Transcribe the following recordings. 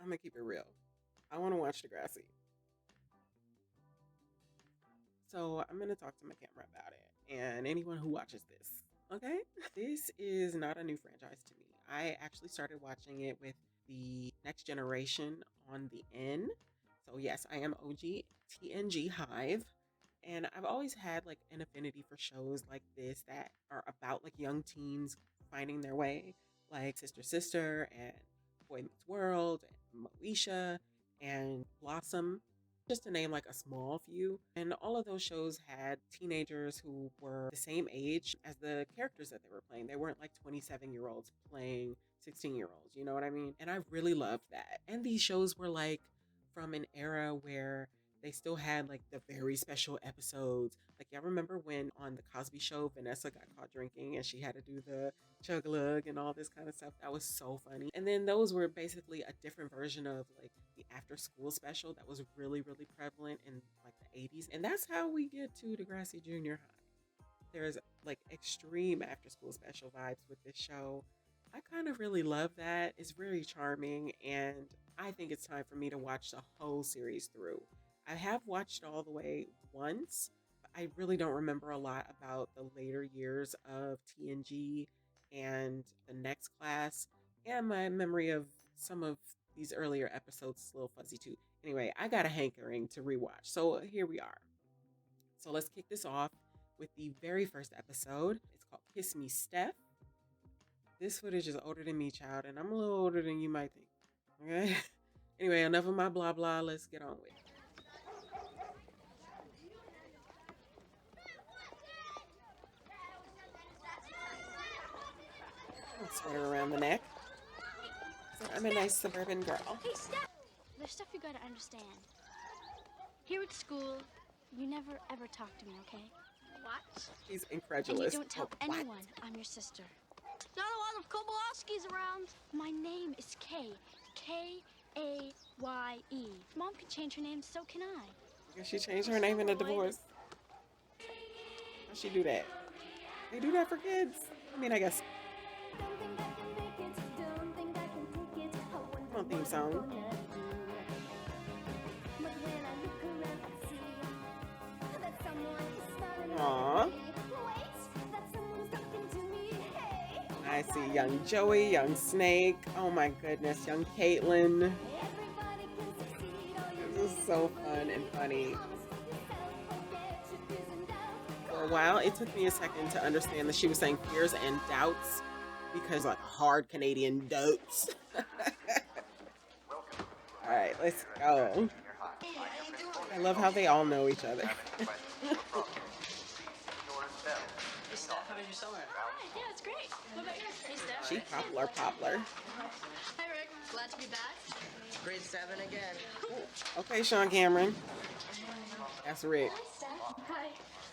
I'm gonna keep it real. I want to watch Degrassi. So I'm gonna talk to my camera about it and anyone who watches this. Okay? This is not a new franchise to me. I actually started watching it with the Next Generation on the N. So yes, I am OG TNG Hive. And I've always had like an affinity for shows like this that are about like young teens finding their way, like Sister Sister and Boy Meets World and Moesha and Blossom, just to name like a small few. And all of those shows had teenagers who were the same age as the characters that they were playing. They weren't like 27-year-olds playing 16-year-olds, you know what I mean? And I really loved that. And these shows were like from an era where they still had like the very special episodes. Like, y'all remember when on the Cosby Show, Vanessa got caught drinking and she had to do the chug a lug and all this kind of stuff? That was so funny. And then those were basically a different version of like the after school special that was really, really prevalent in like the 80s. And that's how we get to Degrassi Junior High. There's like extreme after school special vibes with this show. I kind of really love that. It's very charming, and I think it's time for me to watch the whole series through. I have watched all the way once, but I really don't remember a lot about the later years of TNG and the next class, and my memory of some of these earlier episodes is a little fuzzy too. Anyway, I got a hankering to rewatch, so here we are. So let's kick this off with the very first episode. It's called Kiss Me Steph. This footage is older than me, child, and I'm a little older than you might think. Okay? Anyway, enough of my blah blah. Let's get on with it. Sweater around the neck. So I'm a nice suburban girl. Hey, Steph! There's stuff you gotta understand. Here at school, you never ever talk to me, okay? What? She's And incredulous. you don't tell What? anyone I'm your sister. Not a lot of Kowalskis around. My name is Kay. K-A-Y-E. Mom can change her name, so can I. Guess she changed her name in a divorce. How'd she do that? They do that for kids. I mean, I guess. Come on, theme song. Aww. I see young Joey, young Snake. Oh my goodness, young Caitlin. This is so fun and funny. For a while, it took me a second to understand that she was saying fears and doubts because like hard Canadian doubts. All right, let's go. I love how they all know each other. Hey, Steph, how was your summer? Hi, yeah, it's great. What about yours? Hey, Steph. She poplar. Hi, Rick. Glad to be back. Grade 7 again. Okay, Sean Cameron. That's Rick. Hi, Steph. Hi.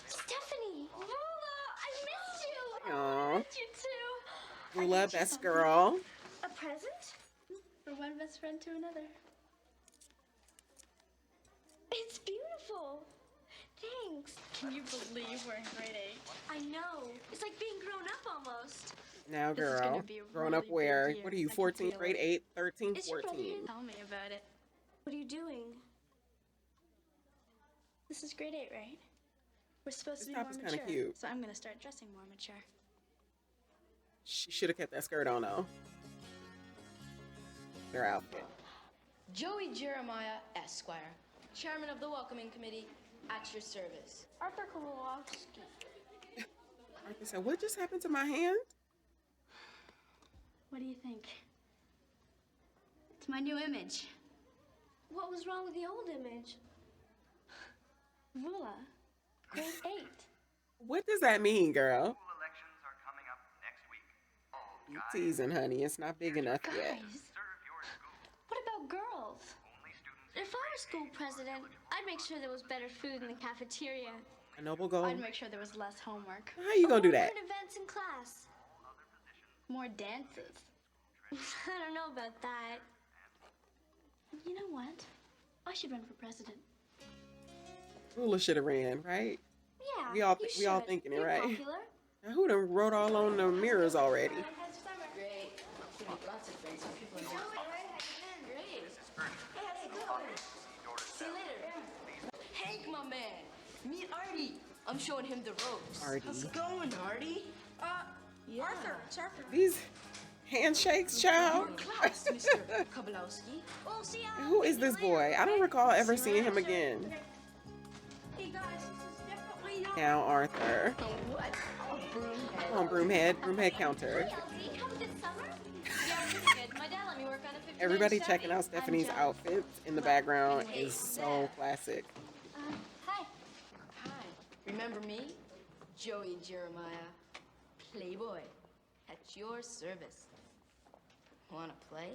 Stephanie. Lola, I missed you. Aw. I missed you too. I Lula, got you best something. girl. A present? From one best friend to another. It's beautiful. Thanks. Can you believe we're in grade 8? I know. It's like being grown up almost. Now, This is gonna girl. be a Grown up really where? big year. What are you, I can 14, feel grade it. 8, 13, Is your brother 14? here? Tell me about it. What are you doing? This is grade 8, right? We're supposed This to be top more is kinda mature. cute. So I'm gonna start dressing more mature. She should have kept that skirt on, though. Their outfit. Joey Jeremiah, Esquire, Chairman of the Welcoming Committee, at your service. Arthur Kowalski. Arthur said, what just happened to my hand? What do you think? It's my new image. What was wrong with the old image? Vula, grade 8. What does that mean, girl? School elections are coming up next week. You Guys, teasing, honey. It's not big enough yet. Guys, serve your school. what about girls? Only students If I were school president, I'd make sure there was better food in the cafeteria. A noble goal. I'd make sure there was less homework. How you gonna do Or that? good events in class. More dances. I don't know about that. You know what? I should run for president. Rula should have ran, right? Yeah, We all you we all should. thinking it, You're right? popular. Now, who done wrote all on the mirrors already? Great. Lots of things. People are Great. See you later. Hank, my man. Meet Artie. I'm showing him the ropes. Artie. How's it going, Artie? Yeah. Arthur, it's Arthur. These handshakes, child. Your class, Mr. Kobolowski. We'll see Who is this boy? I don't recall ever seeing him again. Hey guys, this is definitely not. Now Arthur. What? Oh, broomhead. Come on, broomhead counter. Hey, Elsie, how was it summer? Yeah, pretty good. My dad let me work on a 59 Everybody Chevy. checking out Stephanie's I'm jealous. outfits in the background is so classic. Hi. Hi. Remember me? Joey Jeremiah. Playboy. At your service. Wanna play?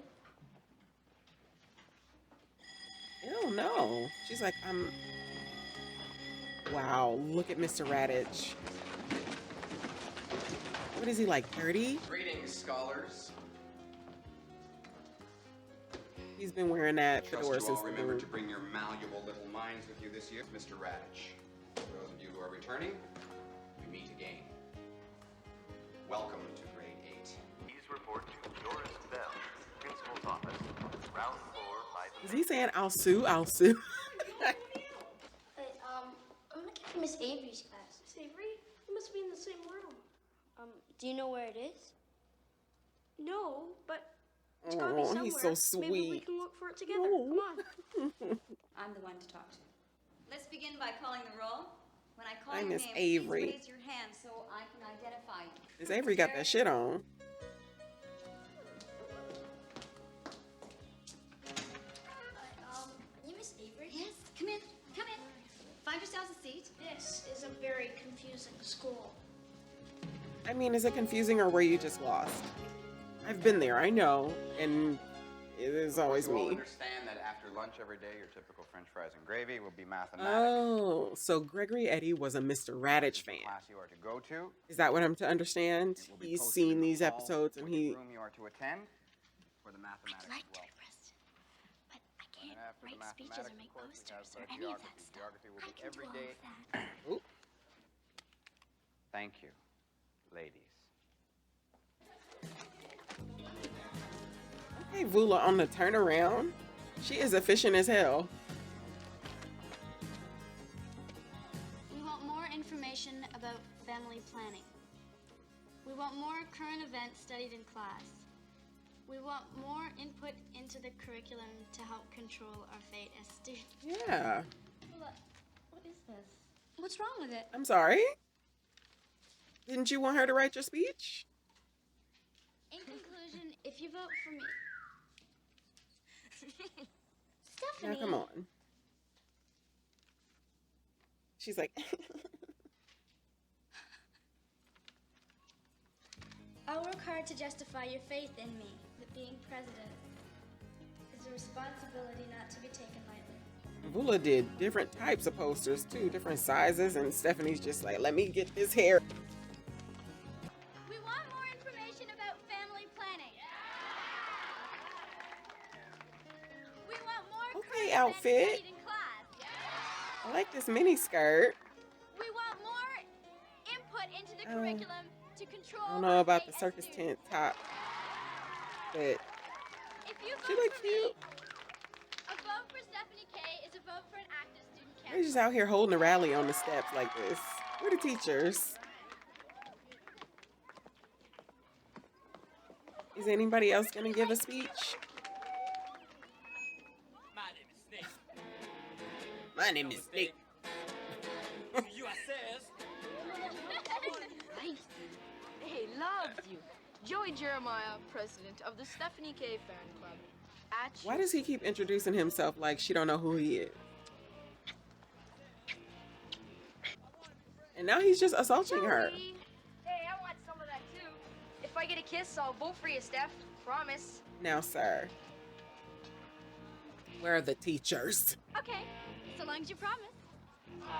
Ew, no. She's like, wow, look at Mr. Radich. What is he, like 30? Greetings, scholars. He's been wearing that Trust fedora you all since the remember move. to bring your malleable little minds with you this year, Mr. Radich. For those of you who are returning, we meet again. Welcome to grade 8. Please report to Doris Bell, principal's office, ground floor by the Is he saying I'll sue? I'll sue. Hey, I'm looking for Miss Avery's class. Miss Avery? We must be in the same room. Do you know where it is? No, but it's gotta be Oh, somewhere. he's so Maybe we sweet. can look for it together. No. Come on. I'm the one to talk to. Let's begin by calling the roll. When I call Hi, your Miss name, Avery. please raise your hand so I can identify you. Miss Avery got that shit on. You Miss Avery? Yes, come in, come in. Find yourselves a seat. This is a very confusing school. I mean, is it confusing or were you just lost? I've been there, I know, and it is always You all me. understand that after lunch every day, your typical French fries and gravy will be mathematics. Oh, so Gregory Eddy was a Mr. Radich The fan. class you are to go to. Is that what I'm to understand? It will be He's posted seen in the these hall episodes and for the he... room you are to attend for the mathematics I'd like as to well. be president, but I And can't after the write speeches or mathematics, make of course, we posters have, or any of that geography. stuff. Geography will I be can do every all day. of that. Oop. Thank you, ladies. Okay, Vula on the turnaround. She is efficient as hell. We want more information about family planning. We want more current events studied in class. We want more input into the curriculum to help control our fate as students. Yeah. What is this? What's wrong with it? I'm sorry. Didn't you want her to write your speech? In conclusion, if you vote for me... Now Stephanie! come on. She's like, I'll work hard to justify your faith in me, that being president is a responsibility not to be taken lightly. Vula did different types of posters too, different sizes, and Stephanie's just like, let me get this hair. We want more information about family planning. We want more Okay, current outfit. events studied in class. I like this mini skirt. We want more input into the curriculum to control. I don't know our about fate the as circus students. tent top, but If you she vote look for cute. me, a vote for Stephanie K is a vote for an active student They're just council. out here holding a rally on the steps like this. We're the teachers. Is anybody else gonna give a speech? My name is Snake. My name is Snake. You are says. Nice. Hey, loved you. Joey Jeremiah, president of the Stephanie K fan club. At you. Why does he keep introducing himself like she don't know who he is? And now he's just assaulting her. Joey. Hey, I want some of that too. If I get a kiss, I'll vote for you, Steph. Promise. Now, sir, where are the teachers? Okay, so long as you promise.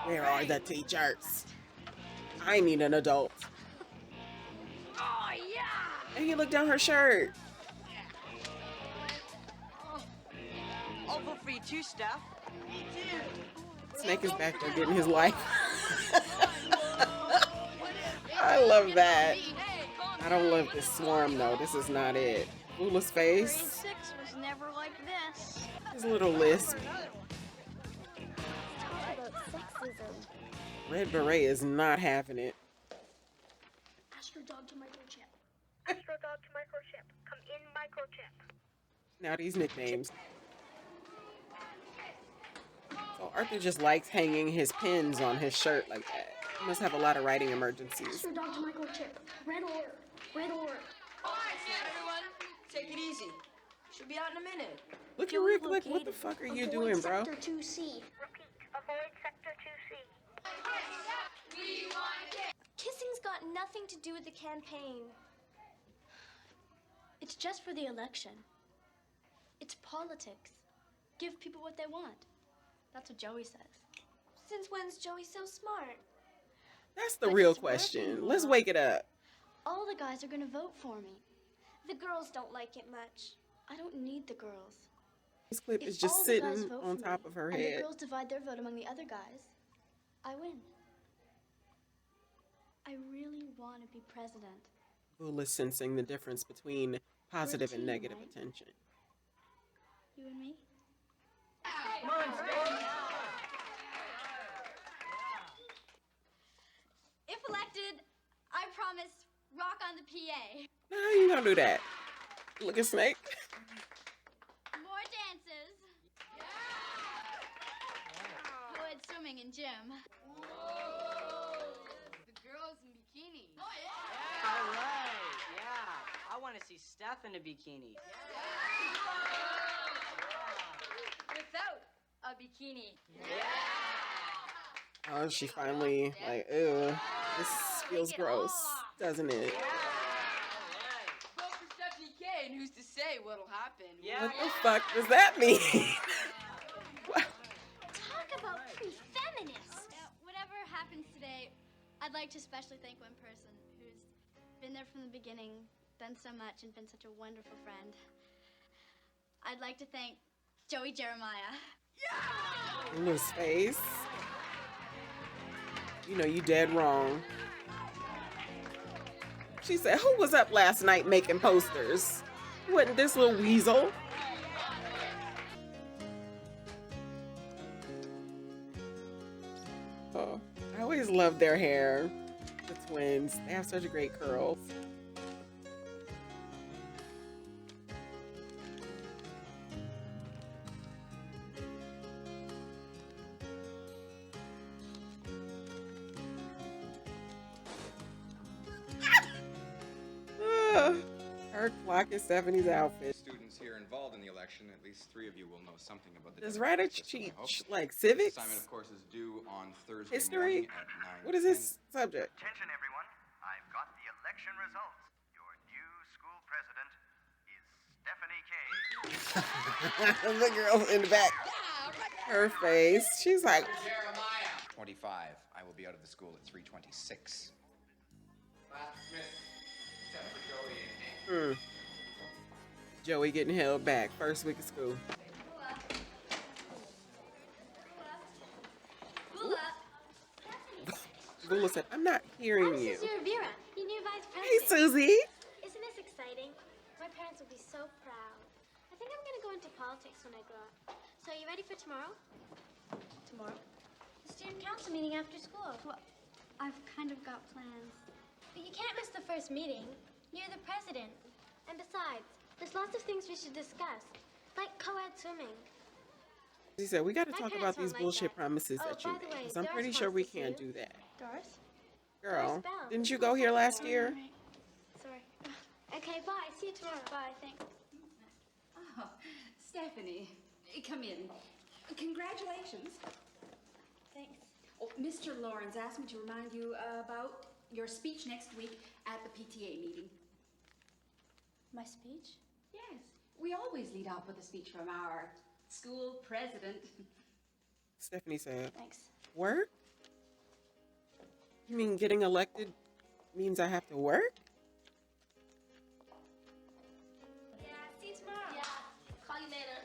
Where are the teachers? I need an adult. Oh, yeah! And he looked down her shirt. I'll vote for you too, Steph. Snake is back there getting his life. I love that. I don't love this swarm though. This is not it. Foolish Grade face. 6 was never like this. His little lisp. Talk about sexism. Red Beret is not having it. Astro dog to microchip. Astro dog to microchip. Come in microchip. Now these nicknames. So Arthur just likes hanging his pins on his shirt like that. He must have a lot of writing emergencies. Astro dog to microchip. Red alert. Red alert. Everyone, take it easy. Should be out in a minute. Look at Rick, like, what the fuck are you doing, bro? Sector 2C. Repeat. Avoid sector 2C. Kissing's got nothing to do with the campaign. It's just for the election. It's politics. Give people what they want. That's what Joey says. Since when's Joey so smart? That's the But real it's working, question. Let's Mom. wake it up. All the guys are gonna vote for me. The girls don't like it much. I don't need the girls. This clip If is just all the guys sitting vote on for top me, of her and head. the girls divide their vote among the other guys, I win. I really want to be president. Fool is sensing the difference between positive and team, negative right? attention. You and me? If elected, I promise rock on the PA. No, you don't do that. Look at Snake. More dances. Co-ed swimming and gym. The girls in bikinis. All right, yeah. I want to see Steph in a bikini. Without a bikini. Oh, she finally, like, ew. This feels gross, doesn't it? Vote for Stephanie K, and who's to say what'll happen? What the fuck does that mean? Talk about pre-feminist. Whatever happens today, I'd like to especially thank one person who's been there from the beginning, done so much, and been such a wonderful friend. I'd like to thank Joey Jeremiah. In his face. You know you dead wrong. She said, who was up last night making posters? Wasn't this little weasel? Oh, I always love their hair. The twins. They have such great curls. Her clock is Stephanie's outfit. Students here involved in the election, at least 3 of you will know something about the Does Democratic Radich system, I hope. teach like civics? Assignment, of course, is due on Thursday History? morning at 9. What is this subject? Attention, everyone. I've got the election results. Your new school president is Stephanie K. The girl in the back. Her face. She's like, 25. I will be out of the school at 3:26. Joey getting held back. First week of school. Lula said, I'm not hearing you. This is Vera, your new vice Hey, president. Susie. Isn't this exciting? My parents will be so proud. I think I'm gonna go into politics when I grow up. So are you ready for tomorrow? Tomorrow? The student council meeting after school. Well, I've kind of got plans. But you can't miss the first meeting. You're the president. And besides, there's lots of things we should discuss. Like co-ed swimming. He said, we got to My talk parents about these won't like bullshit that. promises Oh, that you by the made. way, Because I'm Doris pretty sure we wants to see can't you. do that. Doris? Girl, Doris Bell. didn't you go here last year? Sorry. Okay, bye. See you tomorrow. Bye. Thanks. Oh, Stephanie, come in. Congratulations. Thanks. Oh, Mr. Lawrence asked me to remind you about your speech next week at the PTA meeting. My speech? Yes, we always lead off with a speech from our school president. Stephanie said, Thanks. work? You mean getting elected means I have to work? Yeah, see you tomorrow. Yeah. Call you later.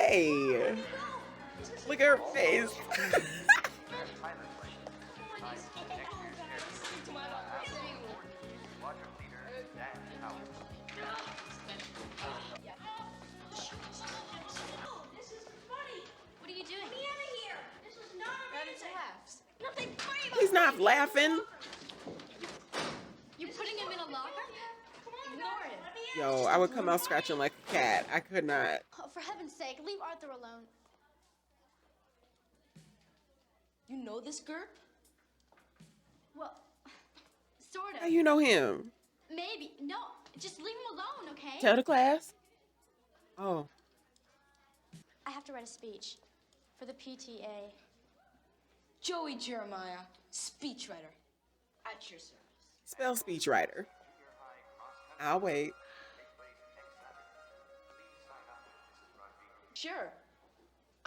Hey! Look at her face. stop laughing. You're putting him in a locker? Ignore him. Yo, I would come out scratching like a cat. I could not. Oh, for heaven's sake, leave Arthur alone. You know this GURP? Well, sort of. How you know him? Maybe. No, just leave him alone, okay? Tell the class. Oh. I have to write a speech for the PTA. Joey Jeremiah, speechwriter. At your service. Spell speechwriter. I'll wait. Sure.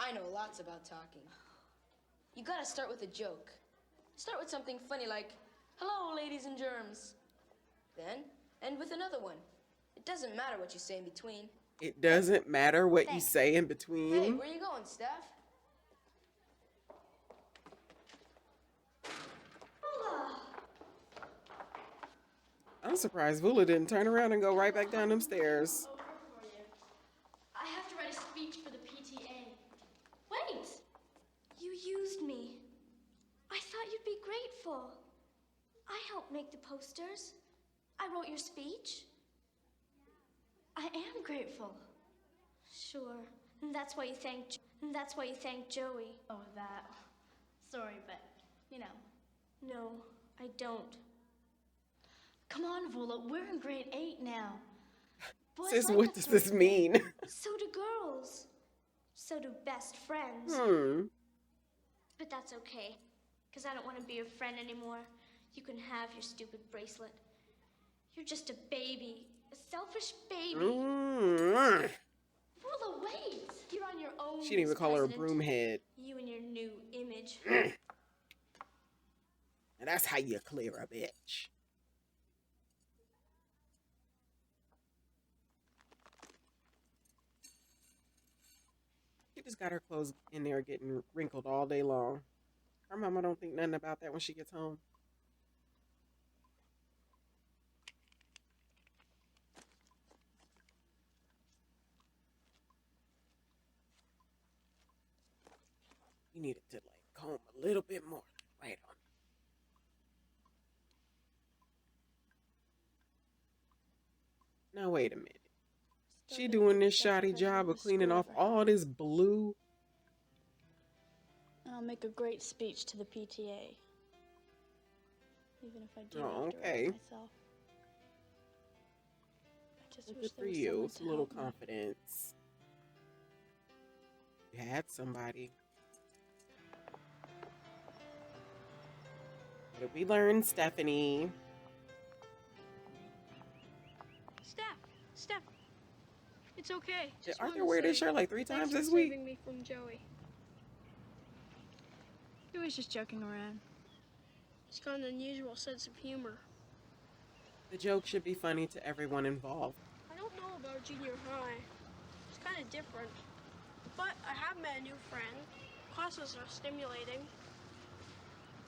I know lots about talking. You gotta start with a joke. Start with something funny like, hello, ladies and germs. Then, end with another one. It doesn't matter what you say in between. It doesn't matter what you Thanks. say in Hey, between. where you going, Steph? I'm surprised Vula didn't turn around and go right back down them stairs. I have to write a speech for the PTA. Wait! You used me. I thought you'd be grateful. I helped make the posters. I wrote your speech. I am grateful. Sure. And that's why you thank Joey. Oh, that. Sorry, but, you know. No, I don't. Come on, Vula. We're in grade 8 now. Boys Sis, like what that does sort of this thing. mean? So do girls. So do best friends. But that's okay, because I don't want to be your friend anymore. You can have your stupid bracelet. You're just a baby. A selfish baby. Vula, wait! You're on your own. She didn't even Miss call her a President. broomhead. You and your new image. And that's how you clear a bitch. She just got her clothes in there getting wrinkled all day long. Her mama don't think nothing about that when she gets home. You needed to like comb a little bit more. Right on. Now wait a minute. She doing this shoddy job of cleaning off all this blue. And I'll make a great speech to the PTA. Even if I do Oh, have to write okay. it myself. I just wish Good there for was you. someone It's a to little help me. confidence. You had somebody. What did we learn, Stephanie? Steph, it's okay. Did Just Arthur wanted to wear this say shirt like 3 thanks times for this week? saving me from Joey. He was just joking around. He's got an unusual sense of humor. The joke should be funny to everyone involved. I don't know about junior high. It's kind of different. But I have met a new friend. Classes are stimulating.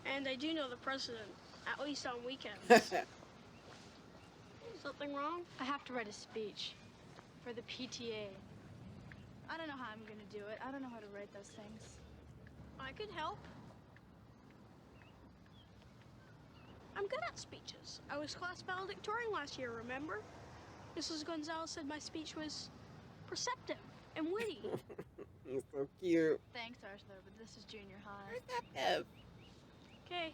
And I do know the president, at least on weekends. Something wrong? I have to write a speech for the PTA. I don't know how I'm gonna do it. I don't know how to write those things. I could help. I'm good at speeches. I was class valedictorian last year, remember? Mrs. Gonzalez said my speech was perceptive and witty. He's so cute. Thanks, Arthur, but this is junior high. Perceptive. Okay,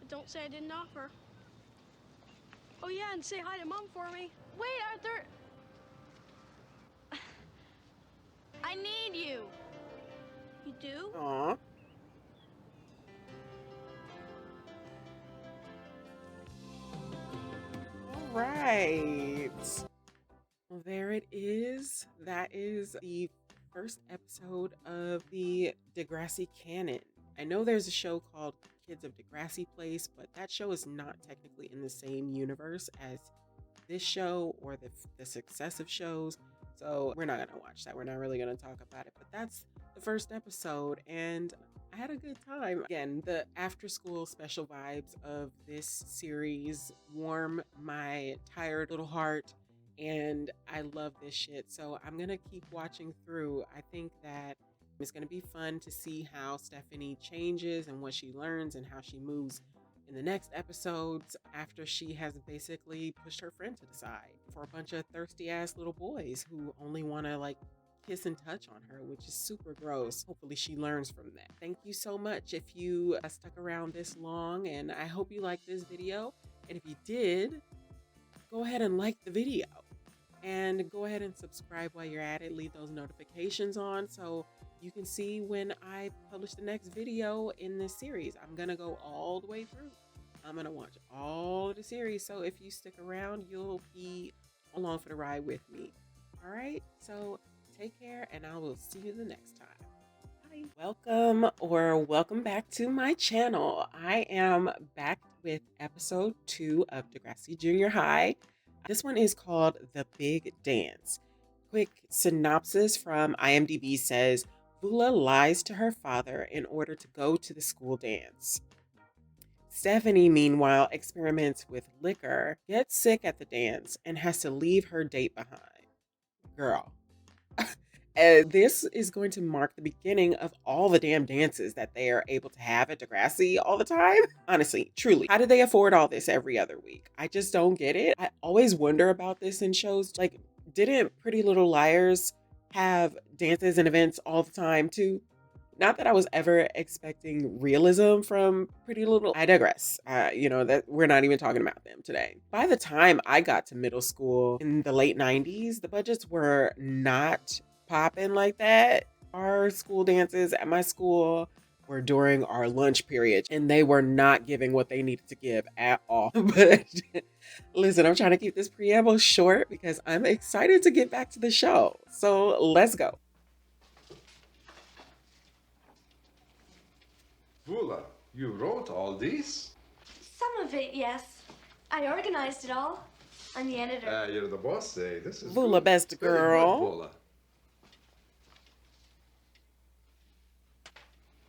but don't say I didn't offer. Oh yeah, and say hi to Mom for me. Wait, Arthur! I need you. You do? Aw. All right. Well, there it is. That is the first episode of the Degrassi canon. I know there's a show called Kids of Degrassi Place, but that show is not technically in the same universe as this show or the successive shows. So we're not going to watch that. We're not really going to talk about it. But that's the first episode, and I had a good time. Again, the after school special vibes of this series warm my tired little heart, and I love this shit. So I'm going to keep watching through. I think that it's going to be fun to see how Stephanie changes and what she learns and how she moves in the next episodes after she has basically pushed her friend to the side for a bunch of thirsty ass little boys who only want to like kiss and touch on her, which is super gross. Hopefully she learns from that. Thank you so much if you stuck around this long, and I hope you liked this video. And if you did, go ahead and like the video and go ahead and subscribe while you're at it. Leave those notifications on so you can see when I publish the next video in this series. I'm gonna go all the way through. I'm gonna watch all of the series. So if you stick around, you'll be along for the ride with me. All right, so take care, and I will see you the next time. Bye. Welcome back to my channel. I am back with episode 2 of Degrassi Junior High. This one is called The Big Dance. Quick synopsis from IMDb says, Vula lies to her father in order to go to the school dance. Stephanie, meanwhile, experiments with liquor, gets sick at the dance, and has to leave her date behind. Girl. This is going to mark the beginning of all the damn dances that they are able to have at Degrassi all the time. Honestly, truly. How do they afford all this every other week? I just don't get it. I always wonder about this in shows. Like, didn't Pretty Little Liars have dances and events all the time too? Not that I was ever expecting realism from Pretty Little. I digress. That we're not even talking about them today. By the time I got to middle school in the late 90s, the budgets were not popping like that. Our school dances at my school were during our lunch period, and they were not giving what they needed to give at all. But listen, I'm trying to keep this preamble short because I'm excited to get back to the show. So let's go. Vula, you wrote all this? Some of it, yes. I organized it all. I'm the editor. You're the boss, eh? This is Vula, good. best Very girl. good, Vula.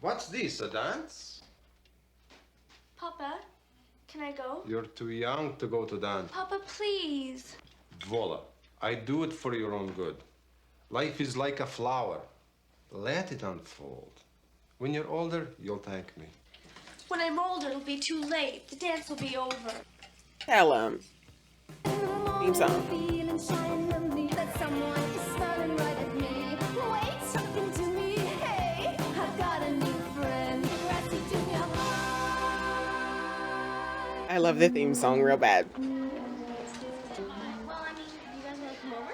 What's this, a dance? Papa, can I go? You're too young to go to dance. Papa, please. Vola, I do it for your own good. Life is like a flower. Let it unfold. When you're older, you'll thank me. When I'm older, it'll be too late. The dance will be over. Tell him. Theme song. I love the theme song real bad. Well, I mean, you guys want to come over?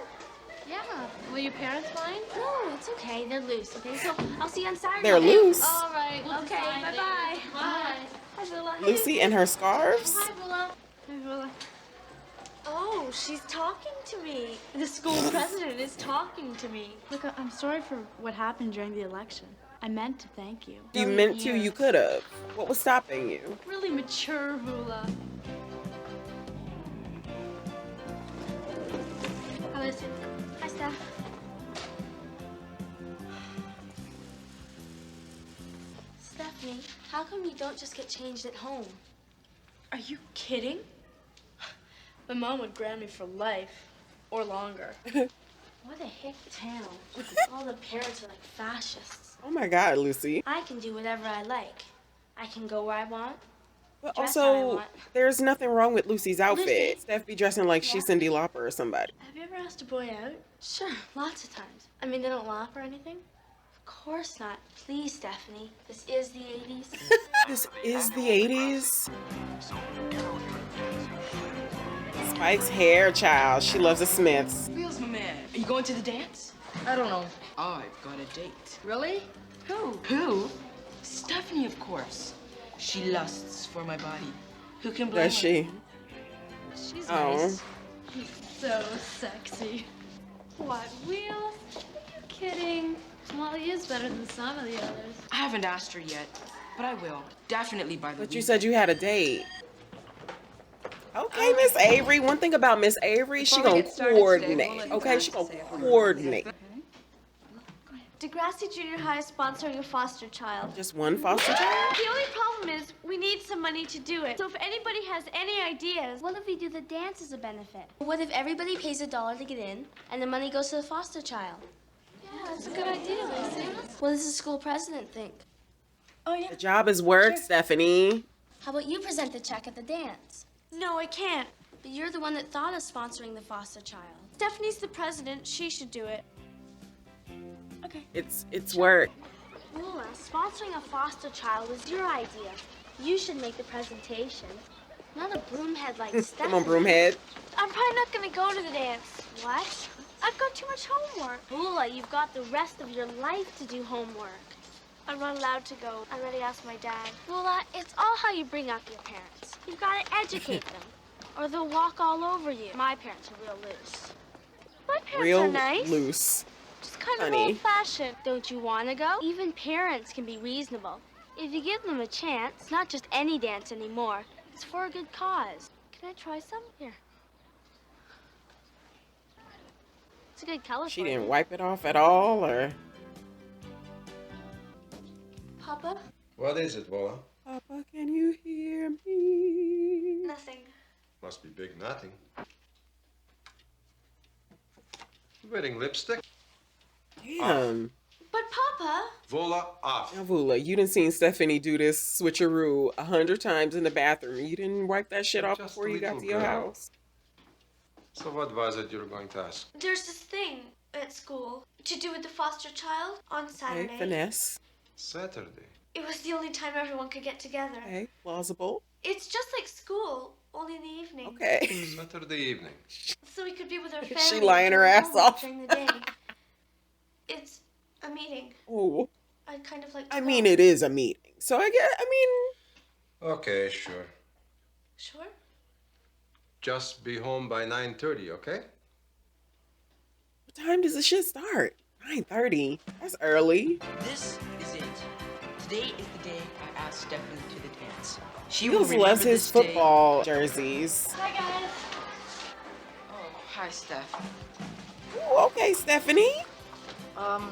Yeah. Will your parents mind? No, it's okay. They're loose, okay? So I'll see you on Saturday. They're loose. All right. We'll Okay, decide bye-bye. later. Bye. Hi, Villa. Lucy and her scarves. Hi, Villa. Hi, Villa. Oh, she's talking to me. The school president is talking to me. Look, I'm sorry for what happened during the election. I meant to thank you. You meant to, you could have. What was stopping you? Really mature, Vula. Hi, Lucy. Hi, Steph. Stephanie, how come you don't just get changed at home? Are you kidding? My mom would grab me for life. Or longer. What a hick town. All the parents are like fascists. Oh my God, Lucy. I can do whatever I like. I can go where I want. But dress how I also, want. there's nothing wrong with Lucy's outfit. Lucy? Steph be dressing like she's Cyndi Lauper or somebody. Have you ever asked a boy out? Sure, lots of times. I mean, they don't laugh or anything? Of course not. Please, Stephanie. This is the 80s. This is the 80s. Spike's hair, child. She loves the Smiths. Wheels, my man. Are you going to the dance? I don't know. I've got a date. Really? Who? Who? Stephanie, of course. She lusts for my body. Who can blame her? Does she? She's Oh. nice. So sexy. What, Wheels? Are you kidding? Well, he is better than some of the others. I haven't asked her yet, but I will. Definitely by the But you weekend. said you had a date. Okay, Miss Avery. One thing about Miss Avery, she Before we gonna get started today, coordinate. we'll let Okay, Degrassi she gonna say a word. coordinate. Degrassi Junior High is sponsoring a foster child. Just one foster child? The only problem is we need some money to do it. So if anybody has any ideas, what if we do the dance as a benefit? What if everybody pays $1 to get in, and the money goes to the foster child? Yeah, that's a good idea, Lucy. What does the school president think? Oh, yeah. The job is work, Stephanie. How about you present the check at the dance? No, I can't. But you're the one that thought of sponsoring the foster child. Stephanie's the president. She should do it. Okay. It's work. Lula, sponsoring a foster child was your idea. You should make the presentation. Not a broomhead like Stephanie. Come on, broomhead. I'm probably not going to go to the dance. What? I've got too much homework. Lula, you've got the rest of your life to do homework. I'm not allowed to go. I already asked my dad. Lula, it's all how you bring up your parents. You've got to educate them, or they'll walk all over you. My parents are real loose. My parents Real are nice. loose. Just kind Honey. of old-fashioned. Don't you want to go? Even parents can be reasonable. If you give them a chance, it's not just any dance anymore. It's for a good cause. Can I try some? Here. It's a good color She for didn't you. wipe it off at all, or? Papa? What is it, Vola? Papa, can you hear me? Nothing. Must be big nothing. Wearing lipstick? Damn. But Papa? Vola, off. Now, Vula, you done seen Stephanie do this switcheroo 100 times in the bathroom. You didn't wipe that shit off Just before a you got little to your girl. house. So what was it you were going to ask? There's this thing at school to do with the foster child on Saturday. Hey, finesse. Saturday. It was the only time everyone could get together. Hey, plausible. It's just like school, only in the evening. Okay. Saturday evening. So we could be with our She family. lying her and ass homework off. during the day. It's a meeting. Oh, I'd kind of like to I go. mean, it is a meeting. So I get, I mean, Okay, sure. Sure? Just be home by 9:30, okay? what time does the shit start? 9:30. That's early. This is it. Today is the day I asked Stephanie to the dance. She will Wheels remember loves his this day. football jerseys. Hi, guys. Oh, hi, Steph. Ooh, okay, Stephanie. I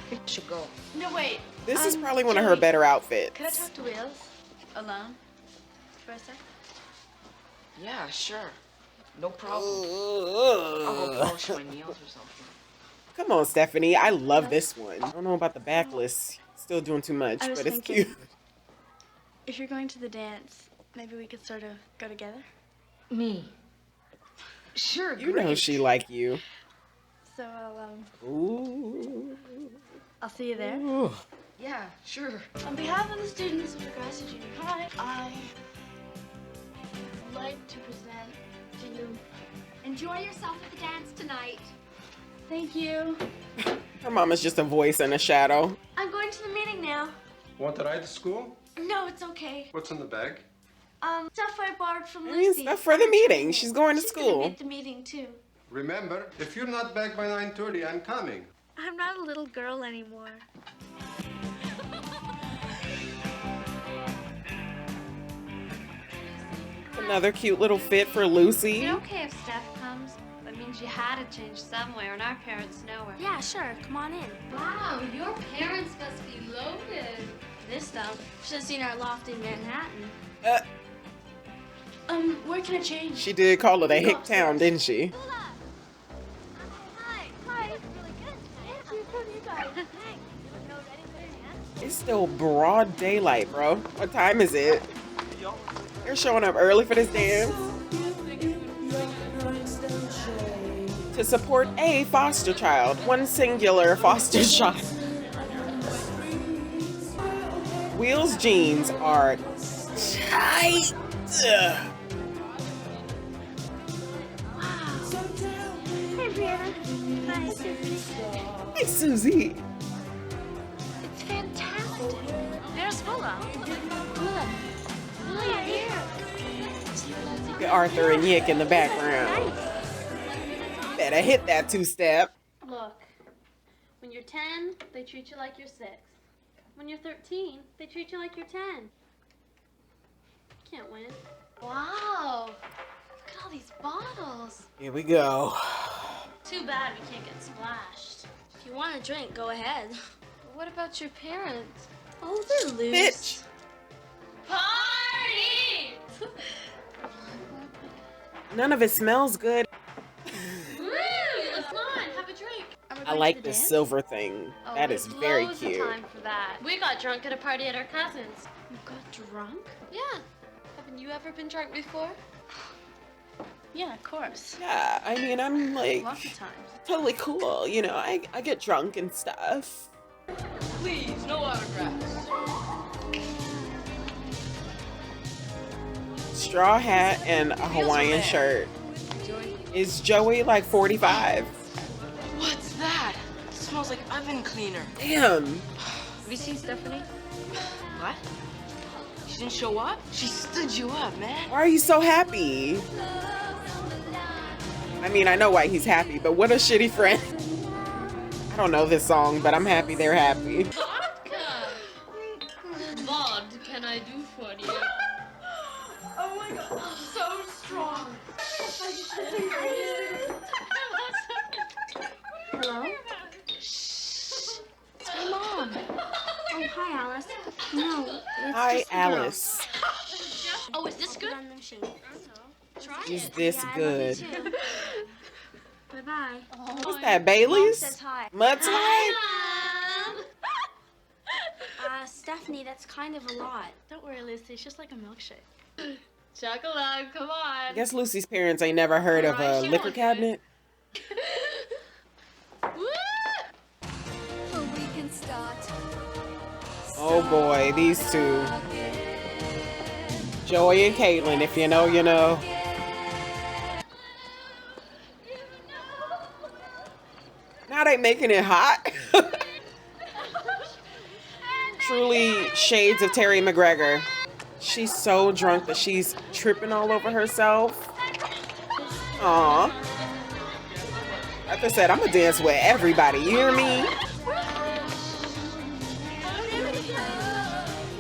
think we should go. No, wait. This is probably one of her better outfits. Can I talk to Wheels? Alone? For a sec? Yeah, sure. No problem. I'll go Ugh. polish my nails or something. Come on, Stephanie. I love this one. I don't know about the backlist. Still doing too much, I was but it's thinking- cute. If you're going to the dance, maybe we could sort of go together. Me? Sure, You know she like you. So Ooh. I'll see you there. Ooh. Yeah, sure. On behalf of the students of Degrassi Junior High, I would like to present to you. Enjoy yourself at the dance tonight. Thank you. Her mama's just a voice and a shadow. I'm going to the meeting now. Want to ride to school? No, it's okay. What's in the bag? Stuff I borrowed from I mean, Lucy. stuff for the meeting. She's going to She's gonna school. be at the meeting too. Remember, if you're not back by 9:30, I'm coming. I'm not a little girl anymore. Another cute little fit for Lucy. Is it okay if Steph comes? That means you had to change somewhere, and our parents know her. Yeah, sure. Come on in. Wow, your parents must be loaded. This stuff. Should have seen our loft in Manhattan. Where can I change? She did call it a hick town, didn't she? Hi. Really good. Thank you. So do you guys. It's still broad daylight, bro. What time is it? They're showing up early for this dance. To support a foster child. One singular foster child. Wheels jeans are tight. Hey, Brianna. Hi, Susie. Hey, Susie. It's fantastic. There's Willa. Willa, you're here. Arthur and Yick in the background. Better hit that two-step. Look, when you're 10, they treat you like you're 6. When you're 13, they treat you like you're 10. Can't win. Wow. Look at all these bottles. Here we go. Too bad we can't get splashed. If you want a drink, go ahead. What about your parents? Oh, they're loose. Bitch. Party! None of it smells good. Woo! Come on, have a drink. I like this silver thing. Oh, That is very loads of cute. time for that. We got drunk at a party at our cousin's. You got drunk? Yeah, You ever been drunk before? Yeah, of course. Yeah, I mean, I'm like Lots of times. totally cool. You know, I get drunk and stuff. Please, no autographs. Straw hat and a Hawaiian shirt. Is Joey like 45? What's that? It smells like oven cleaner. Damn. Have you seen Stephanie? What? She didn't show up? She stood you up, man. Why are you so happy? I mean, I know why he's happy, but what a shitty friend. I don't know this song, but I'm happy they're happy. What can I do for you? Oh my god, so strong. Hello? Shh. It's my mom. Oh, hi, Alice. No, it's Hi, just the Alice. Oh, is this good? On the machine. Try Is it. this good? Bye-bye. What's that, Bailey's? Mom says hi. Mudslide? Stephanie, that's kind of a lot. Don't worry, Lucy. It's just like a milkshake. Chocolate, come on. I guess Lucy's parents ain't never heard of a liquor cabinet. Oh boy, these two. Joey and Caitlin, if you know, you know. Now they making it hot. Truly shades of Terry McGregor. She's so drunk that she's tripping all over herself. Aw. Like I said, I'm gonna dance with everybody, you hear me?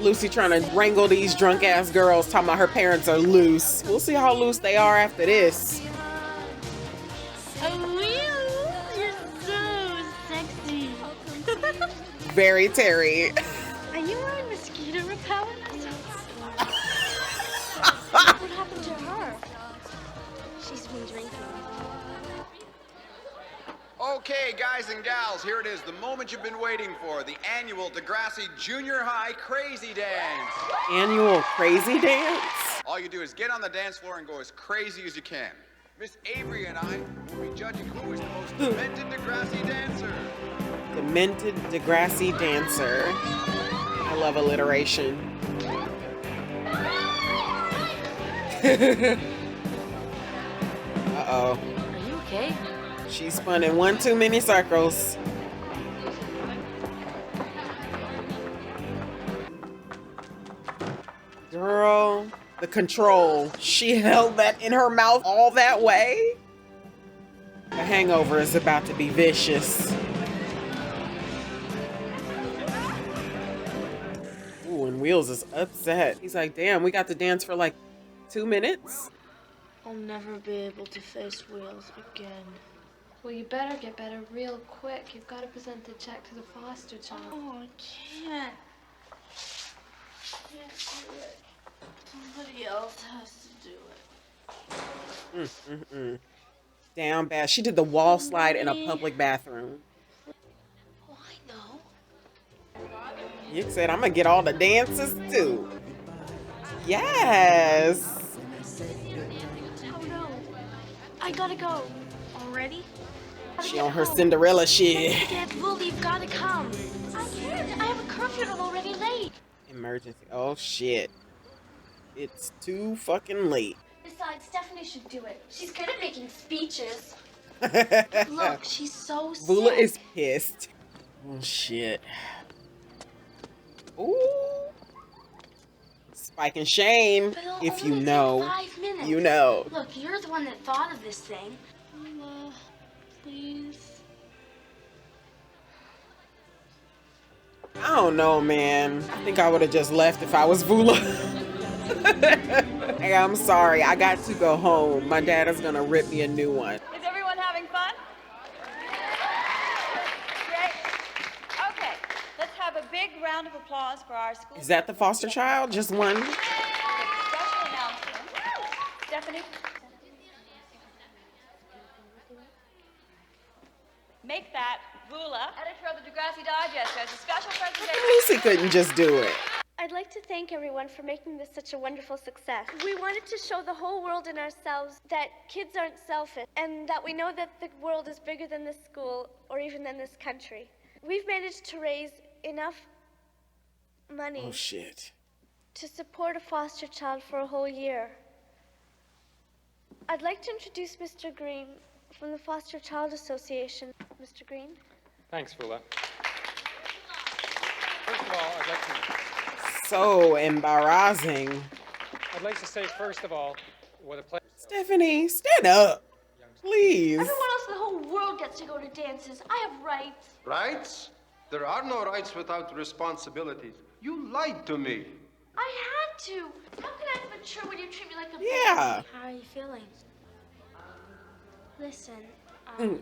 Lucy trying to wrangle these drunk ass girls, talking about her parents are loose. We'll see how loose they are after this. Oh, Will, you're so sexy. Very Terry. Are you wearing mosquito repellent? What happened to her? She's been drinking. Okay, guys and gals, here it is, the moment you've been waiting for, the annual Degrassi Junior High Crazy Dance. Annual crazy dance? All you do is get on the dance floor and go as crazy as you can. Miss Avery and I will be judging who is the most demented Degrassi dancer. Demented Degrassi dancer. I love alliteration. Uh-oh. Are you okay? She's spun in one too many circles. Girl, the control. She held that in her mouth all that way. The hangover is about to be vicious. Ooh, and Wheels is upset. He's like, damn, we got to dance for like 2 minutes? I'll never be able to face Wheels again. Well, you better get better real quick. You've got to present the check to the foster child. Oh, I can't. Can't do it. Somebody else has to do it. Down bad. She did the wall slide in a public bathroom. Oh, I know. You said, I'm gonna get all the dances too. Yes. Oh no. I gotta go. Already? She on her Cinderella shit. Get Bull, you've gotta come. I can't. I have a curfew and I'm already late. Emergency. Oh shit. It's too fucking late. Besides, Stephanie should do it. She's good at making speeches. Look, she's so sick. Vula is pissed. Oh shit. Ooh. Spike and Shane. But If it'll you only know, take 5 minutes. you know. Look, you're the one that thought of this thing. Please. I don't know, man. I think I would have just left if I was Vula. Hey, I'm sorry. I got to go home. My dad is gonna rip me a new one. Is everyone having fun? Great. Okay, let's have a big round of applause for our school. Is that the foster child? Just one? Special announcement. Stephanie. Make that Vula, editor of the Degrassi Digest, as a special presentation. Lucy couldn't just do it. I'd like to thank everyone for making this such a wonderful success. We wanted to show the whole world and ourselves that kids aren't selfish and that we know that the world is bigger than this school or even than this country. We've managed to raise enough money Oh, shit. to support a foster child for a whole year. I'd like to introduce Mr. Green from the Foster Child Association. Mr. Green? Thanks, Fula. First of all, So embarrassing. I'd like to say, first of all, what a pleasure. Stephanie, stand up. Please. Everyone else in the whole world gets to go to dances. I have rights. Rights? There are no rights without responsibilities. You lied to me. I had to. How can I be mature when you treat me like a Yeah. baby? How are you feeling? Listen,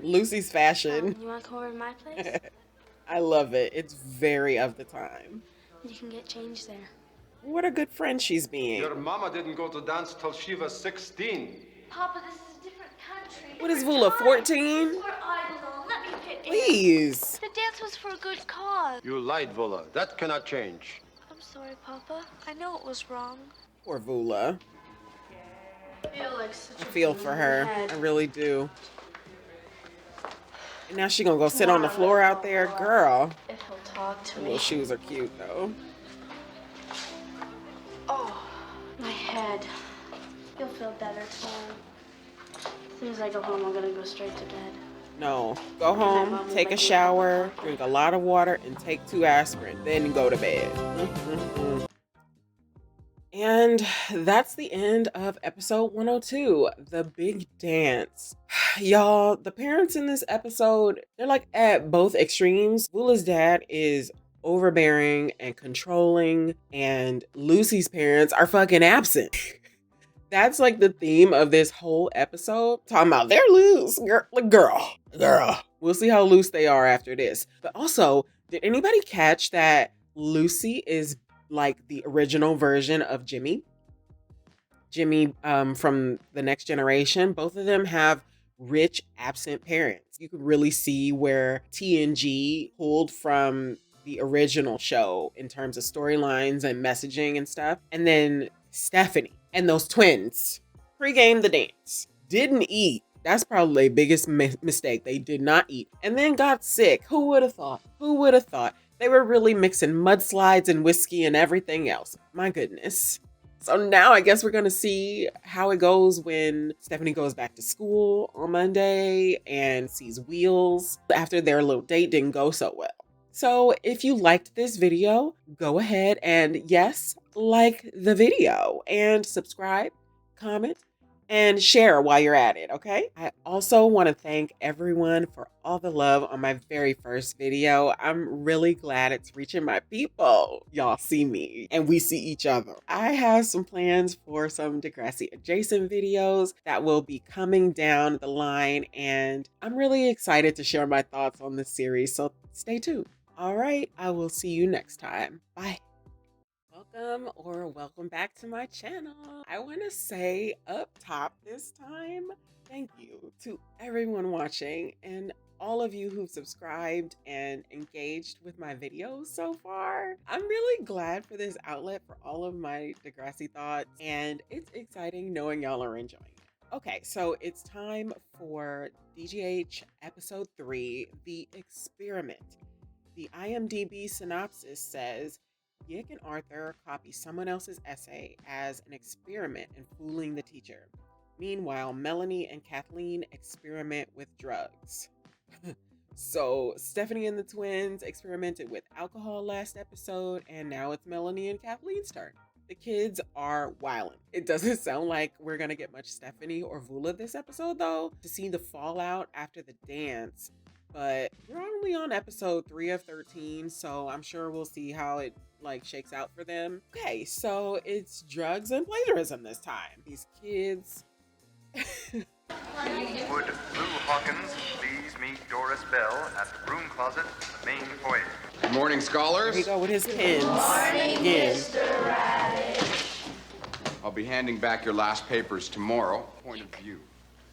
Lucy's fashion. you want to come over to my place? I love it. It's very of the time. You can get changed there. What a good friend she's being. Your mama didn't go to dance till she was 16. Papa, this is a different country. What is Vula, 14? This is where I belong. Let me fit in. Please. The dance was for a good cause. You lied, Vola. That cannot change. I'm sorry, Papa. I know it was wrong. Poor Vula. I feel like such I feel for her. head. I really do. And now she gonna go sit on the floor out there? Girl. If he'll talk to Her me. little shoes are cute, though. Oh, my head. You'll feel better tomorrow. As soon as I go home, I'm gonna go straight to bed. No. Go home, take a shower, drink a lot of water, and take 2 aspirin. Then go to bed. And that's the end of episode 102, The Big Dance. Y'all, the parents in this episode, they're like at both extremes. Vula's dad is overbearing and controlling, and Lucy's parents are fucking absent. That's like the theme of this whole episode. Talking about they're loose, girl. We'll see how loose they are after this. But also, did anybody catch that Lucy is like the original version of Jimmy? Jimmy from The Next Generation. Both of them have rich, absent parents. You could really see where TNG pulled from the original show in terms of storylines and messaging and stuff. And then Stephanie and those twins pregame the dance. Didn't eat. That's probably their biggest mistake. They did not eat. And then got sick. Who would have thought? Who would have thought? They were really mixing mudslides and whiskey and everything else. My goodness. So now I guess we're going to see how it goes when Stephanie goes back to school on Monday and sees Wheels after their little date didn't go so well. So if you liked this video, go ahead and yes, like the video and subscribe, comment, and share while you're at it, okay? I also want to thank everyone for all the love on my very first video. I'm really glad it's reaching my people. Y'all see me and we see each other. I have some plans for some Degrassi adjacent videos that will be coming down the line, and I'm really excited to share my thoughts on this series, so stay tuned. All right, I will see you next time. Bye. Welcome back to my channel. I want to say up top this time, thank you to everyone watching and all of you who've subscribed and engaged with my videos so far. I'm really glad for this outlet for all of my Degrassi thoughts, and it's exciting knowing y'all are enjoying it. Okay, so it's time for DGH episode 3, The Experiment. The IMDb synopsis says, Yick and Arthur copy someone else's essay as an experiment in fooling the teacher. Meanwhile, Melanie and Kathleen experiment with drugs. So, Stephanie and the twins experimented with alcohol last episode, and now it's Melanie and Kathleen's turn. The kids are wildin'. It doesn't sound like we're gonna get much Stephanie or Vula this episode, though, to see the fallout after the dance. But we're only on episode 3 of 13, so I'm sure we'll see how it shakes out for them. Okay, so it's drugs and plagiarism this time. These kids. Would Lou Hawkins please meet Doris Bell at the broom closet, the main foyer? Good morning, scholars. Here we go with his pins. Morning, again. Mr. Radish. I'll be handing back your last papers tomorrow. Point of view.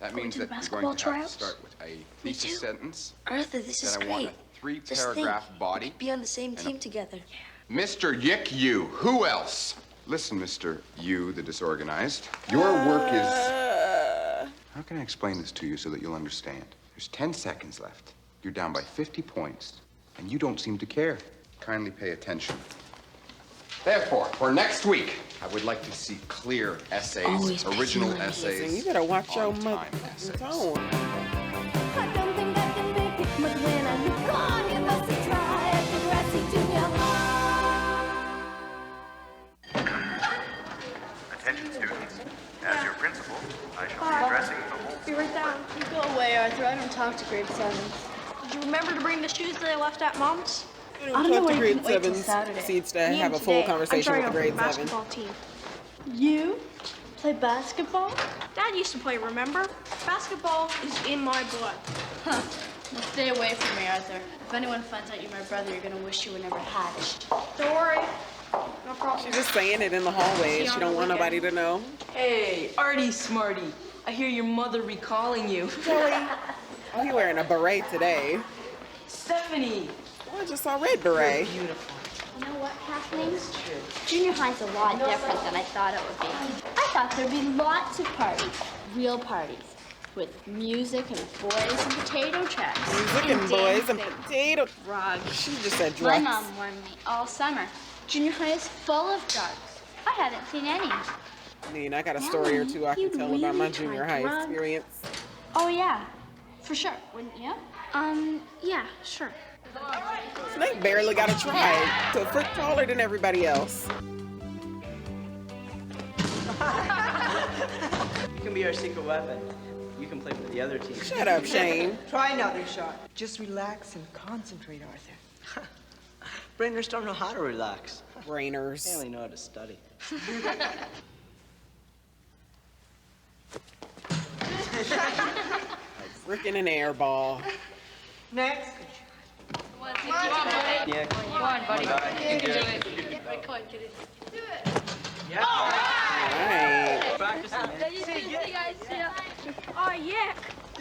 That means that you're going to have to start with a thesis sentence. Arthur, this is Then I want great. a 3-paragraph Just think, body. we could be on the same and team together. Yeah. Mr. Yick Yu. Who else? Listen, Mr. Yu, the disorganized. Your work is... How can I explain this to you so that you'll understand? There's 10 seconds left. You're down by 50 points, and you don't seem to care. Kindly pay attention. Therefore, for next week, I would like to see clear essays, original essays. You better watch your on-time essays. tone. Attention, students. As your principal, I shall be addressing the whole... Be right down. You go away, Arthur. I don't talk to grade 7s. Did you remember to bring the shoes that I left at Mom's? I don't know grade 7s seats to have a full conversation with the grade 7. Basketball team. You play basketball? Dad used to play, remember? Basketball is in my blood. Huh. Now stay away from me, Arthur. If anyone finds out you're my brother, you're gonna wish you were never hatched. Don't worry. No problem. She's just saying it in the hallway. She don't want nobody to know. Hey, Artie Smarty. I hear your mother recalling you. Joey. Oh, you wearing a beret today. Stephanie. Oh, I just saw red beret. Beautiful. You know what, Kathleen? Junior high's a lot different than I thought it would be. I thought there'd be lots of parties, real parties, with music and boys and potato trucks. Music and boys and potato drugs. She just said My drugs. mom warned me all summer. Junior high is full of drugs. I hadn't seen any. I mean, I got a story or two I can tell about my junior high experience. Oh yeah, for sure, wouldn't you? Yeah, sure. Snake barely got a try. To a foot taller than everybody else. You can be our secret weapon. You can play for the other team. Shut up, Shane. Try another shot. Just relax and concentrate, Arthur. Brainers don't know how to relax. Brainers. They only know how to study. Freaking an air ball. Next. Come on, buddy. All right. Oh,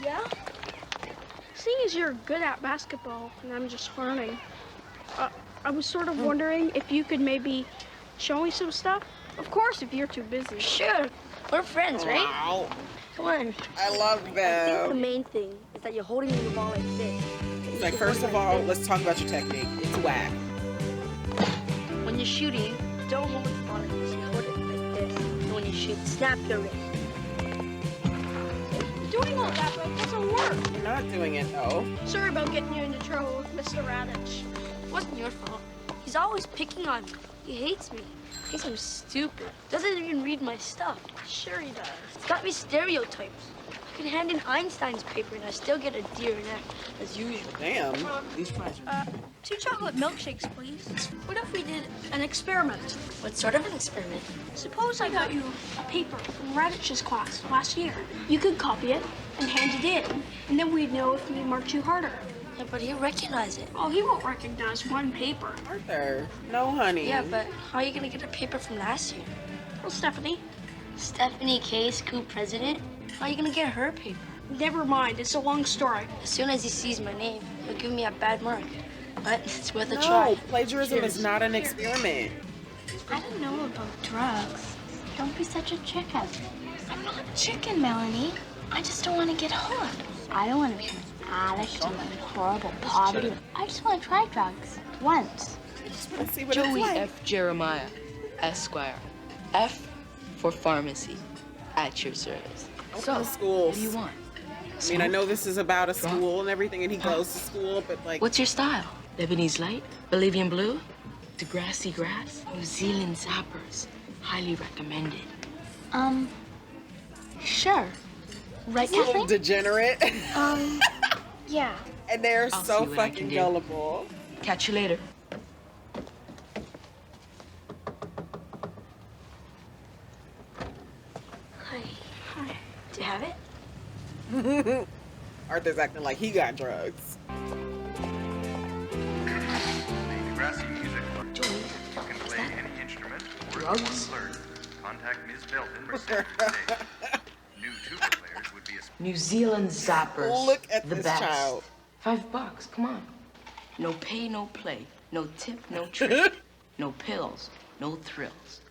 yeah. Seeing as you're good at basketball and I'm just learning, I was sort of wondering if you could maybe show me some stuff. Of course, if you're too busy. Sure. We're friends, right? Wow. Come on. I love I think the them. main thing is that you're holding the ball like this. He's like, first of all, let's talk about your technique. It's whack. When you're shooting, don't hold the ball like this. You hold it like this. And when you shoot, snap your wrist. Doing all that, but it doesn't work. You're not doing it, though. Sorry about getting you into trouble with Mr. Radich. It wasn't your fault. He's always picking on me. He hates me. Thinks I'm stupid. Doesn't even read my stuff. Sure he does. He's got me stereotypes. I can hand in Einstein's paper and I still get a D or an F, as usual. Damn. These fries are... 2 chocolate milkshakes, please. What if we did an experiment? What sort of an experiment? Suppose I got you a paper from Radich's class last year. You could copy it and hand it in, and then we'd know if we marked you harder. Yeah, but he'll recognize it. Oh, he won't recognize one paper. Arthur. No, honey. Yeah, but how are you gonna get a paper from last year? Well, Stephanie. Stephanie K, school president? How are you gonna get her paper? Never mind, it's a long story. As soon as he sees my name, he'll give me a bad mark. But it's worth a No, try. plagiarism Cheers. is not an experiment. I don't know about drugs. Don't be such a chicken. I'm not a chicken, Melanie. I just don't want to get hooked. I don't want to become an addict and live in horrible poverty. I just want to try drugs once. Just want to see what Joey it's like. F. Jeremiah, Esquire. F for pharmacy, at your service. So, schools. What do you want? I mean, I know this is about a school and everything, and he goes to school, but like... What's your style? Lebanese light? Bolivian blue? Degrassi grass? New Zealand zappers? Highly recommended. Sure. Right, Little Kathleen? degenerate. Yeah. And they're I'll so see what I can fucking do. gullible. Catch you later. Hi. Hi. Do you have it? Arthur's acting like he got drugs. The Degrassi music. Joey, You can play any instrument or drugs? one learn. Contact Ms. Belton reception today. New tuba players would be a... New Zealand zappers. Look at the this best. child. $5, come on. No pay, no play. No tip, no trick. No pills, no thrills.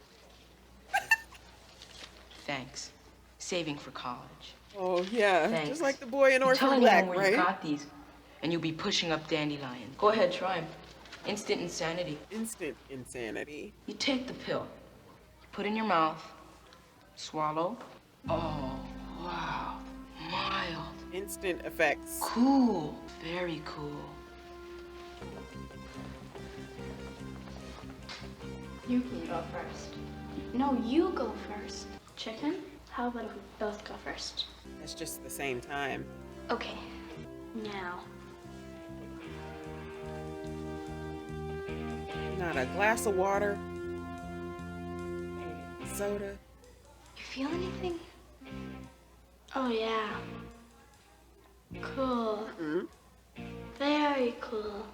Thanks. Saving for college. Oh, yeah. Thanks. Just like the boy in You tell Orphan anyone Black, where right? you got these, and you'll be pushing up dandelion. Go ahead, try 'em. Instant insanity. Instant insanity. You take the pill. You put in your mouth. Swallow. Oh, wow. Mild. Instant effects. Cool. Very cool. You can go first. No, you go first. Chicken? How about we both go first? It's just the same time. Okay. Now. Not a glass of water. Soda. You feel anything? Oh, yeah. Cool. Very cool.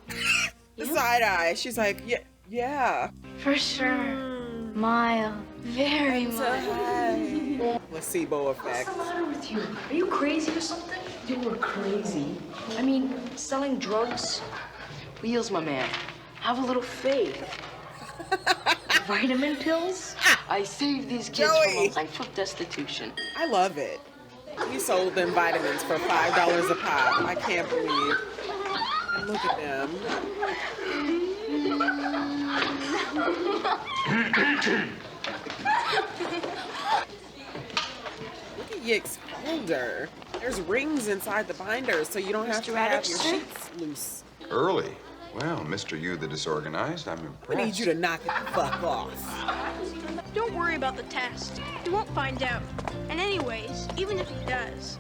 The side eye. She's like, yeah. For sure. Mild. Very mild. Placebo effect. What's the matter with you? Are you crazy or something? You were crazy. I mean, selling drugs? Wheels, my man. Have a little faith. Vitamin pills? I saved these kids from a life of destitution. I love it. He sold them vitamins for $5 a pop. I can't believe. And look at them. Look at Yick's folder. There's rings inside the binder, so you don't have to have your sheets loose. Early. Well, Mr. You the Disorganized, I'm impressed. I need you to knock it the fuck off. Don't worry about the test. He won't find out. And anyways, even if he does,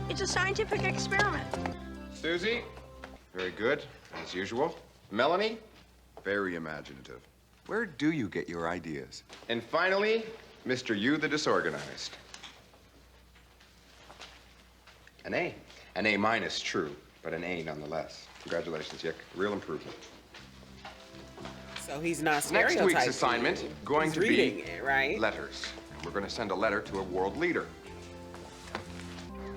it's a scientific experiment. Susie, very good, as usual. Melanie, very imaginative. Where do you get your ideas? And finally, Mr. You the Disorganized. An A. An A minus, true, but an A nonetheless. Congratulations, Yick. Real improvement. So he's not Next stereotyping. week's assignment going He's to reading be it, right? letters. And we're going to send a letter to a world leader.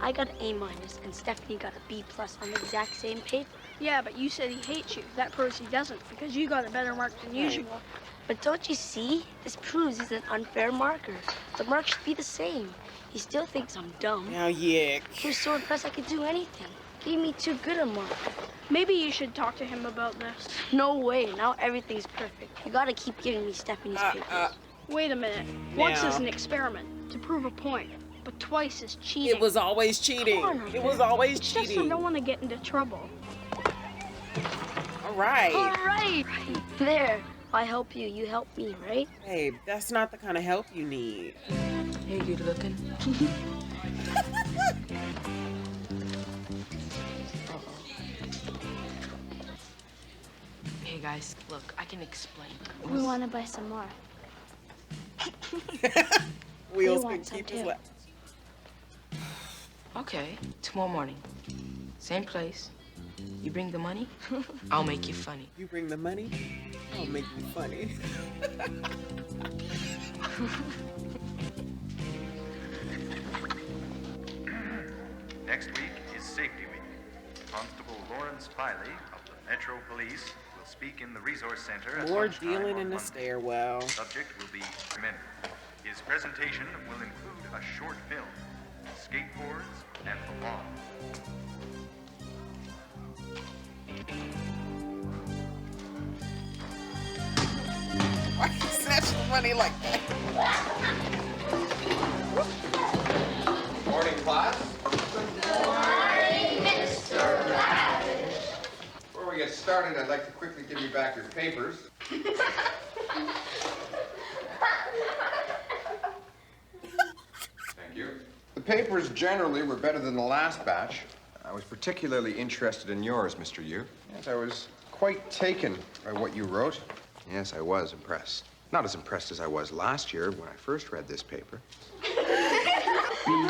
I got an A minus and Stephanie got a B plus on the exact same paper. Yeah, but you said he hates you. That proves he doesn't, because you got a better mark than usual. But don't you see? This proves he's an unfair marker. The mark should be the same. He still thinks I'm dumb. Now, Yick. He was so impressed I could do anything. Gave me too good a mark. Maybe you should talk to him about this. No way. Now everything's perfect. You gotta keep giving me Stephanie's papers. Wait a minute. Once Now. is an experiment to prove a point, but twice is cheating. It was always cheating. It was always It's just I cheating. don't want to get into trouble. All right. All right. There. If I help you, you help me, right? Babe, that's not the kind of help you need. Hey, good looking. Hey guys, look, I can explain. We want to buy some more. Wheels want can some keep his too. left. Okay, tomorrow morning. Same place. You bring the money, I'll make you funny. You bring the money, I'll make you funny. Next week is Safety Week. Constable Lawrence Filey of the Metro Police will speak in the Resource Center at More lunchtime dealing on in the Monday. stairwell. The subject will be men. His presentation will include a short film, skateboards, and the law. Why you snatch the money like that? Morning, class. Morning, Mr. Rabbit. Before we get started, I'd like to quickly give you back your papers. Thank you. The papers generally were better than the last batch. I was particularly interested in yours, Mr. Yu. Yes, I was quite taken by what you wrote. Yes, I was impressed. Not as impressed as I was last year when I first read this paper. Be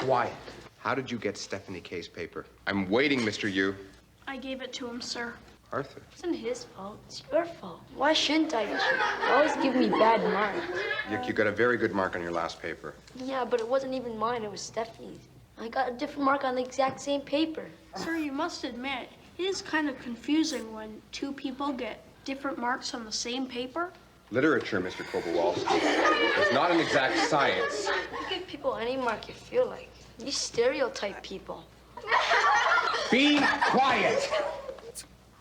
quiet. How did you get Stephanie K's paper? I'm waiting, Mr. Yu. I gave it to him, sir. Arthur. It wasn't his fault. It's your fault. Why shouldn't I cheat? You always give me bad marks. You got a very good mark on your last paper. Yeah, but it wasn't even mine. It was Stephanie's. I got a different mark on the exact same paper. Sir, you must admit, it is kind of confusing when two people get different marks on the same paper. Literature, Mr. Kowalski, is not an exact science. You give people any mark you feel like. You stereotype people. Be quiet!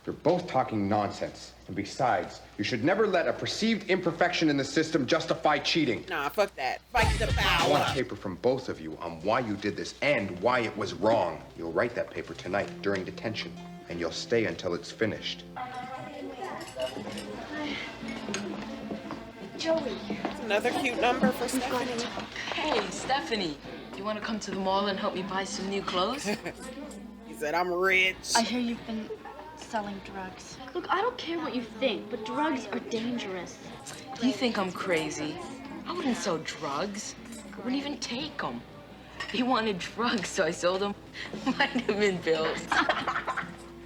You're both talking nonsense. And besides, you should never let a perceived imperfection in the system justify cheating. Nah, fuck that. Fight the I want a power. paper from both of you on why you did this and why it was wrong. You'll write that paper tonight during detention, and you'll stay until it's finished. Joey. It's another cute number for Stephanie. Hey, Stephanie. You want to come to the mall and help me buy some new clothes? He said, I'm rich. I hear you've been selling drugs. Look, I don't care what you think, but drugs are dangerous. You think I'm crazy? I wouldn't sell drugs. I wouldn't even take them. He wanted drugs, so I sold him vitamin pills.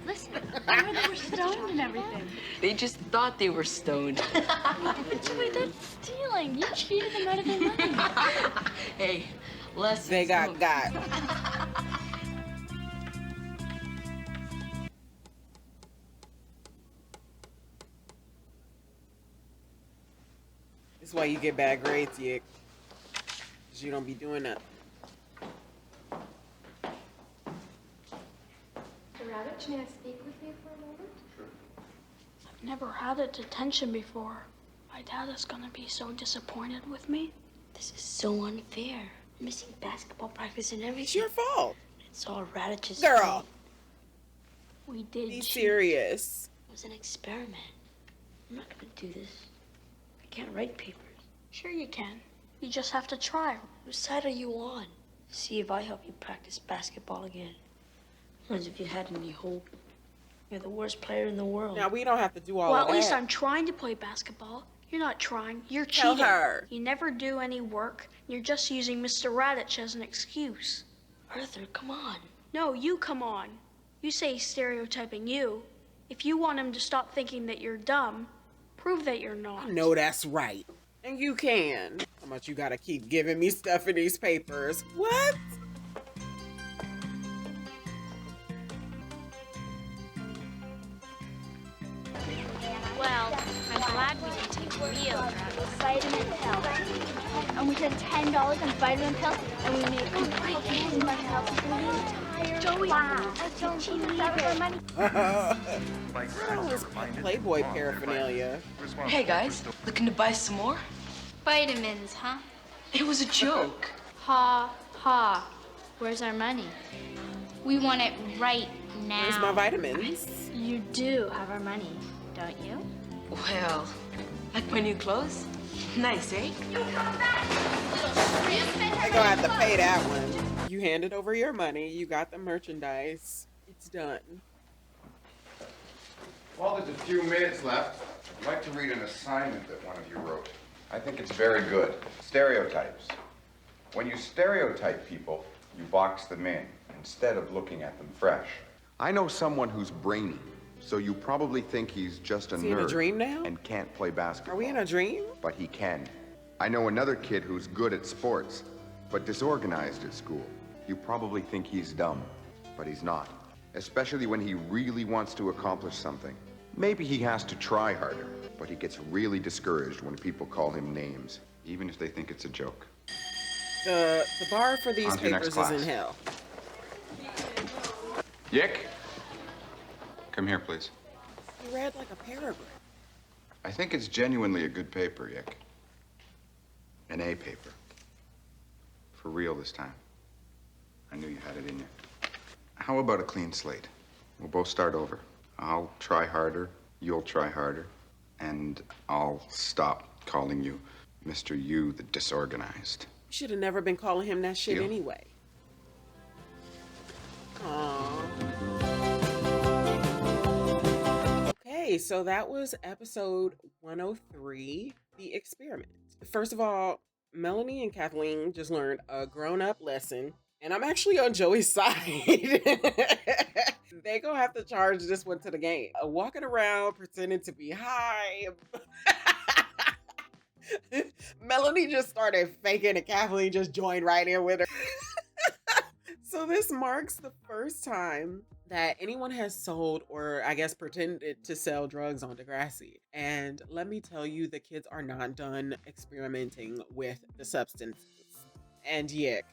Listen, I heard they were stoned and everything. They just thought they were stoned. But Joey, that's stealing. You cheated them out of their money. Hey, lessons. They got. This is why you get bad grades, Yick. Because you don't be doing that. Rewatch, may I speak with you for a moment? I've never had a detention before. My dad is gonna be so disappointed with me. This is so unfair. Missing basketball practice and everything. It's your fault. It's all Radich's Girl. fault. We did Be cheat. serious. It was an experiment. I'm not gonna do this. I can't write papers. Sure you can. You just have to try. Whose side are you on? See if I help you practice basketball again. As if you had any hope. You're the worst player in the world. Now, we don't have to do all Well, of at least that. I'm trying to play basketball. You're not trying. You're Tell cheating. her. You never do any work. You're just using Mr. Radich as an excuse. Arthur, come on. No, you come on. You say he's stereotyping you. If you want him to stop thinking that you're dumb, prove that you're not. I know that's right. And you can. How much you gotta keep giving me stuff in these papers? What? Well, I'm glad we can take real drugs. Vitamin pills. And we spent $10 on vitamin pills, and we made $1,000 pills. Joey, that's so cheap. That was our money. That was Playboy paraphernalia. Hey, guys. Looking to buy some more? Vitamins, huh? It was a joke. Ha, ha. Where's our money? We want it right now. Where's my vitamins? You do have our money, don't you? Well, like my new clothes? Nice, eh? They're gonna have to pay that one. You handed over your money, you got the merchandise. It's done. While there's a few minutes left, I'd like to read an assignment that one of you wrote. I think it's very good. Stereotypes. When you stereotype people, you box them in instead of looking at them fresh. I know someone who's brainy, so you probably think he's just a Is he in a nerd dream now? and can't play basketball. Are we in a dream? But he can. I know another kid who's good at sports, but disorganized at school. You probably think he's dumb, but he's not. Especially when he really wants to accomplish something. Maybe he has to try harder, but he gets really discouraged when people call him names, even if they think it's a joke. The bar for these On to your next papers is in class. hell. Yick? Come here, please. You read like a paragraph. I think it's genuinely a good paper, Yick. An A paper. For real this time. I knew you had it in you. How about a clean slate? We'll both start over. I'll try harder, you'll try harder, and I'll stop calling you Mr. You the Disorganized. You should have never been calling him that shit You? anyway. Aww. Okay, so that was episode 103, The Experiment. First of all, Melanie and Kathleen just learned a grown-up lesson, and I'm actually on Joey's side. They gonna have to charge this one to the game. Walking around pretending to be high. Melanie just started faking and Kathleen just joined right in with her. So this marks the first time that anyone has sold, or I guess pretended to sell, drugs on Degrassi. And let me tell you, the kids are not done experimenting with the substances. And Yick,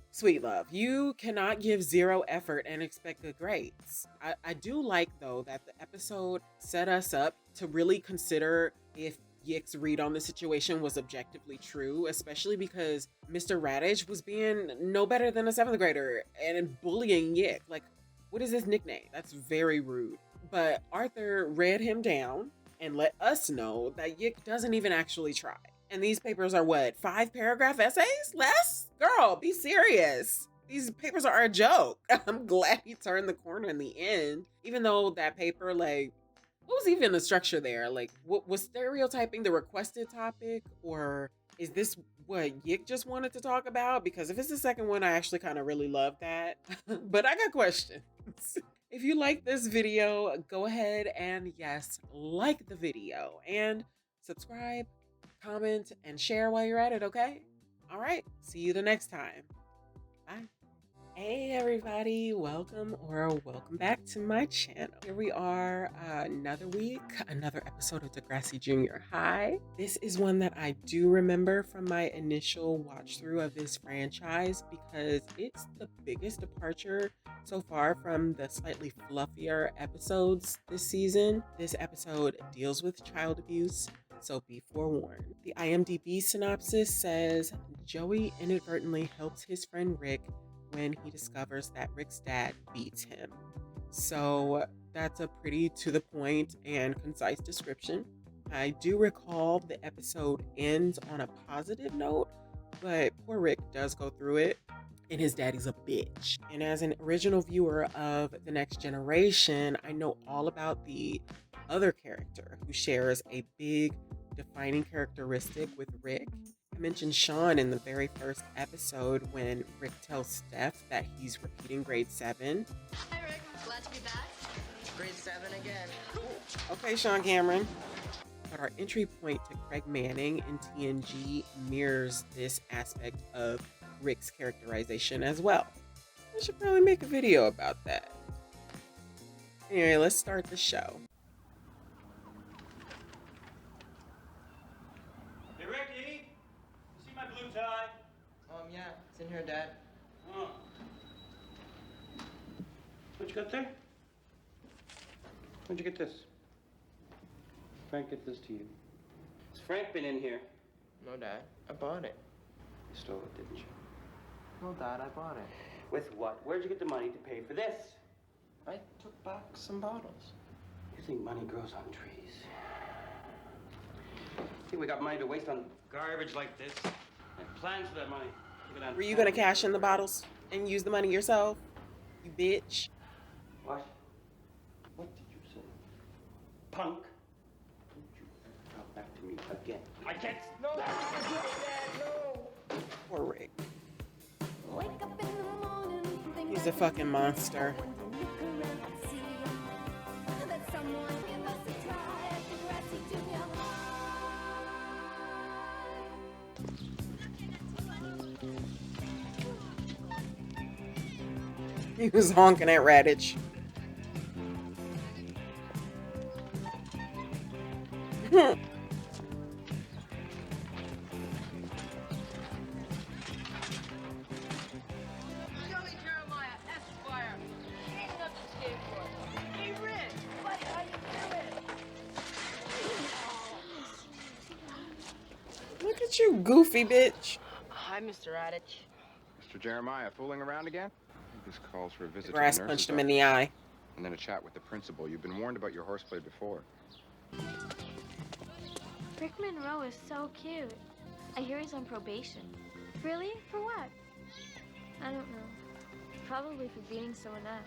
sweet love, you cannot give zero effort and expect good grades. I do like, though, that the episode set us up to really consider if Yick's read on the situation was objectively true, especially because Mr. Radish was being no better than a 7th grader and bullying Yick. Like, what is his nickname? That's very rude. But Arthur read him down and let us know that Yick doesn't even actually try. And these papers are what, 5-paragraph essays? Less? Girl, be serious. These papers are a joke. I'm glad he turned the corner in the end, even though that paper, like, what was even the structure there? Like, what was stereotyping the requested topic? Or is this what Yick just wanted to talk about? Because if it's the second one, I actually kind of really love that. But I got questions. If you like this video, go ahead and yes, like the video and subscribe, comment, and share while you're at it, okay? All right, see you the next time. Bye. Hey everybody, welcome back to my channel. Here we are, another week, another episode of Degrassi Junior High. This is one that I do remember from my initial watch through of this franchise because it's the biggest departure so far from the slightly fluffier episodes this season. This episode deals with child abuse, so be forewarned. The IMDb synopsis says, Joey inadvertently helps his friend Rick when he discovers that Rick's dad beats him. So that's a pretty to the point and concise description. I do recall the episode ends on a positive note, but poor Rick does go through it, and his daddy's a bitch. And as an original viewer of The Next Generation, I know all about the other character who shares a big defining characteristic with Rick. I mentioned Sean in the very first episode when Rick tells Steph that he's repeating grade 7. Hi, Rick. Glad to be back. Grade 7 again. Okay, Sean Cameron. But our entry point to Craig Manning in TNG mirrors this aspect of Rick's characterization as well. I should probably make a video about that. Anyway, let's start the show. Hey, Ricky! You see my blue tie? Yeah, it's in here, Dad. Oh. What you got there? Where'd you get this? Frank, get this to you. Has Frank been in here? No, Dad. I bought it. You stole it, didn't you? No, Dad, I bought it. With what? Where'd you get the money to pay for this? I took back some bottles. You think money grows on trees? Think we got money to waste on garbage like this? I had plans for that money. Were you gonna cash in the bottles and use the money yourself? You bitch. What? What did you say? Punk? Don't you come back to me again. I can't. No, Dad, no. Poor Rick. He's a fucking monster. He was honking at Radish. Look at you, goofy bitch. Hi, Mr. Radish. Mr. Jeremiah, fooling around again? I think this calls for a visit to the Grass nurse's punched him in the eye. and then a chat with the principal. You've been warned about your horseplay before. Rick Monroe is so cute. I hear he's on probation. Really? For what? I don't know. Probably for beating someone up.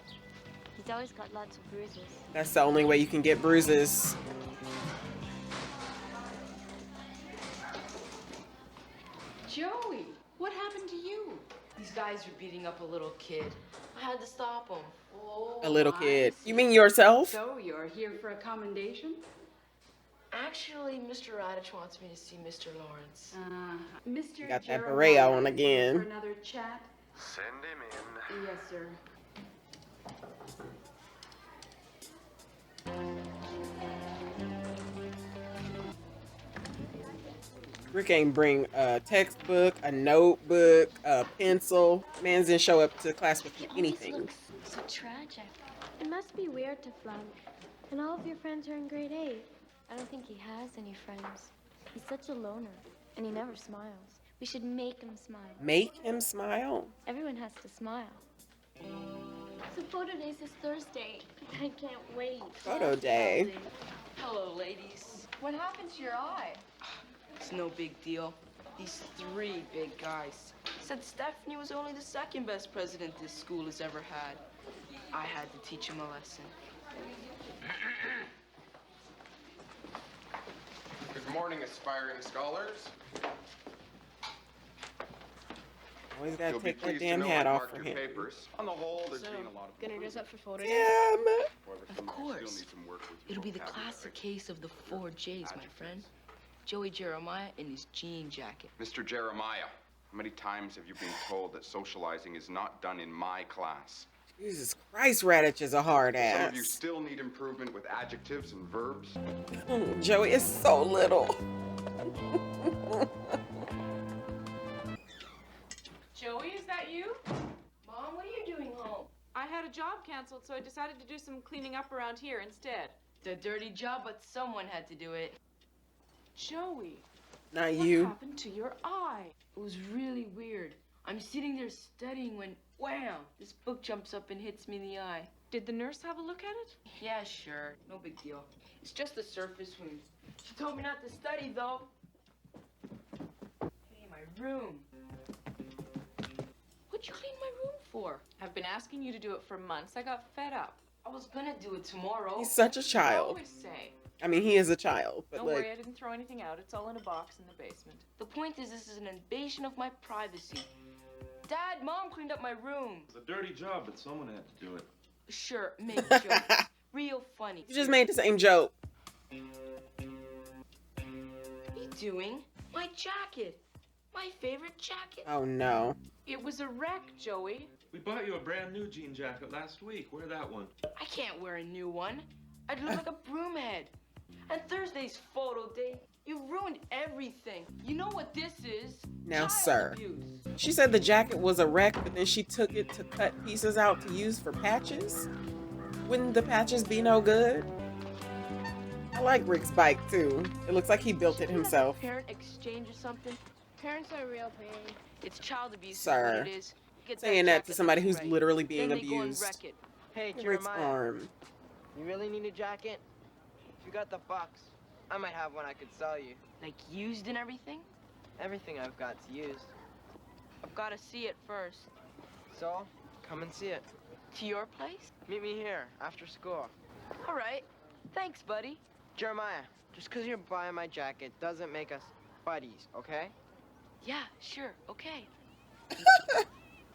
He's always got lots of bruises. That's the only way you can get bruises. Joey, what happened to you? These guys were beating up a little kid. I had to stop them. A little kid. You mean yourself? So you're here for a commendation? Actually, Mr. Radish wants me to see Mr. Lawrence. Mr. Got that Jeremiah beret on is here again. For another chat. Send him in. Yes, sir. Rick ain't bring a textbook, a notebook, a pencil. Man's didn't show up to class with anything. So tragic. It must be weird to flunk. And all of your friends are in grade 8. I don't think he has any friends. He's such a loner, and he never smiles. We should make him smile. Make him smile? Everyone has to smile. So photo day's this Thursday. I can't wait. Photo day. Hello, ladies. What happened to your eye? It's no big deal. These 3 big guys said Stephanie was only the 2nd best president this school has ever had. I had to teach him a lesson. Good morning, aspiring scholars. Always gotta You'll be take that pleased to damn know hat I've off marked for your him. papers. On the whole, there's been a lot of Gonna dress up for photo day? Damn. However, Of some of you course. still need some work with your It'll be the vocabulary. classic case of the 4 J's, my friend. Joey Jeremiah in his jean jacket. Mr. Jeremiah, how many times have you been told that socializing is not done in my class? Jesus Christ, Radich is a hard Some of you ass. still need improvement with adjectives and verbs. Joey is so little. Joey, is that you? Mom, what are you doing home? I had a job canceled, so I decided to do some cleaning up around here instead. It's a dirty job, but someone had to do it. Joey, Not what you. happened to your eye? It was really weird. I'm sitting there studying when, wham, this book jumps up and hits me in the eye. Did the nurse have a look at it? Yeah, sure. No big deal. It's just a surface wound. She told me not to study, though. Hey, my room. What'd you clean my room for? I've been asking you to do it for months. I got fed up. I was gonna do it tomorrow. He's such a I child. always say. I mean, he is a child, but Don't like, worry, I didn't throw anything out. It's all in a box in the basement. The point is, this is an invasion of my privacy. Dad, Mom cleaned up my room. It's a dirty job, but someone had to do it. Sure, make jokes. Real funny. you just made the same joke. What are you doing? My jacket. My favorite jacket. Oh no. It was a wreck, Joey. We bought you a brand new jean jacket last week. Wear that one. I can't wear a new one. I'd look like a broomhead. And Thursday's photo day. You ruined everything. You know what this is? Now, Child sir. abuse. She said the jacket was a wreck, but then she took it to cut pieces out to use for patches. Wouldn't the patches be no good? I like Rick's bike too. It looks like he built it himself. Parent exchange or something? Parents are real pain. It's child abuse. Sir. Is what it is. Get Saying that jacket to somebody who's right. literally being Then they go and abused. wreck it. Hey, Rick's Jeremiah, arm. you really need a jacket? If you got the bucks, I might have one I could sell you. Like used and everything? Everything I've got's used. I've got to see it first. So, come and see it. To your place? Meet me here, after school. All right. Thanks, buddy. Jeremiah, just 'cause you're buying my jacket doesn't make us buddies, okay? Yeah, sure. Okay.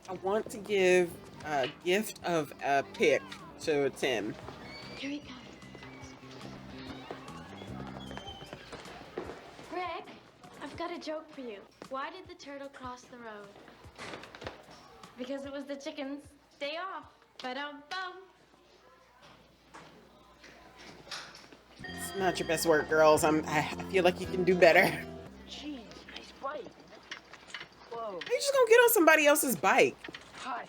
I want to give a gift of a pick to Tim. Here he comes. Rick, I've got a joke for you. Why did the turtle cross the road? Because it was the chicken's day off. Ba-dum-bum. It's not your best work, girls. I feel like you can do better. Jeez, nice bike. Whoa. You just gonna get on somebody else's bike. Hi.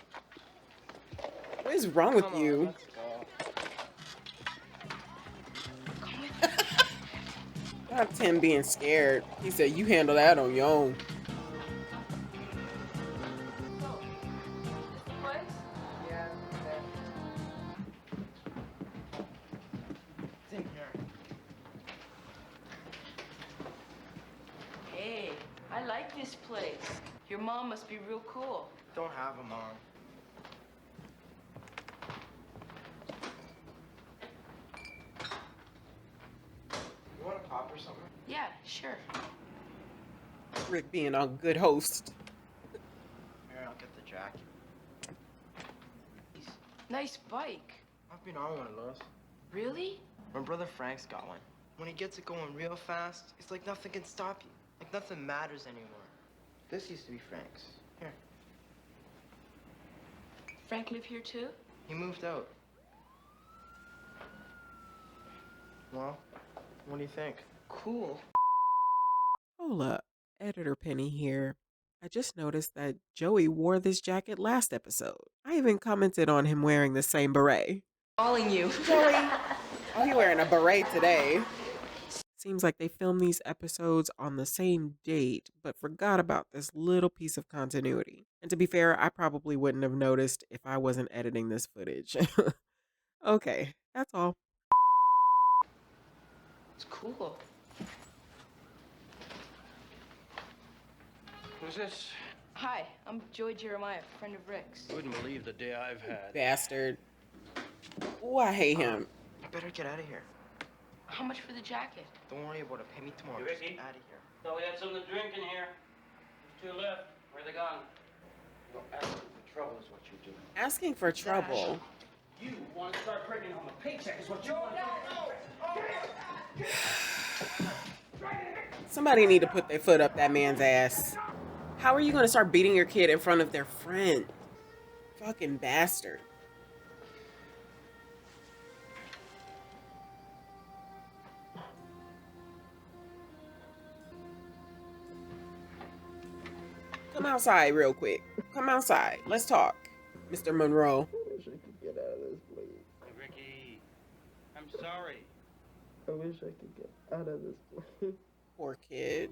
What is wrong with Come on, you? let's go. Not Tim being scared. He said, you handle that on your own. Yeah, Take care. Hey, I like this place. Your mom must be real cool. Don't have a mom. You want a pop or something? Yeah, sure. Rick being a good host. Here, I'll get the jacket. Nice bike. I've been on one of those. Really? My brother Frank's got one. When he gets it going real fast, it's like nothing can stop you. Like nothing matters anymore. This used to be Frank's. Here. Frank live here too? He moved out. Well, what do you think? Cool. Hold up. Editor Penny here. I just noticed that Joey wore this jacket last episode. I even commented on him wearing the same beret. Calling you. Joey. Oh, he wearing a beret today. Seems like they filmed these episodes on the same date, but forgot about this little piece of continuity. And to be fair, I probably wouldn't have noticed if I wasn't editing this footage. Okay, that's all. It's cool. Who's this? Hi, I'm Joey Jeremiah, friend of Rick's. Wouldn't believe the day I've had. Bastard. Ooh, I hate him. You better get out of here. How much for the jacket? Don't worry about it. Pay me tomorrow. Hey, Ricky? Just out of here. Thought we had something to drink in here. There's 2 left. Where are they gone? You're asking for trouble is what you're doing. Asking for trouble. You want to start bringing home a paycheck is what you want. Somebody need to put their foot up that man's ass. How are you going to start beating your kid in front of their friend? Fucking bastard. Come outside real quick. Come outside. Let's talk, Mr. Monroe. I wish I could get out of this place. Hey, Ricky, I'm sorry. I wish I could get out of this place. Poor kid.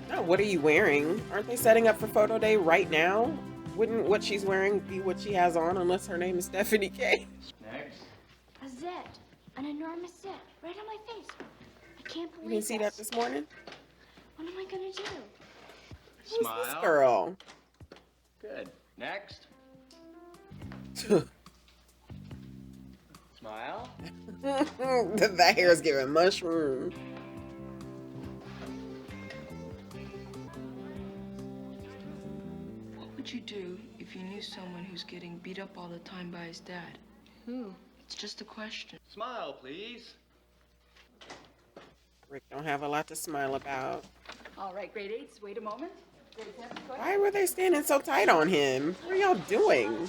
No, what are you wearing? Aren't they setting up for photo day right now? Wouldn't what she's wearing be what she has on unless her name is Stephanie K? Next. A zit. An enormous zit. Right on my face. I can't You believe didn't see that this morning? What am I gonna do? Who's Smile. this girl? Good. Next. Smile. That hair is giving mushroom. What would you do if you knew someone who's getting beat up all the time by his dad? Who? It's just a question. Smile, please. Rick don't have a lot to smile about. All right, grade 8s, wait a moment. Grade 10s, go ahead. Why were they standing so tight on him? What are y'all doing?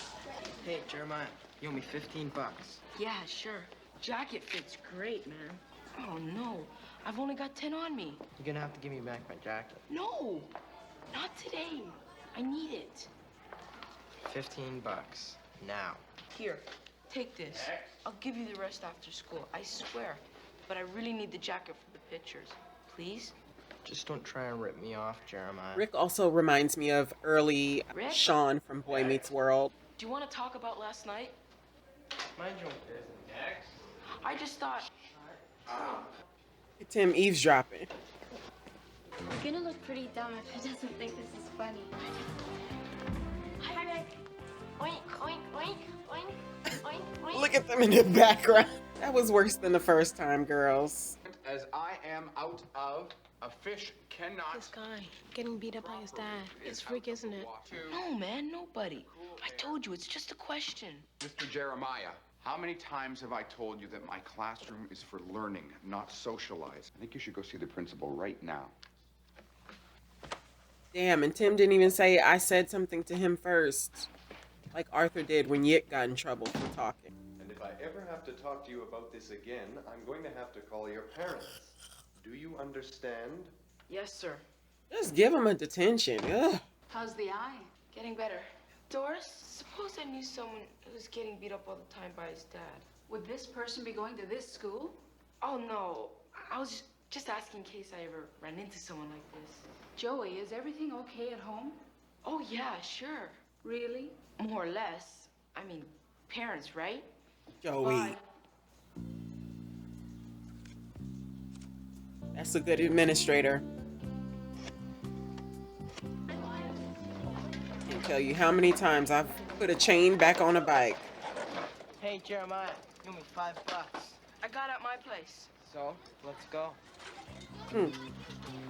Hey, Jeremiah, you owe me $15. Yeah, sure. Jacket fits great, man. Oh, no. I've only got 10 on me. You're gonna have to give me back my jacket. No, not today. I need it. $15. Now. Here, take this. I'll give you the rest after school, I swear. But I really need the jacket for the pictures. Please? Just don't try and rip me off, Jeremiah. Rick also reminds me of early Rick? Sean from Boy Meets World. Do you want to talk about last night? Mind your own business. Next. I just thought... Tim eavesdropping. You're gonna look pretty dumb if he doesn't think this is funny. Hi, Rick. Oink, oink, oink, oink, oink, oink. Look at them in the background. That was worse than the first time, girls. As I am out of, a fish cannot. This guy getting beat up by his dad. It's a freak, isn't it? No, man, nobody. I told you, it's just a question. Mr. Jeremiah, how many times have I told you that my classroom is for learning, not socialize? I think you should go see the principal right now. Damn, and Tim didn't even say I said something to him first. Like Arthur did when Yik got in trouble for talking. And if I ever have to talk to you about this again, I'm going to have to call your parents. Do you understand? Yes, sir. Just give him a detention. Ugh. How's the eye? Getting better. Doris, suppose I knew someone who's getting beat up all the time by his dad. Would this person be going to this school? Oh, no. I was just asking in case I ever ran into someone like this. Joey, is everything okay at home? Oh, yeah, sure. Really? More or less. I mean, parents, right? Joey. Bye. That's a good administrator. Can't tell you how many times I've put a chain back on a bike. Hey, Jeremiah, you owe me $5. I got at my place. So, let's go.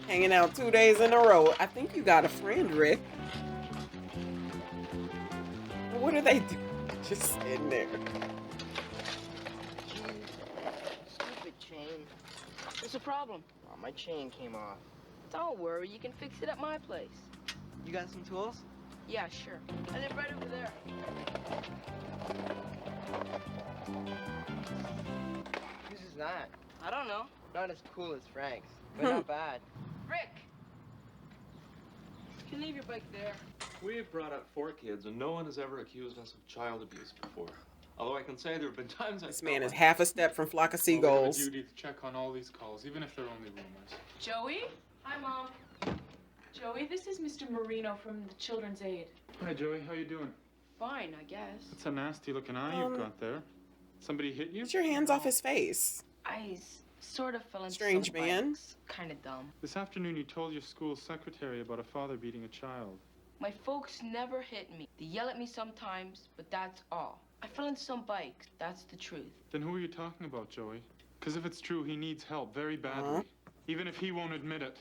Hanging out 2 days in a row. I think you got a friend, Rick. What are they doing? Just sitting there. Stupid chain. What's the problem? Oh, my chain came off. Don't worry, you can fix it at my place. You got some tools? Yeah, sure. I live right over there. Whose is that? I don't know. Not as cool as Frank's, but not bad. Rick! You can leave your bike there. We've brought up 4 kids, and no one has ever accused us of child abuse before. Although I can say there have been times This man is half a step from Flock of Seagulls. Judy to check on all these calls, even if they're only rumors. Joey? Hi, Mom. Joey, this is Mr. Marino from the Children's Aid. Hi, Joey. How you doing? Fine, I guess. That's a nasty-looking eye you've got there. Somebody hit you? Get your hands off his face. I sort of fell into Strange some man. Kind of dumb. This afternoon you told your school secretary about a father beating a child. My folks never hit me. They yell at me sometimes, but that's all. I fell into some bikes. That's the truth. Then who are you talking about, Joey? Because if it's true, he needs help very badly. Even if he won't admit it.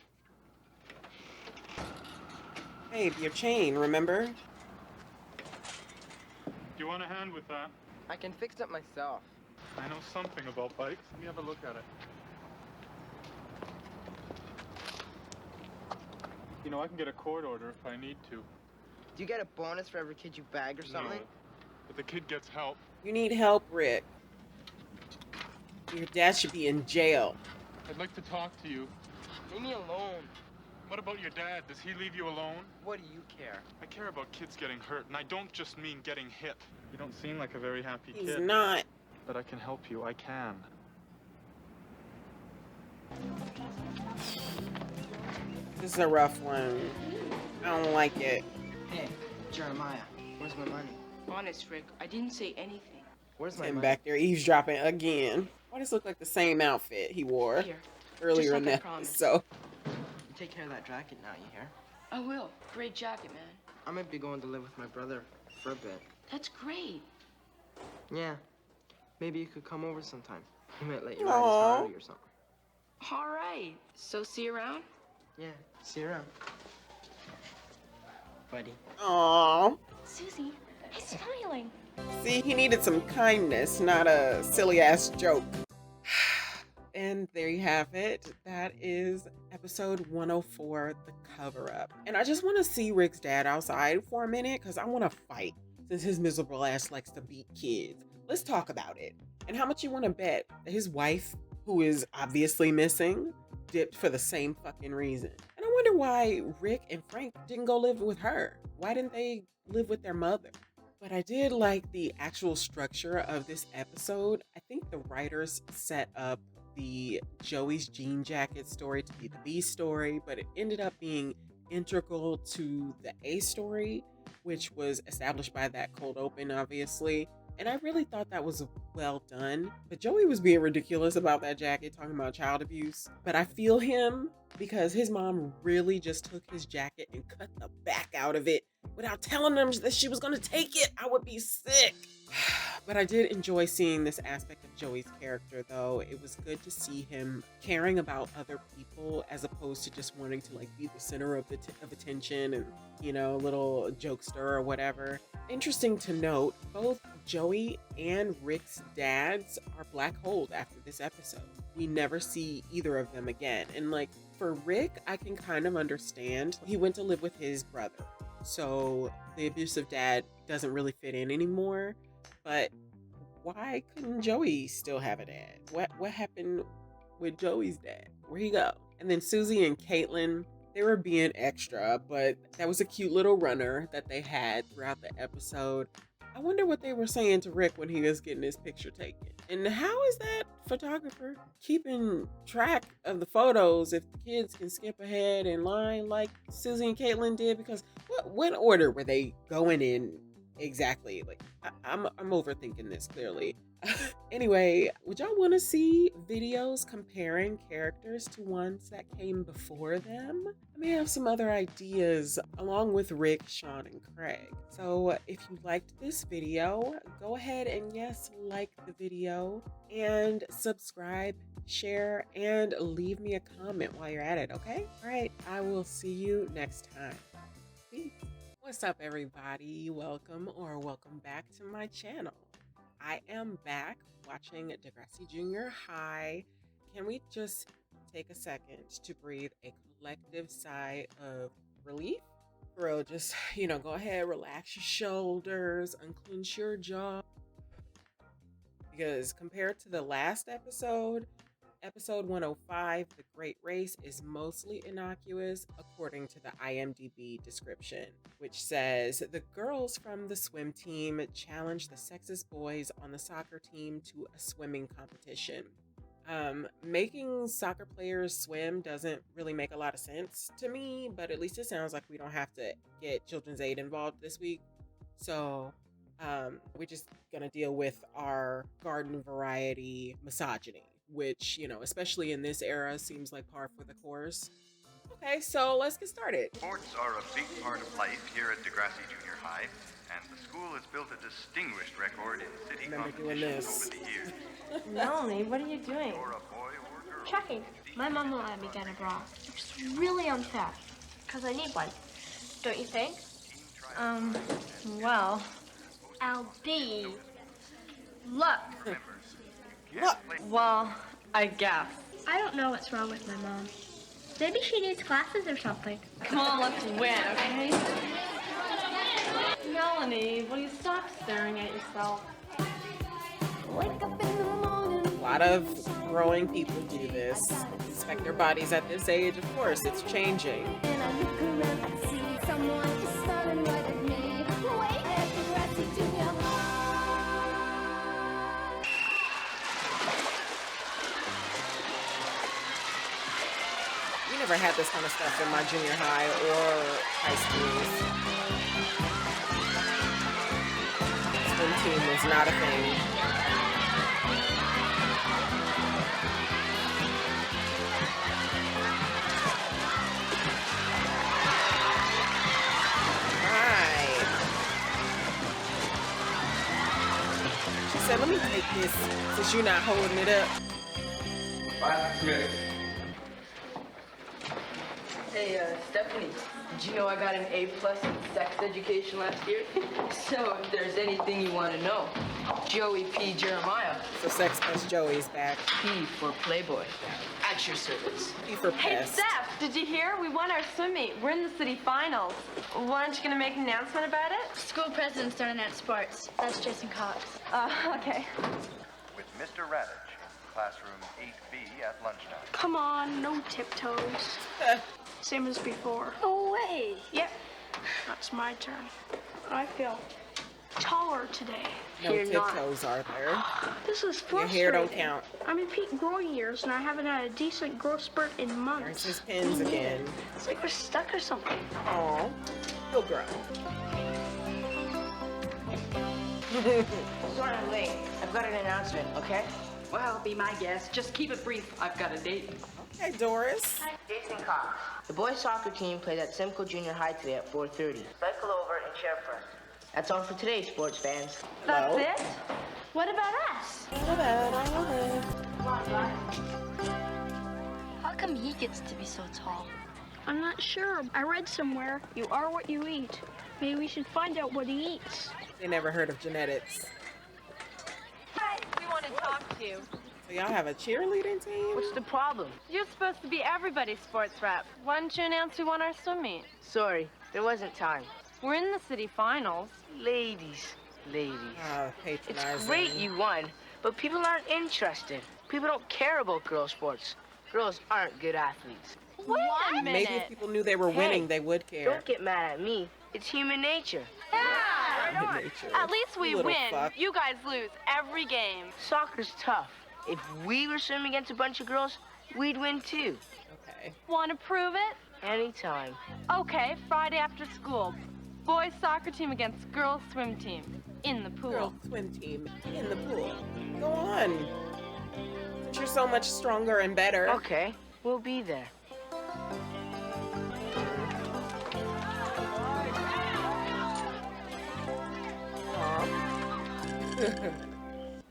Babe, your chain, remember? You want a hand with that? I can fix it myself. I know something about bikes. Let me have a look at it. You know, I can get a court order if I need to. Do you get a bonus for every kid you bag or something? No, but the kid gets help. You need help, Rick. Your dad should be in jail. I'd like to talk to you. Leave me alone. What about your dad? Does he leave you alone? What do you care? I care about kids getting hurt, and I don't just mean getting hit. You don't seem like a very happy kid. He's not. But I can help you. I can. This is a rough one. I don't like it. Hey, Jeremiah, where's my money? Honest, Rick, I didn't say anything. Where's my Him money? back there eavesdropping again. Why does this look like the same outfit he wore Here, earlier just in like I that promised. episode? You take care of that jacket now, you hear? I will. Great jacket, man. I might be going to live with my brother for a bit. That's great. Yeah. Maybe you could come over sometime. He might let you ride his Harley or something. All right. So see you around? Yeah, see you around. Buddy. Aww. Susie, he's smiling. See, he needed some kindness, not a silly-ass joke. And there you have it. That is episode 104, The Cover-Up. And I just want to see Rick's dad outside for a minute because I want to fight since his miserable ass likes to beat kids. Let's talk about it. And how much you want to bet that his wife, who is obviously missing, dipped for the same fucking reason. And I wonder why Rick and Frank didn't go live with her. Why didn't they live with their mother? But I did like the actual structure of this episode. I think the writers set up the Joey's jean jacket story to be the B story, but it ended up being integral to the A story, which was established by that cold open, obviously. And I really thought that was well done. But Joey was being ridiculous about that jacket, talking about child abuse. But I feel him because his mom really just took his jacket and cut the back out of it without telling him that she was going to take it. I would be sick. But I did enjoy seeing this aspect of Joey's character, though. It was good to see him caring about other people as opposed to just wanting to like be the center of attention and, you know, little jokester or whatever. Interesting to note, both Joey and Rick's dads are black holed after this episode. We never see either of them again. And like for Rick, I can kind of understand. He went to live with his brother, so the abusive dad doesn't really fit in anymore. But why couldn't Joey still have a dad? What happened with Joey's dad? Where'd he go? And then Susie and Caitlin, they were being extra, but that was a cute little runner that they had throughout the episode. I wonder what they were saying to Rick when he was getting his picture taken. And how is that photographer keeping track of the photos if the kids can skip ahead in line like Susie and Caitlin did? Because what order were they going in exactly? Like, I'm overthinking this clearly. Anyway, would y'all want to see videos comparing characters to ones that came before them? I may have some other ideas along with Rick, Sean, and Craig. So if you liked this video, go ahead and yes, like the video and subscribe, share, and leave me a comment while you're at it, okay? All right, I will see you next time. Peace. What's up, everybody? Welcome back to my channel. I am back watching Degrassi Junior High. Can we just take a second to breathe a collective sigh of relief? For real, just, go ahead, relax your shoulders, unclench your jaw. Because compared to the last episode, episode 105, The Great Race, is mostly innocuous according to the IMDb description, which says the girls from the swim team challenge the sexist boys on the soccer team to a swimming competition. Making soccer players swim doesn't really make a lot of sense to me, but at least it sounds like we don't have to get Children's Aid involved this week. So we're just gonna deal with our garden variety misogyny, which, especially in this era, seems like par for the course. Okay, so let's get started. Sports are a big part of life here at Degrassi Junior High, and the school has built a distinguished record in city competitions over the years. Melanie, what are you doing? You're a boy or girl. Checking. My mom won't let me get a bra. It's really unfair. Because I need one. Don't you think? Well, LB. look. Look. Well, I guess. I don't know what's wrong with my mom. Maybe she needs glasses or something. Come on, let's win, okay? Melanie, will you stop staring at yourself? Wake up in the morning. A lot of growing people do this. Inspect their bodies at this age, of course, it's changing. And I look around and see someone is staring right at me. Wait at Degrassi Junior High. We never had this kind of stuff in my junior high or high schools. Swim team was not a thing. Right. She said, let me take this since you're not holding it up. Hey, Stephanie, did you know I got an A+ in sex education last year? So if there's anything you want to know, Joey P. Jeremiah. So Sex plus Joey's back. P for Playboy. At your service. P for Hey, pest. Steph, did you hear? We won our swim meet. We're in the city finals. Weren't you going to make an announcement about it? School presidents don't announce sports. That's Jason Cox. Okay. With Mr. Radich in classroom 8B at lunchtime. Come on, no tiptoes. Same as before. No way. Yep, that's my turn. I feel taller today. No You're not. tiptoes are there. This is Your frustrating. hair don't count. I'm in peak growing years, and I haven't had a decent growth spurt in There's months. his pins again. It's like we're stuck or something. Aw, he'll grow. Sorry I'm late. I've got an announcement, okay? Well, be my guest. Just keep it brief. I've got a date. Hey, Doris. Jason Cox. The boys soccer team plays at Simcoe Junior High today at 4:30. Cycle over and cheer for us. That's all for today, sports fans. That's Hello? it? What about us? How come he gets to be so tall? I'm not sure. I read somewhere, you are what you eat. Maybe we should find out what he eats. They never heard of genetics. Hi, we want to talk to you. So y'all have a cheerleading team? What's the problem? You're supposed to be everybody's sports rep. Why didn't you announce we won our swim meet? Sorry, there wasn't time. We're in the city finals. Ladies. Patronizing. It's great you won, but people aren't interested. People don't care about girl sports. Girls aren't good athletes. Wait a minute. Maybe if people knew they were winning, they would care. Don't get mad at me. It's human nature. Yeah, Human nature. At least we You little win. fuck. You guys lose every game. Soccer's tough. If we were swimming against a bunch of girls, we'd win too. Okay. Want to prove it? Anytime. Okay, Friday after school. Boys soccer team against girls swim team. In the pool. Girl swim team in the pool. Go on. Since you're so much stronger and better. Okay, we'll be there.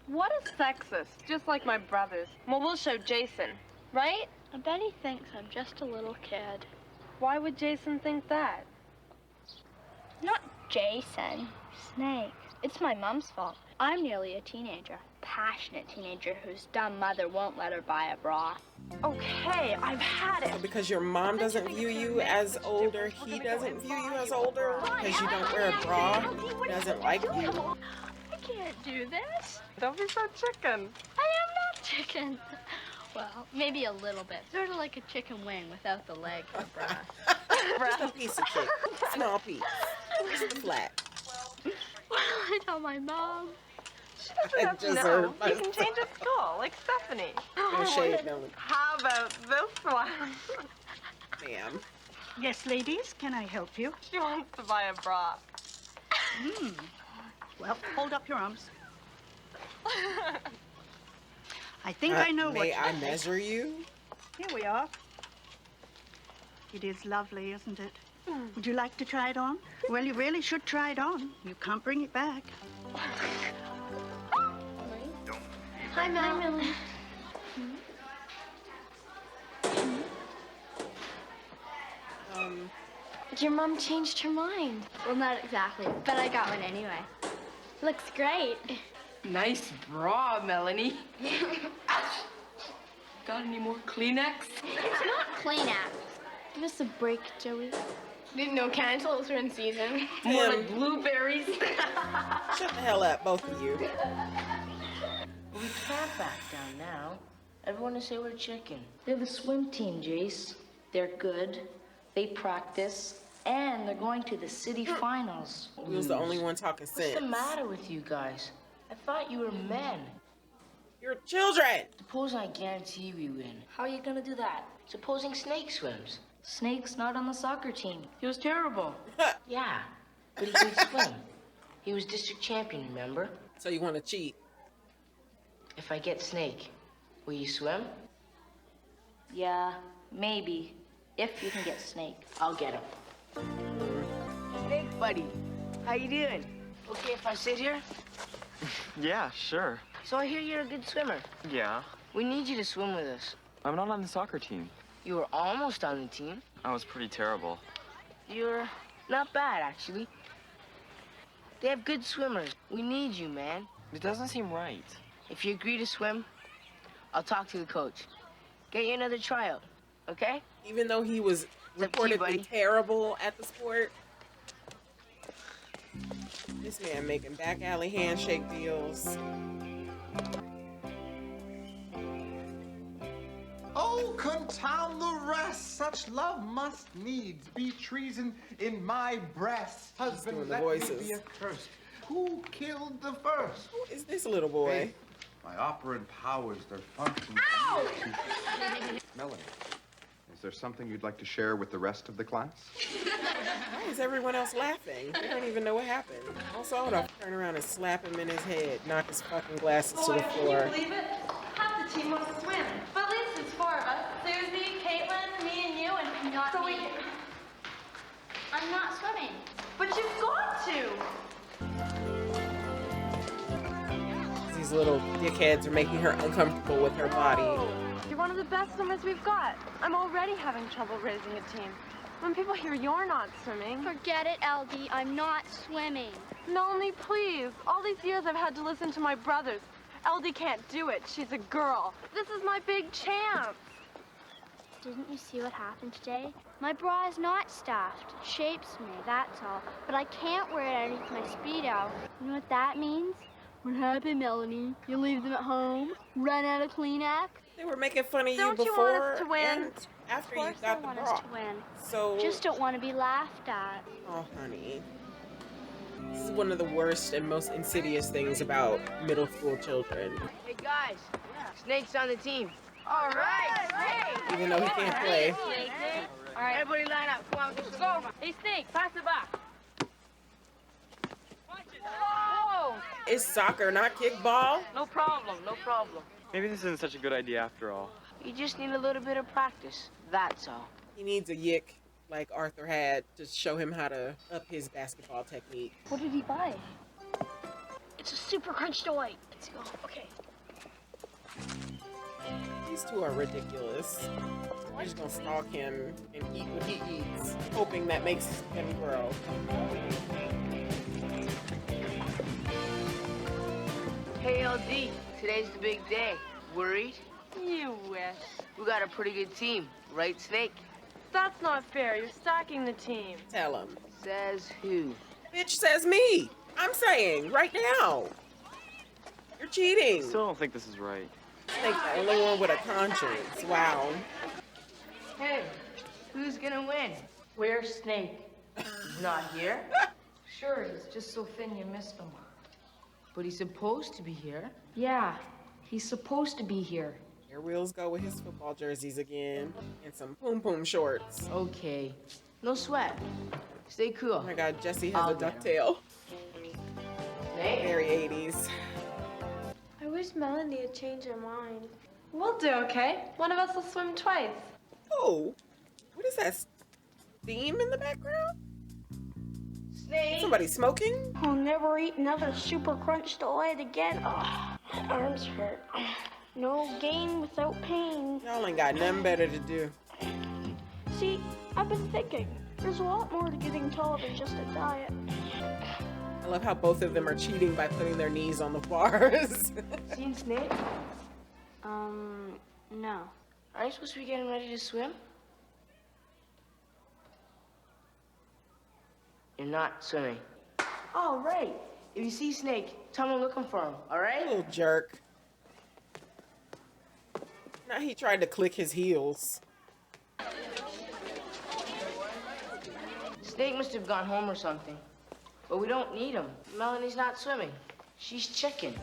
What is sexist? Just like my brothers. Well, we'll show Jason, right? I bet he thinks I'm just a little kid. Why would Jason think that? Not Jason. Snake. It's my mom's fault. I'm nearly a teenager. Passionate teenager whose dumb mother won't let her buy a bra. Okay, I've had it. So because your mom doesn't view you as older, he doesn't view you as older? Because you don't wear a bra, he doesn't like you? I can't do this. Don't be so chicken. I am not chicken. Well, maybe a little bit. Sort of like a chicken wing without the leg or bra. Just a piece of chicken. Small piece. Just the flat. Well, I tell my mom. She doesn't have to know. You can change at school, like Stephanie. No shade, Melanie. How about this one? Ma'am. Yes, ladies, can I help you? She wants to buy a bra. Well, hold up your arms. I think I know what May I measure you? Here we are. It is lovely, isn't it? Would you like to try it on? Well, you really should try it on. You can't bring it back. Hi, Mom. Your mom changed her mind. Well, not exactly, but I got one anyway. Looks great. Nice bra, Melanie. Got any more Kleenex? It's not Kleenex. Give us a break, Joey. Didn't know cancels were in season. More like blueberries. Shut the hell up, both of you. We can't back down now. Everyone will say we're chicken. They're the swim team, Jace. They're good. They practice. And they're going to the city finals. He was the only one talking sense. What's the matter with you guys? I thought you were men. You're children. Suppose I guarantee we win. How are you gonna do that? Supposing Snake swims. Snake's not on the soccer team. He was terrible. Yeah, but he could swim. He was district champion, remember? So you want to cheat? If I get Snake, will you swim? Yeah, maybe. If you can get Snake, I'll get him. Snake, buddy. How you doing? Okay if I sit here? Yeah, sure. So I hear you're a good swimmer. Yeah. We need you to swim with us. I'm not on the soccer team. You were almost on the team. I was pretty terrible. You're not bad, actually. They have good swimmers. We need you, man. It doesn't seem right. If you agree to swim, I'll talk to the coach. Get you another tryout, okay? Even though he was reportedly terrible at the sport. This man making back alley handshake deals. Oh, confound the rest! Such love must needs be treason in my breast. Husband, doing the let voices. me be accursed. Who killed the first? Who is this little boy? Hey, my operant powers, their functions. Melanie, is there something you'd like to share with the rest of the class? Why is everyone else laughing? They don't even know what happened. Also, I would have turn around and slap him in his head, knock his fucking glasses to the Can floor. you believe it? Half the team wants to swim. But at least it's four of us. Susie, Caitlin, me, and you, and Not so me. I'm not swimming. But you've got to. These little dickheads are making her uncomfortable with her body. You're one of the best swimmers we've got. I'm already having trouble raising a team. When people hear you're not swimming. Forget it, LD. I'm not swimming. Melanie, please. All these years I've had to listen to my brothers. LD can't do it. She's a girl. This is my big chance. Didn't you see what happened today? My bra is not stuffed. It shapes me, that's all. But I can't wear it underneath my Speedo. You know what that means? What happened, Melanie? You leave them at home? Run out of Kleenex? They were making fun of you Don't you before want us to win? and after you Of course got I the want bra. us to win. So, Just don't want to be laughed at. oh honey, this is one of the worst and most insidious things about middle school children. Hey, guys. Snake's on the team. All right. Even though he can't play. All right, everybody line up. Come on, let's go. Hey, Snake, pass it back. It's soccer, not kickball. No problem, no problem. Maybe this isn't such a good idea after all. You just need a little bit of practice. That's all. He needs a yick like Arthur had to show him how to up his basketball technique. What did he buy? It's a super crunch toy. Let's go. Okay. These two are ridiculous. They're just gonna stalk him and eat what he eats, hoping that makes him grow. Hey, LD, today's the big day. Worried? You wish. We got a pretty good team, right, Snake? That's not fair. You're stacking the team. Tell him. Says who? Bitch says me. I'm saying right now. You're cheating. Still don't think this is right. Snake, the only one with a conscience. Wow. Hey, who's gonna win? Where's Snake? He's not here. Sure, it's just so thin you missed him. But he's supposed to be here. Yeah, he's supposed to be here. Here Wheels go with his football jerseys again and some poom poom shorts. Okay, no sweat. Stay cool. Oh my God, Jesse has I'll a get him. ducktail. Snake? Very 80s. I wish Melanie had changed her mind. We'll do okay. One of us will swim twice. Oh, what is that? Steam in the background? Snake? Somebody smoking? I'll never eat another Super Crunch Delight again. Ugh, my arms hurt. No gain without pain. Y'all ain't got nothing better to do. See, I've been thinking. There's a lot more to getting tall than just a diet. I love how both of them are cheating by putting their knees on the bars. Seen Snake? No. Are you supposed to be getting ready to swim? You're not swimming. All right. If you see Snake, tell me I'm looking for him, all right? Little jerk. Now he tried to click his heels. Snake must have gone home or something. But we don't need him. Melanie's not swimming. She's chicken.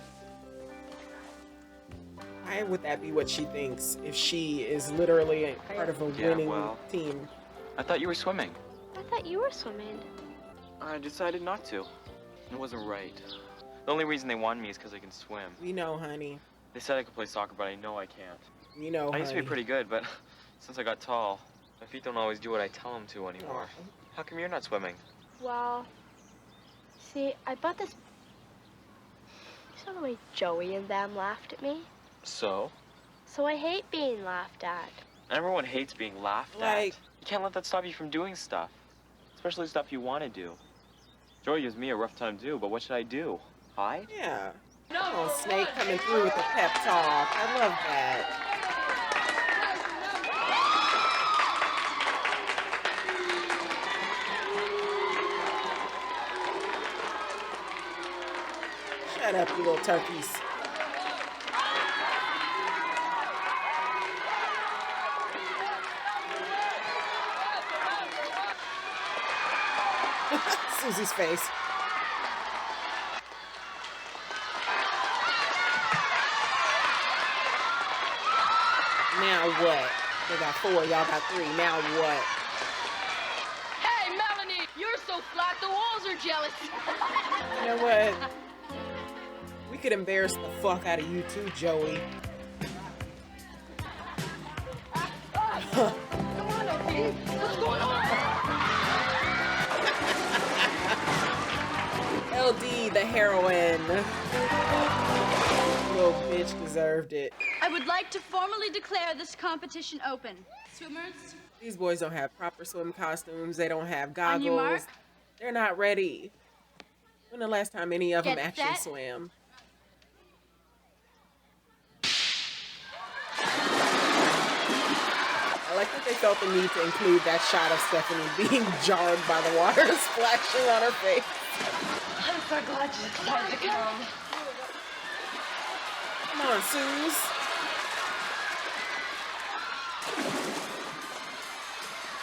Why would that be what she thinks if she is literally a part of a winning team? I thought you were swimming. I thought you were swimming. I decided not to. It wasn't right. The only reason they wanted me is because I can swim. We know, honey. They said I could play soccer, but I know I can't. We know, I used to be honey. pretty good, but since I got tall, my feet don't always do what I tell them to anymore. Aw. How come you're not swimming? Well, see, I bought this. You saw the way Joey and them laughed at me? So? So I hate being laughed at. Everyone hates being laughed at. You can't let that stop you from doing stuff. Especially stuff you want to do. Joey gives me a rough time too, but what should I do? Hide? Yeah. Oh, Snake coming through with a pep talk. I love that. Shut up, you little turkeys. Susie's face. Now what? They got 4, y'all got 3. Now what? Hey, Melanie, you're so flat the walls are jealous. You know what? We could embarrass the fuck out of you too, Joey. Come on, LP. What's going on? LD, the heroine. Little bitch deserved it. I would like to formally declare this competition open. Swimmers, These boys don't have proper swim costumes. They don't have On your goggles. mark. They're not ready. When the last time any of them Get actually set. swam? I like that they felt the need to include that shot of Stephanie being jarred by the water splashing on her face. I'm so glad you decided to come. Come on, Suze.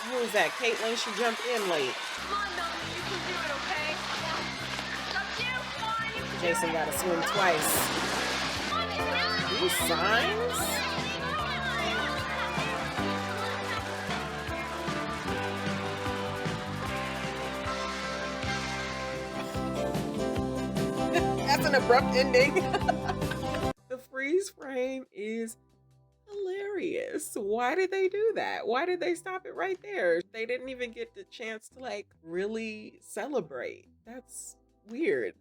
Who was that? Caitlin? She jumped in late. Come on, Melanie, you can do it, okay? That's you. Come on, you can Jason got to swim twice. These signs? That's an abrupt ending. The freeze frame is hilarious. Why did they do that? Why did they stop it right there? They didn't even get the chance to like really celebrate. That's weird.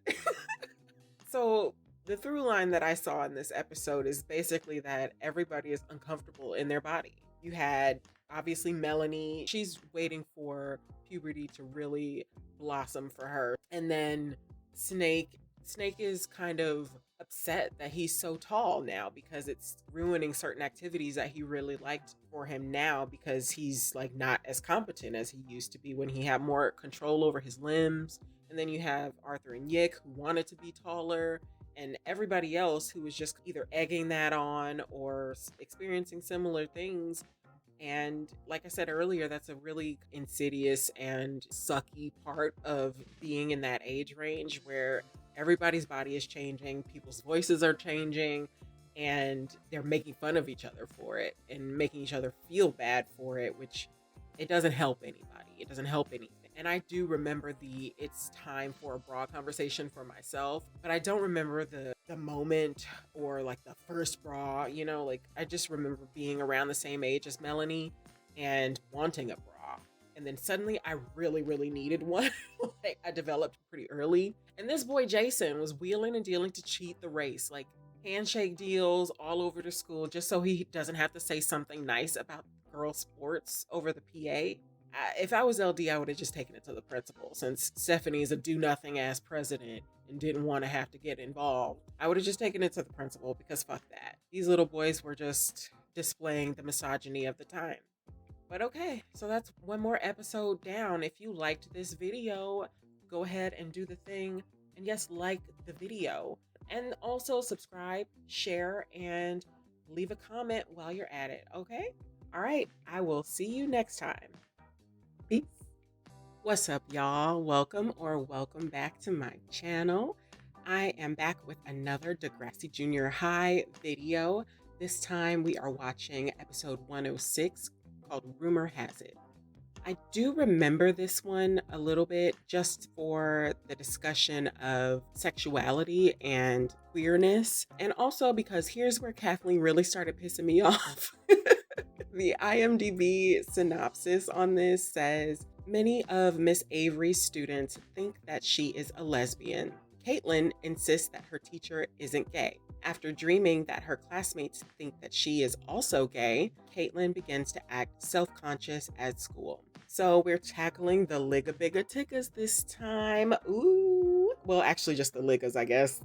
So the through line that I saw in this episode is basically that everybody is uncomfortable in their body. You had obviously Melanie. She's waiting for puberty to really blossom for her. And then Snake is kind of upset that he's so tall now because it's ruining certain activities that he really liked for him now because he's like not as competent as he used to be when he had more control over his limbs. And then you have Arthur and Yick who wanted to be taller, and everybody else who was just either egging that on or experiencing similar things. And like I said earlier, that's a really insidious and sucky part of being in that age range where everybody's body is changing, people's voices are changing, and they're making fun of each other for it and making each other feel bad for it, which it doesn't help anybody. It doesn't help anything. And I do remember it's time for a bra conversation for myself, but I don't remember the moment or like the first bra, like I just remember being around the same age as Melanie and wanting a bra. And then suddenly I really, really needed one. Like I developed pretty early. And this boy Jason was wheeling and dealing to cheat the race, like handshake deals all over the school just so he doesn't have to say something nice about girl sports over the PA. If I was LD, I would have just taken it to the principal. Since Stephanie's a do-nothing ass president and didn't want to have to get involved, I would have just taken it to the principal because fuck that. These little boys were just displaying the misogyny of the time. But okay, so that's one more episode down. If you liked this video, go ahead and do the thing. And yes, like the video. And also subscribe, share, and leave a comment while you're at it, okay? All right, I will see you next time. Peace. What's up, y'all? Welcome back to my channel. I am back with another Degrassi Junior High video. This time we are watching episode 106 called Rumor Has It. I do remember this one a little bit just for the discussion of sexuality and queerness, and also because here's where Kathleen really started pissing me off. The IMDb synopsis on this says, many of Miss Avery's students think that she is a lesbian. Caitlin insists that her teacher isn't gay. After dreaming that her classmates think that she is also gay, Caitlin begins to act self-conscious at school. So we're tackling the ligga-bigga-tickas this time. Ooh. Well, actually just the liggas, I guess.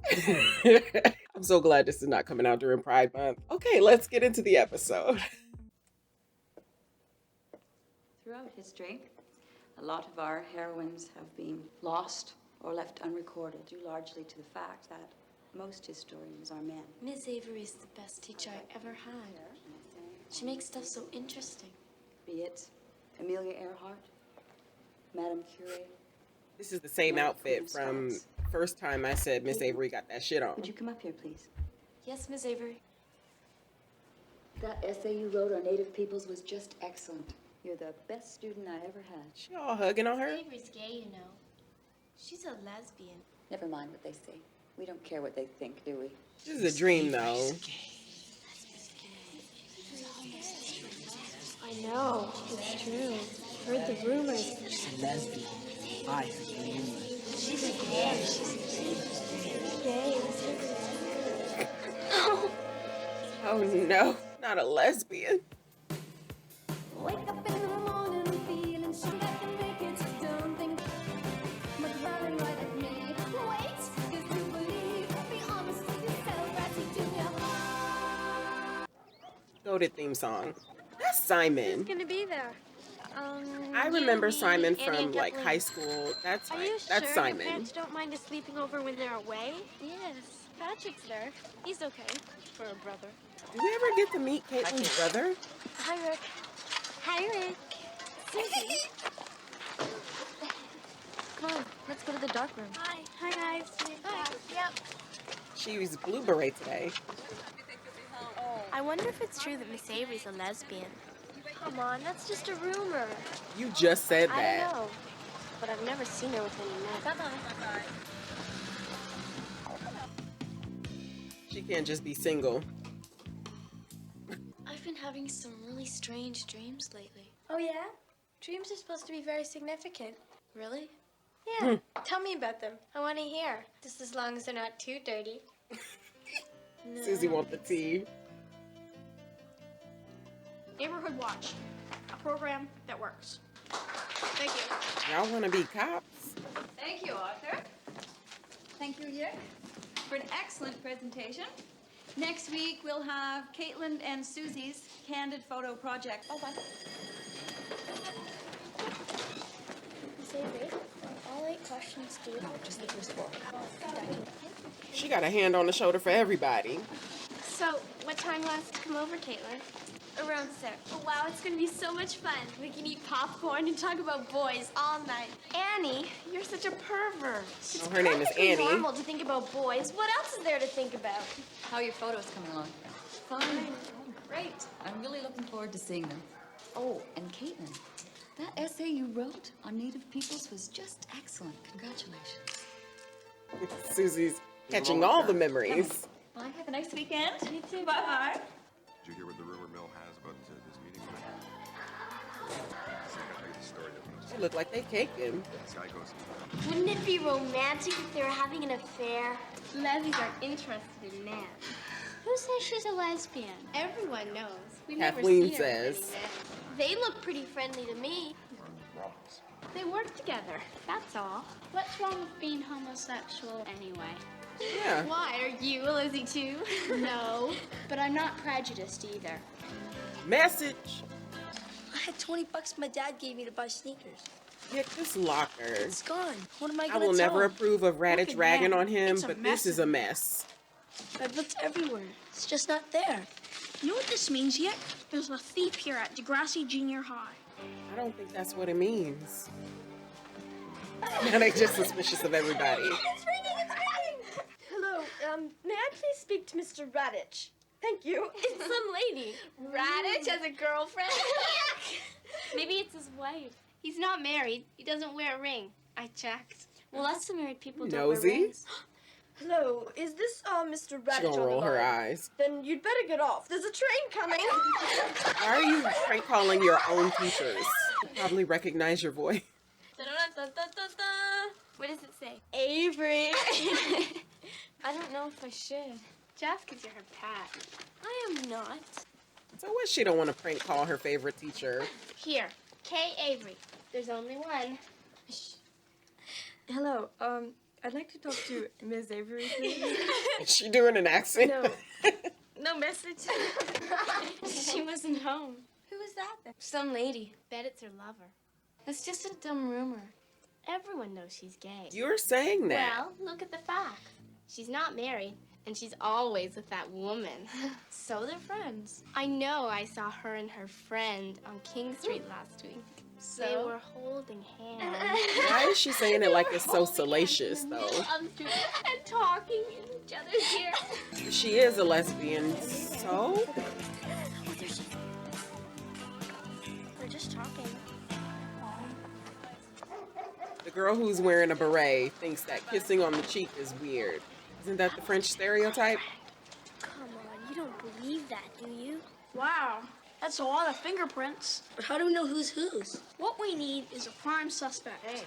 I'm so glad this is not coming out during Pride Month. Okay, let's get into the episode. Throughout history, a lot of our heroines have been lost or left unrecorded, due largely to the fact that most historians are men. Miss Avery's the best teacher I ever had. She makes stuff so interesting. Be it Amelia Earhart, Madame Curie. This is the same outfit from first time I said Miss Avery got that shit on. Would you come up here, please? Yes, Miss Avery. That essay you wrote on Native peoples was just excellent. You're the best student I ever had. She all hugging on her? Miss Avery's gay, you know. She's a lesbian. Never mind what they say. We don't care what they think, do we? This is a dream, though. I know, it's true. Heard the rumors. She's a lesbian. I heard the rumors. She's a gay. She's gay. Oh no, not a lesbian. Wake up in the morning and feeling sure that can make it. Don't think much about it right at me. Wait, cause you believe. Be honest with yourself as you do now. Goated theme song. That's Simon. Who's gonna be there? I remember Simon from like high school. That's Are you that's sure Simon. your parents don't mind us sleeping over when they're away? Yes, Patrick's there. He's okay for a brother. Did we ever get to meet Caitlin's brother? Hi, Rick. Hi, Rick. Susie. Come on, let's go to the dark room. Hi. Hi, guys. Hi. Yep. She was blue beret today. I wonder if it's true that Miss Avery's a lesbian. Come on, that's just a rumor. You just said I that. don't know, but I've never seen her with any men. Bye-bye. She can't just be single. I've been having some really strange dreams lately. Oh, yeah? Dreams are supposed to be very significant. Really? Yeah. Tell me about them. I want to hear. Just as long as they're not too dirty. No. Susie wants the tea. Neighborhood Watch. A program that works. Thank you. Y'all want to be cops? Thank you, Arthur. Thank you, Yick. for an excellent presentation. Next week, we'll have Caitlin and Susie's candid photo project. Oh, bye. Miss Avery, are all 8 questions due? No, just the first 4. She got a hand on the shoulder for everybody. So, what time last to come over, Caitlin? Around 6. Oh, wow, it's gonna be so much fun. We can eat popcorn and talk about boys all night. Annie, you're such a pervert. It's her name is perfectly Annie. normal to think about boys. What else is there to think about? How are your photos coming along? Fine. Great. I'm really looking forward to seeing them. Oh, and Caitlin, that essay you wrote on Native peoples was just excellent. Congratulations. Susie's catching all the memories. Bye. Have a nice weekend. You too. Bye-bye. Did you hear what the rumor mill has about this meeting tonight? See, I gotta tell you the story that They look like they cake him. This guy goes. Wouldn't it be romantic if they were having an affair? Lesbians aren't interested in men. Who says she's a lesbian? Everyone knows. We've Kathleen never seen says. everybody met. They look pretty friendly to me. They work together, that's all. What's wrong with being homosexual anyway? Yeah. Why? Are you a Lizzie too? No, but I'm not prejudiced either. Message. I had 20 bucks my dad gave me to buy sneakers. Nick, this locker. It's gone. What am I I gonna will tell never him? approve of Raditz Look at ragging that. on him, It's a but mess this is a mess. I've looked everywhere. It's just not there. You know what this means yet? There's a thief here at Degrassi Junior High. I don't think that's what it means. Now they just suspicious of everybody. It's ringing, it's ringing! Hello, may I please speak to Mr. Radich? Thank you. It's some lady. Radich has a girlfriend? Maybe it's his wife. He's not married. He doesn't wear a ring. I checked. Well, lots of married people don't wear Nosy. rings. Hello, is this, Mr. Radich She gonna on roll the her line? eyes. Then you'd better get off. There's a train coming. Why are you prank calling your own teachers? You probably recognize your voice. What does it say? Avery. I don't know if I should. Just because you're her pet. I am not. So what? She don't want to prank call her favorite teacher. Here, Kay Avery. There's only one. Hello, I'd like to talk to Ms. Avery, please. Is she doing an accent? No. No message. She wasn't home. Who is that then? Some lady. Bet it's her lover. That's just a dumb rumor. Everyone knows she's gay. You're saying that. Well, look at the facts. She's not married, and she's always with that woman. So they're friends. I know I saw her and her friend on King Street last week. So? They were holding hands. Why is she saying it like it's so salacious, though? And talking in each other's ear. She is a lesbian, so? We're just talking. The girl who's wearing a beret thinks that kissing on the cheek is weird. Isn't that the French stereotype? Come on, you don't believe that, do you? Wow, that's a lot of fingerprints. But how do we know who's whose? What we need is a prime suspect. Hey,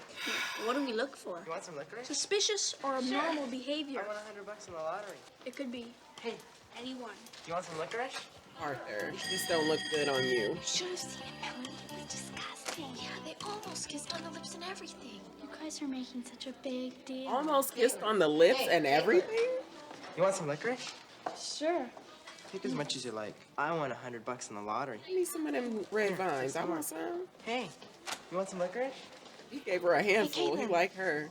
What do we look for? you want some licorice? Suspicious or abnormal behavior. I won $100 in the lottery. It could be Hey, anyone. you want some licorice? Arthur, this don't look good on you. Should have seen it, Melanie. It was disgusting. Yeah, they almost kissed on the lips and everything. You guys are making such a big deal. Almost kissed on the lips and everything? You want some licorice? Sure. Take as much as you like. I won $100 in the lottery. I need some of them red vines. I want some. Hey, you want some licorice? He gave her a handful. He Caitlin. liked her.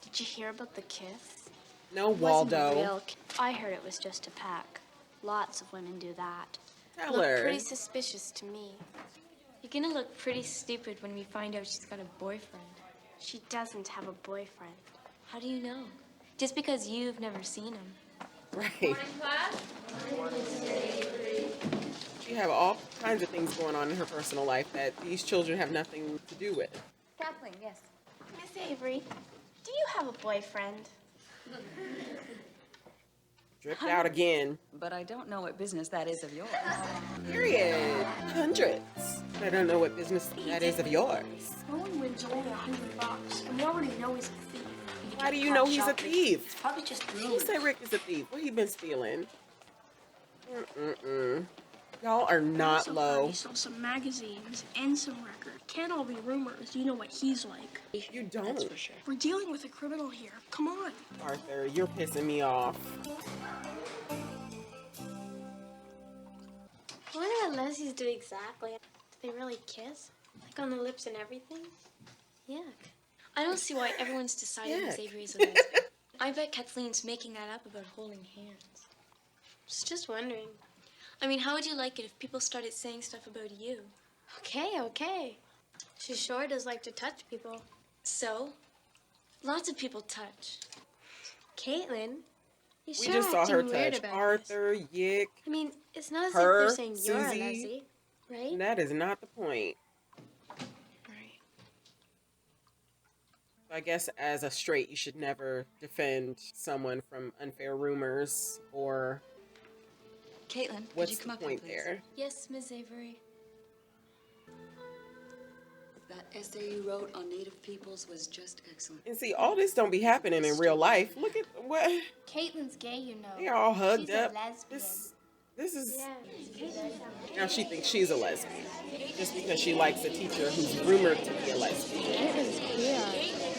Did you hear about the kiss? No, It wasn't a Waldo. real I heard it was just a peck. Lots of women do that. Tell Looked her. pretty suspicious to me. You're gonna look pretty stupid when we find out she's got a boyfriend. She doesn't have a boyfriend. How do you know? Just because you've never seen him. Right. She have all kinds of things going on in her personal life that these children have nothing to do with. Kathleen, yes. Miss Avery, do you have a boyfriend? Dripped out again. But I don't know what business that is of yours. Period. Hundreds. I don't know what business that is of yours. Rowan wins only $100, and we already know he's a thief. How do you know he's a thief? Probably just Who say Rick is a thief? What he been stealing? Y'all are I not also heard low. he stole some magazines and some records. Can't all be rumors. You know what he's like. You don't. That's for sure. We're dealing with a criminal here. Come on. Arthur, you're pissing me off. I wonder what Leslie's do exactly. Do they really kiss? Like on the lips and everything? Yuck. I don't see why everyone's deciding Yuck. Miss Avery's a lesbian. I bet Kathleen's making that up about holding hands. Just wondering. I mean, how would you like it if people started saying stuff about you? Okay. She sure does like to touch people. So? Lots of people touch. Caitlin, you We sure just saw her acting weird touch about Arthur, Yick, I mean, it's not as her, if they're saying you're a Susie. Leslie, right? And that is not the point. Right. I guess as a straight, you should never defend someone from unfair rumors or Caitlin, could what's you come the up here, point please? there? Yes, Miss Avery. That essay you wrote on Native peoples was just excellent. And see, all this don't be happening in real life. Look at what Caitlin's gay, you know. they are all hugged She's up. a lesbian. This is now she thinks she's a lesbian just because she likes a teacher who's rumored to be a lesbian. Caitlin's queer.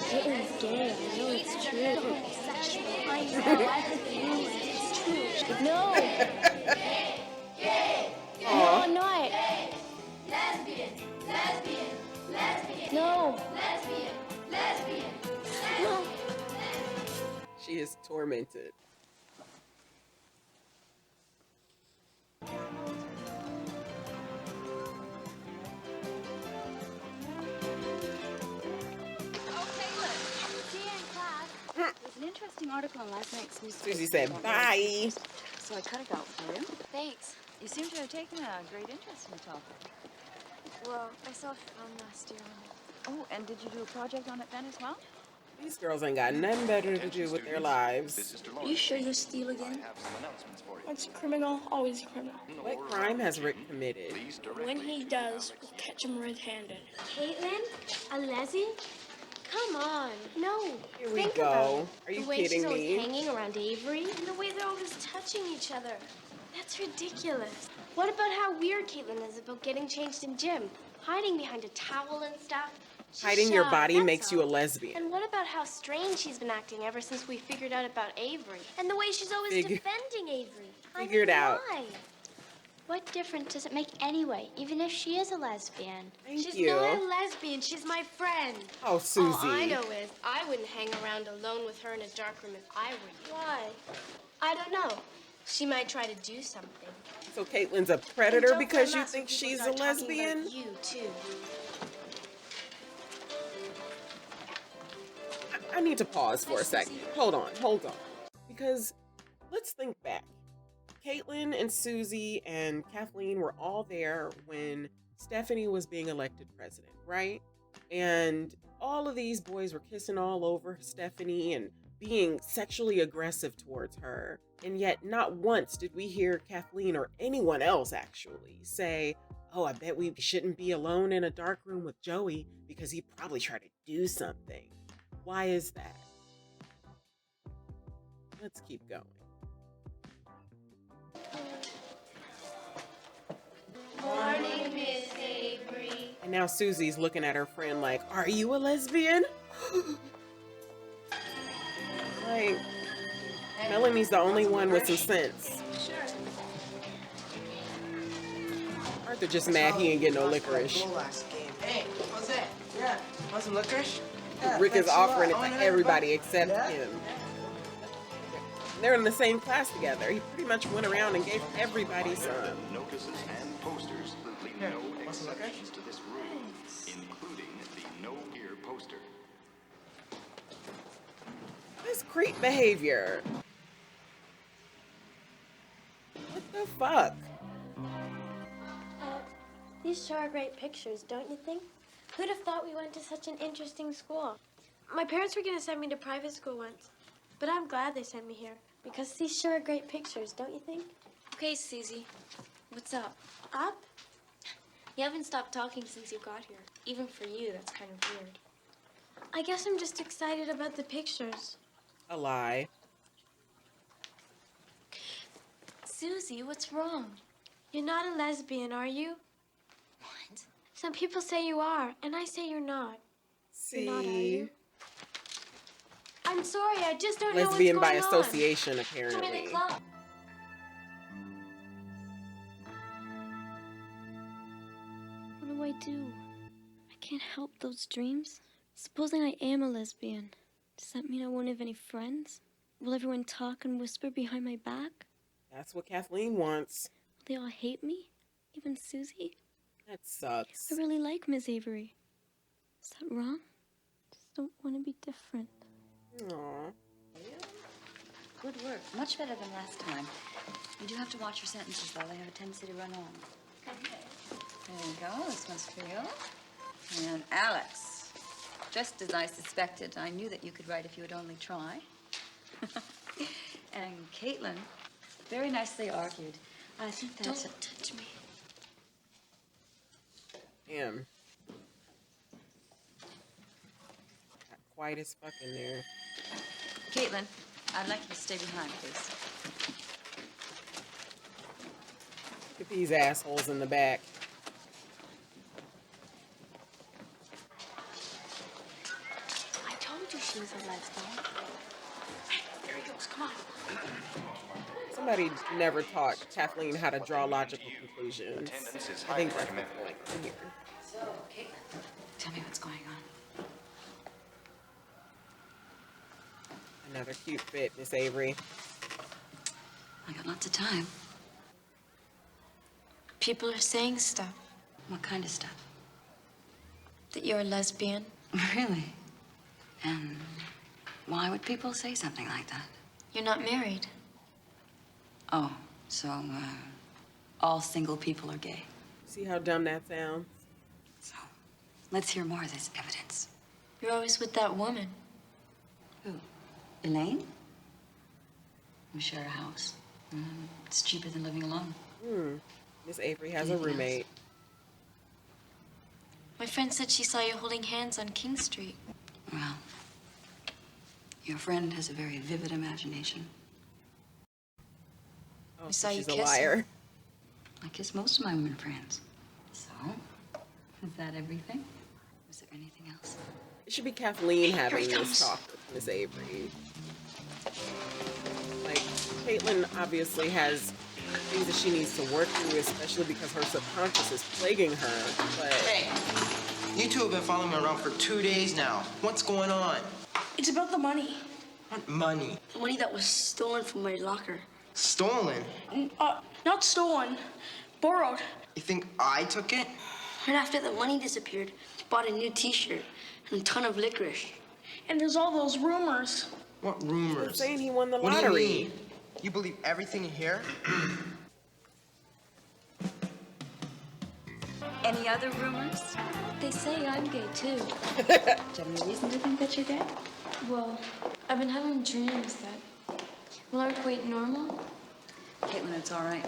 Caitlin's gay. I know it's true. I know. I think it's true. No. No, I'm not. Lesbian, lesbian, lesbian, No. lesbian, lesbian. No. She is tormented. There's an interesting article in last night's newspaper. Susie said, "Bye." So I cut it out for you. Thanks. You seem to have taken a great interest in the topic. Well, I saw a film last year on it. Oh, and did you do a project on it then as well? These girls ain't got nothing better to do with their lives. Are you sure you'll steal again? Once a criminal, always a criminal. What crime has Rick committed? When he does, we'll catch him red-handed. Caitlin? A Leslie? Come on. No. Here we Think go. about it. Are you the way kidding she's always me? hanging around Avery and the way they're always touching each other. That's ridiculous. What about how weird Caitlin is about getting changed in gym? Hiding behind a towel and stuff. She's Hiding your shy, body that's makes you a all. lesbian. And what about how strange she's been acting ever since we figured out about Avery? And the way she's always defending Avery. Figured out. Why? What difference does it make anyway, even if she is a lesbian? Thank She's you. not a lesbian. She's my friend. Oh, Susie. All I know is I wouldn't hang around alone with her in a dark room if I were you. Why? I don't know. She might try to do something. So Caitlin's a predator because you think she's a lesbian? You too. I need to pause for a second. Hold on. Because let's think back. Caitlin and Susie and Kathleen were all there when Stephanie was being elected president, right? And all of these boys were kissing all over Stephanie and being sexually aggressive towards her. And yet not once did we hear Kathleen or anyone else actually say, "Oh, I bet we shouldn't be alone in a dark room with Joey because he probably tried to do something." Why is that? Let's keep going. Morning, Miss Avery. And now Susie's looking at her friend like, "Are you a lesbian?" Like, Melanie's the only one with some sense. Arthur just mad he ain't get no licorice. Hey, what's that? Yeah, want some licorice? Rick is offering it to everybody except him. They're in the same class together. He pretty much went around and gave everybody some. Notices and posters that leave no exceptions to this rule, including the no ear poster. This creep behavior. What the fuck? These sure are great pictures, don't you think? Who'd have thought we went to such an interesting school? My parents were going to send me to private school once, but I'm glad they sent me here because these sure are great pictures, don't you think? Okay, Susie. What's up? Up? You haven't stopped talking since you got here. Even for you, that's kind of weird. I guess I'm just excited about the pictures. A lie. Susie, what's wrong? You're not a lesbian, are you? What? Some people say you are, and I say you're not. See, You're not, are you? I'm sorry, I just don't know what's lesbian going by on. association, Join the apparently. club. What do I do? I can't help those dreams. Supposing I am a lesbian, does that mean I won't have any friends? Will everyone talk and whisper behind my back? That's what Kathleen wants. Will they all hate me? Even Susie? That sucks. I really like Miss Avery. Is that wrong? I just don't want to be different. Aww. Good work. Much better than last time. You do have to watch your sentences, though. They have a tendency to run on. Okay. There you go. This one's for you. And Alex. Just as I suspected. I knew that you could write if you would only try. And Caitlin. Very nicely argued. I think that's... Don't touch me. Damn. Got quiet as fuck in there. Caitlin, I'd like you to stay behind, please. Look at these assholes in the back. I told you she was a lesbian. Hey, there he goes. Come on. Somebody never taught Kathleen how to draw logical conclusions. I think that's the point here. So, Caitlin, tell me what's going on. Another cute fit, Miss Avery. I got lots of time. People are saying stuff. What kind of stuff? That you're a lesbian. Really? And why would people say something like that? You're not married. Oh, so, all single people are gay. See how dumb that sounds? So, let's hear more of this evidence. You're always with that woman. Who? Elaine? We share a house. It's cheaper than living alone. Miss Avery has a Anything roommate. else? My friend said she saw you holding hands on King Street. Well, your friend has a very vivid imagination. Oh, I saw you she's a kiss liar. her. I kiss most of my women friends. So, is that everything? Was there anything else? It should be Kathleen having this talk with Miss Avery. Like, Caitlin obviously has things that she needs to work through, especially because her subconscious is plaguing her, but... Hey, you two have been following me around for 2 days now. What's going on? It's about the money. What money? The money that was stolen from my locker. Stolen? Not stolen. Borrowed. You think I took it? Right after the money disappeared, I bought a new t-shirt and a ton of licorice. And there's all those rumors. What rumors? He's saying he won the What do lottery. you mean? You believe everything you hear? Any other rumors? They say I'm gay, too. Do you have any reason to think that you're gay? Well, I've been having dreams that... Well, aren't quite normal. Caitlin, it's all right.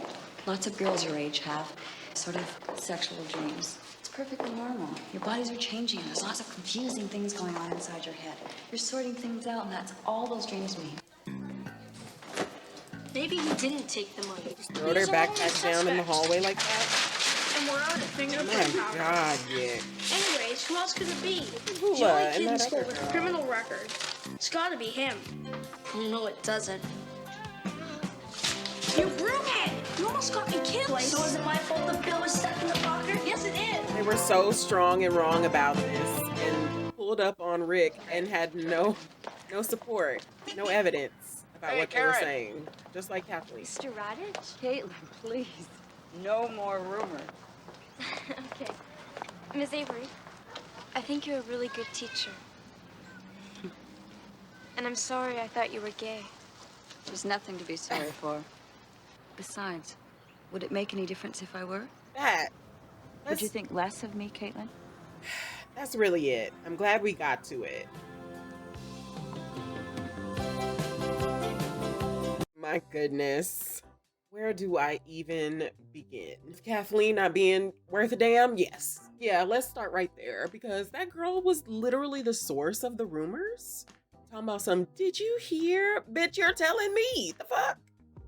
Lots of girls your age have sort of sexual dreams. It's perfectly normal. Your bodies are changing. There's lots of confusing things going on inside your head. You're sorting things out, and that's all those dreams mean. Maybe he didn't take the money. Throw their backpacks down in the hallway like that? And we're out of fingerprint My powder. God, yeah. Anyways, who else could it be? Hula The only and kid in that school other with a girl. criminal record. It's gotta be him. No, it doesn't. You broomhead! You almost got me killed. So is it my fault the bill was stuck in the locker? Yes, it is. They were so strong and wrong about this and pulled up on Rick and had no support, no evidence about what they were saying. Just like Kathleen. Mr. Radich? Caitlin, please. No more rumors. Okay. Miss Avery, I think you're a really good teacher. And I'm sorry I thought you were gay. There's nothing to be sorry for. Besides, would it make any difference if I were? Would you think less of me, Caitlin? That's really it. I'm glad we got to it. My goodness. Where do I even begin? Kathleen not being worth a damn? Yes. Yeah, let's start right there because that girl was literally the source of the rumors. Talking about some, did you hear? Bitch, you're telling me. The fuck?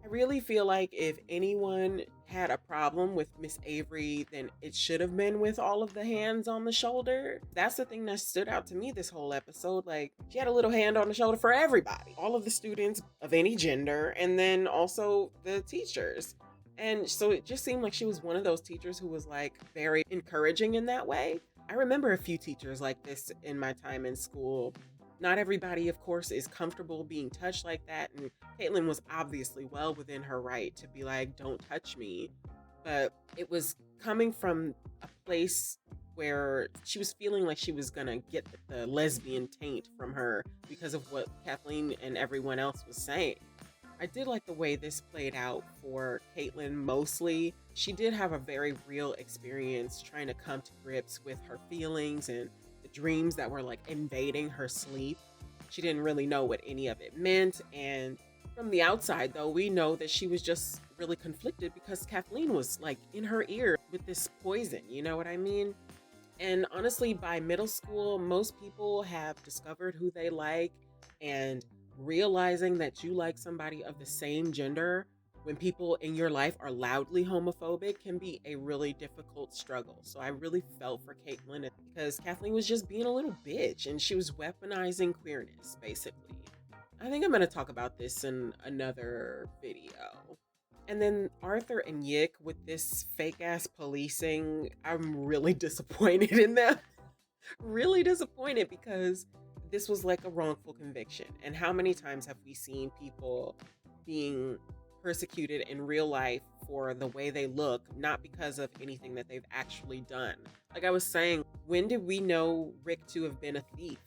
I really feel like if anyone had a problem with Miss Avery, then it should have been with all of the hands on the shoulder. That's the thing that stood out to me this whole episode. Like, she had a little hand on the shoulder for everybody, all of the students of any gender, and then also the teachers. And so it just seemed like she was one of those teachers who was like very encouraging in that way. I remember a few teachers like this in my time in school. Not everybody, of course, is comfortable being touched like that. And Caitlin was obviously well within her right to be like, don't touch me. But it was coming from a place where she was feeling like she was going to get the lesbian taint from her because of what Kathleen and everyone else was saying. I did like the way this played out for Caitlin mostly. She did have a very real experience trying to come to grips with her feelings and the dreams that were like invading her sleep. She didn't really know what any of it meant. And from the outside, though, we know that she was just really conflicted because Kathleen was like in her ear with this poison. You know what I mean? And honestly, by middle school, most people have discovered who they like, and realizing that you like somebody of the same gender when people in your life are loudly homophobic can be a really difficult struggle. So I really felt for Caitlin because Kathleen was just being a little bitch and she was weaponizing queerness, basically. I think I'm going to talk about this in another video. And then Arthur and Yick with this fake ass policing, I'm really disappointed in them. Really disappointed because this was like a wrongful conviction. And how many times have we seen people being persecuted in real life for the way they look, not because of anything that they've actually done? Like I was saying, when did we know Rick to have been a thief?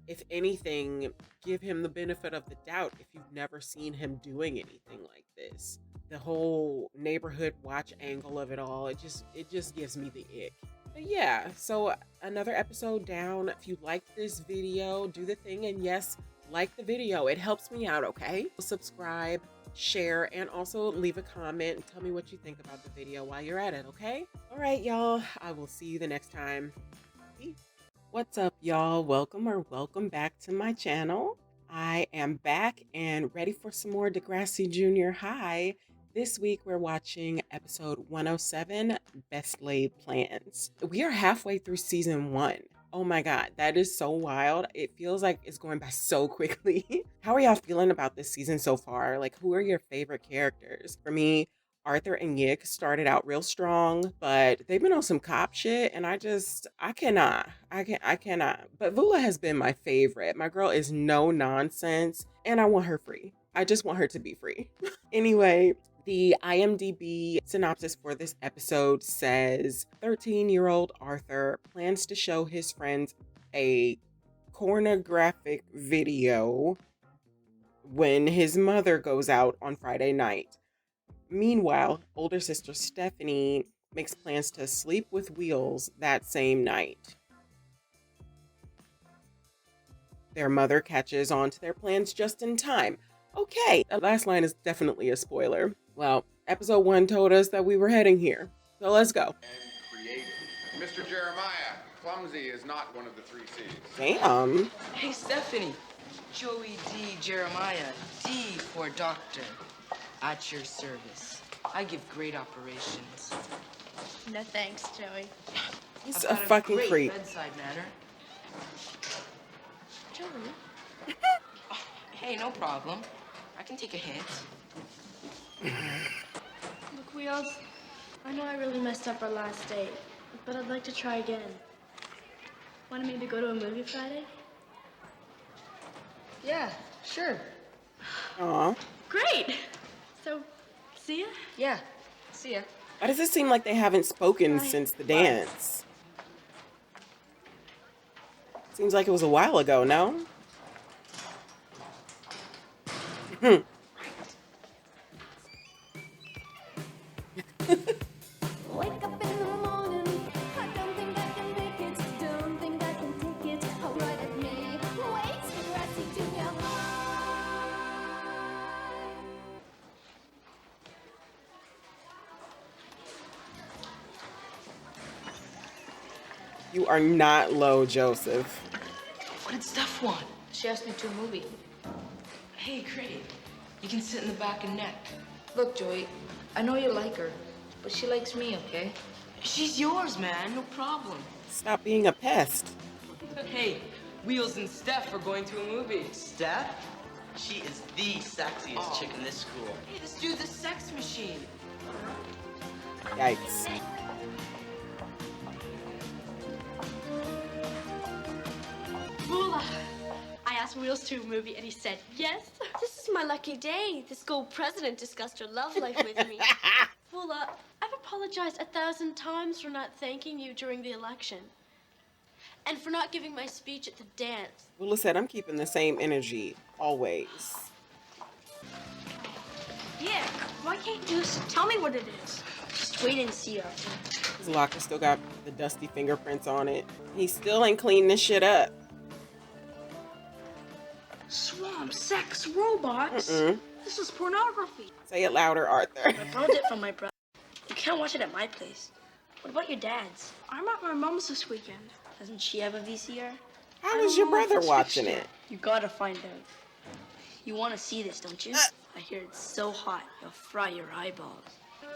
If anything, give him the benefit of the doubt if you've never seen him doing anything like this. The whole neighborhood watch angle of it all, it just gives me the ick. But yeah, so another episode down. If you like this video, do the thing, and yes, like the video. It helps me out, okay? Subscribe, share, and also leave a comment and tell me what you think about the video while you're at it, okay? All right, y'all, I will see you the next time. Peace. What's up, y'all? Welcome back to my channel. I am back and ready for some more Degrassi Junior High. This week, we're watching episode 107, Best Laid Plans. We are halfway through season 1. Oh my God, that is so wild. It feels like it's going by so quickly. How are y'all feeling about this season so far? Like, who are your favorite characters? For me, Arthur and Yick started out real strong, but they've been on some cop shit, and I cannot. But Vula has been my favorite. My girl is no nonsense, and I want her free. I just want her to be free. Anyway, the IMDb synopsis for this episode says 13-year-old Arthur plans to show his friends a pornographic video when his mother goes out on Friday night. Meanwhile, older sister Stephanie makes plans to sleep with Wheels that same night. Their mother catches on to their plans just in time. Okay, that last line is definitely a spoiler. Well, episode 1 told us that we were heading here, so let's go. Mr. Jeremiah, clumsy is not one of the 3 C's. Damn. Hey, Stephanie. Joey D. Jeremiah. D for doctor. At your service. I give great operations. No thanks, Joey. He's I've a got fucking great creep. Bedside manner. Joey? Hey, no problem. I can take a hint. Look, Wheels, I know I really messed up our last date, but I'd like to try again. Want me to go to a movie Friday? Yeah, sure. Aw. Great! So, see ya? Yeah, see ya. Why does it seem like they haven't spoken since the dance? Seems like it was a while ago, no? Wake up in the morning, I don't think I can make it, don't think I can take it, oh, right at me, wait, Degrassi Junior High. You are not low, Joseph. What did Steph want? She asked me to a movie. Hey, great. You can sit in the back and neck. Look, Joey, I know you like her, but she likes me, okay? She's yours, man. No problem. Stop being a pest. Hey, Wheels and Steph are going to a movie. Steph? She is the sexiest chick in this school. Hey, this dude's a sex machine. Yikes. Moolah! I asked Wheels to a movie and he said yes. This is my lucky day. The school president discussed her love life with me. Moolah, I've apologized 1,000 times for not thanking you during the election. And for not giving my speech at the dance. Lula said, I'm keeping the same energy always. Yeah, why can't you just tell me what it is? Just wait and see, Arthur. His locker still got the dusty fingerprints on it. He still ain't cleaned this shit up. Swamp sex robots? This is pornography. Say it louder, Arthur. I borrowed it from my brother. You can't watch it at my place. What about your dad's? I'm at my mom's this weekend. Doesn't she have a VCR? How is your brother watching it? You gotta find out. You want to see this, don't you? I hear it's so hot, you'll fry your eyeballs.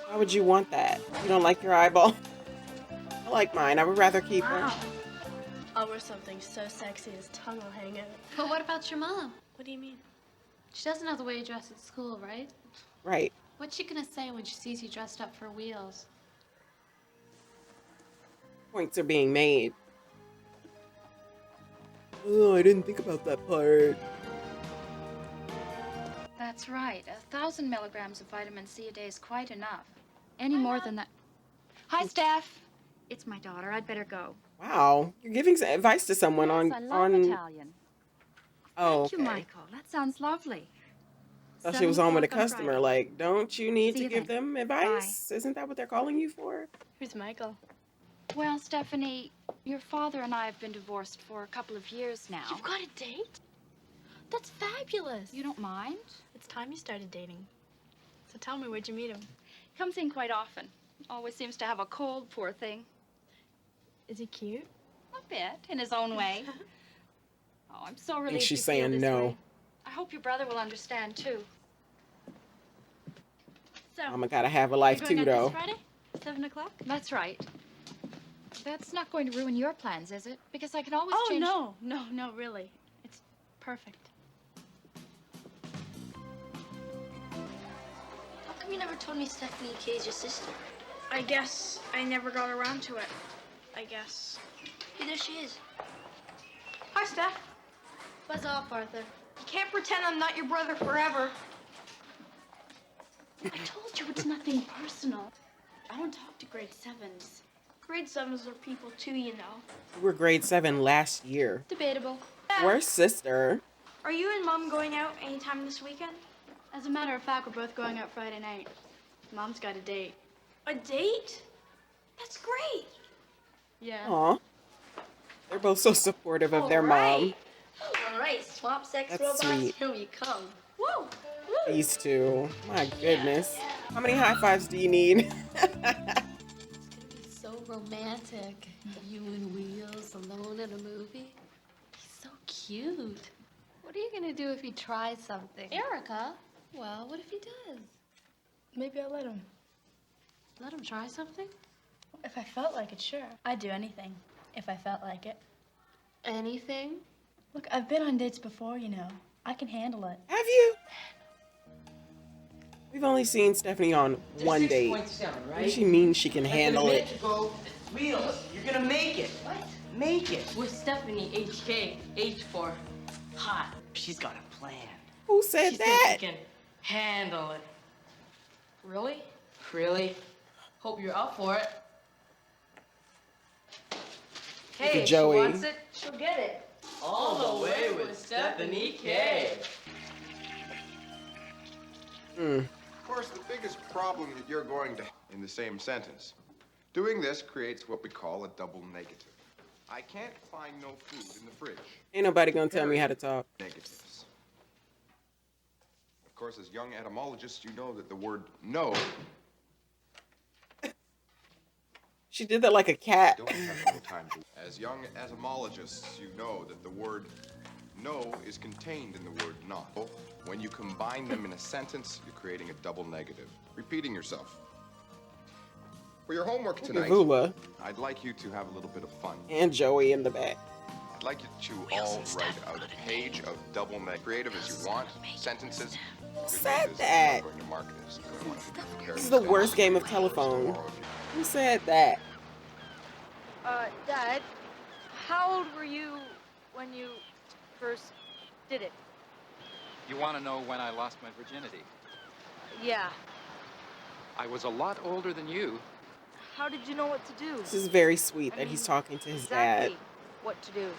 Why would you want that? You don't like your eyeball? I like mine. I would rather keep her. I'll wear something so sexy his tongue will hang out. But what about your mom? What do you mean? She doesn't know the way you dress at school, right? Right. What's she gonna say when she sees you dressed up for Wheels? Points are being made. Oh, I didn't think about that part. That's right. 1,000 milligrams of vitamin C a day is quite enough. Any more than that. Hi, Steph. It's my daughter. I'd better go. Wow, you're giving some advice to someone Yes, on I love Italian. Oh, Thank you, okay. Michael. That sounds lovely. Thought she was on with a 7 o'clock on customer. Friday. Like, don't you need See to you give then. them advice? Isn't that what they're calling you for? Who's Michael? Well, Stephanie, your father and I have been divorced for a couple of years now. You've got a date? That's fabulous. You don't mind? It's time you started dating. So tell me, where'd you meet him? Comes in quite often. Always seems to have a cold, poor thing. Is he cute? A bit, in his own way. Oh, I'm so I relieved think she's you feel saying this no. way. I hope your brother will understand, too. So, Mama gotta have a life you're going too, out though. this Friday? 7 o'clock? That's right. That's not going to ruin your plans, is it? Because I can always Oh, change... no, really. It's perfect. How come you never told me Stephanie Kay's your sister? I guess I never got around to it. I guess. Hey, there she is. Hi, Steph. Buzz off, Arthur. You can't pretend I'm not your brother forever. I told you it's nothing personal. I don't talk to grade 7s. Grade 7s are people too, you know. You were grade 7 last year. Debatable. Where's sister? Are you and Mom going out anytime this weekend? As a matter of fact, we're both going out Friday night. Mom's got a date. A date? That's great. Yeah. Aw. They're both so supportive of their mom. All right, swamp sex That's robots, sweet. here we come. Woo! These two. My goodness. How many high fives do you need? It's so romantic. You and Wheels alone in a movie. He's so cute. What are you gonna do if he tries something? Erica? Well, what if he does? Maybe I'll let him. Let him try something? If I felt like it, sure. I'd do anything if I felt like it. Anything? Look, I've been on dates before, you know. I can handle it. Have you? We've only seen Stephanie on one 6 date. points down, What right? does she mean she can handle it? Wheels, you're gonna make it. What? Make it. With Stephanie, HK, H for hot. She's got a plan. Who said She that? thinks she can handle it. Really? Really? Hope you're up for it. Look Hey, at she Joey. wants it, she'll get it. All the way with Stephanie K. Of course, the biggest problem that you're going to in the same sentence. Doing this creates what we call a double negative. I can't find no food in the fridge. Ain't nobody gonna tell me how to talk. Negatives. Of course, as young etymologists, you know that the word no She did that like a cat. don't have no time to. As young etymologists, you know that the word No is contained in the word not. When you combine them in a sentence, you're creating a double negative. Repeating yourself. For your homework tonight, Vula I'd like you to have a little bit of fun. and Joey in the back. I'd like you to all write out a page of double negative, creative as you want, sentences. Who said that? I'm going to mark this. I want you to be prepared This is to the send worst this game to of your telephone. tomorrow if you- Who said that? Dad, how old were you when you first did it? You want to know when I lost my virginity? Yeah. I was a lot older than you. How did you know what to do? This is very sweet I that he's mean, talking to his exactly dad. what to do.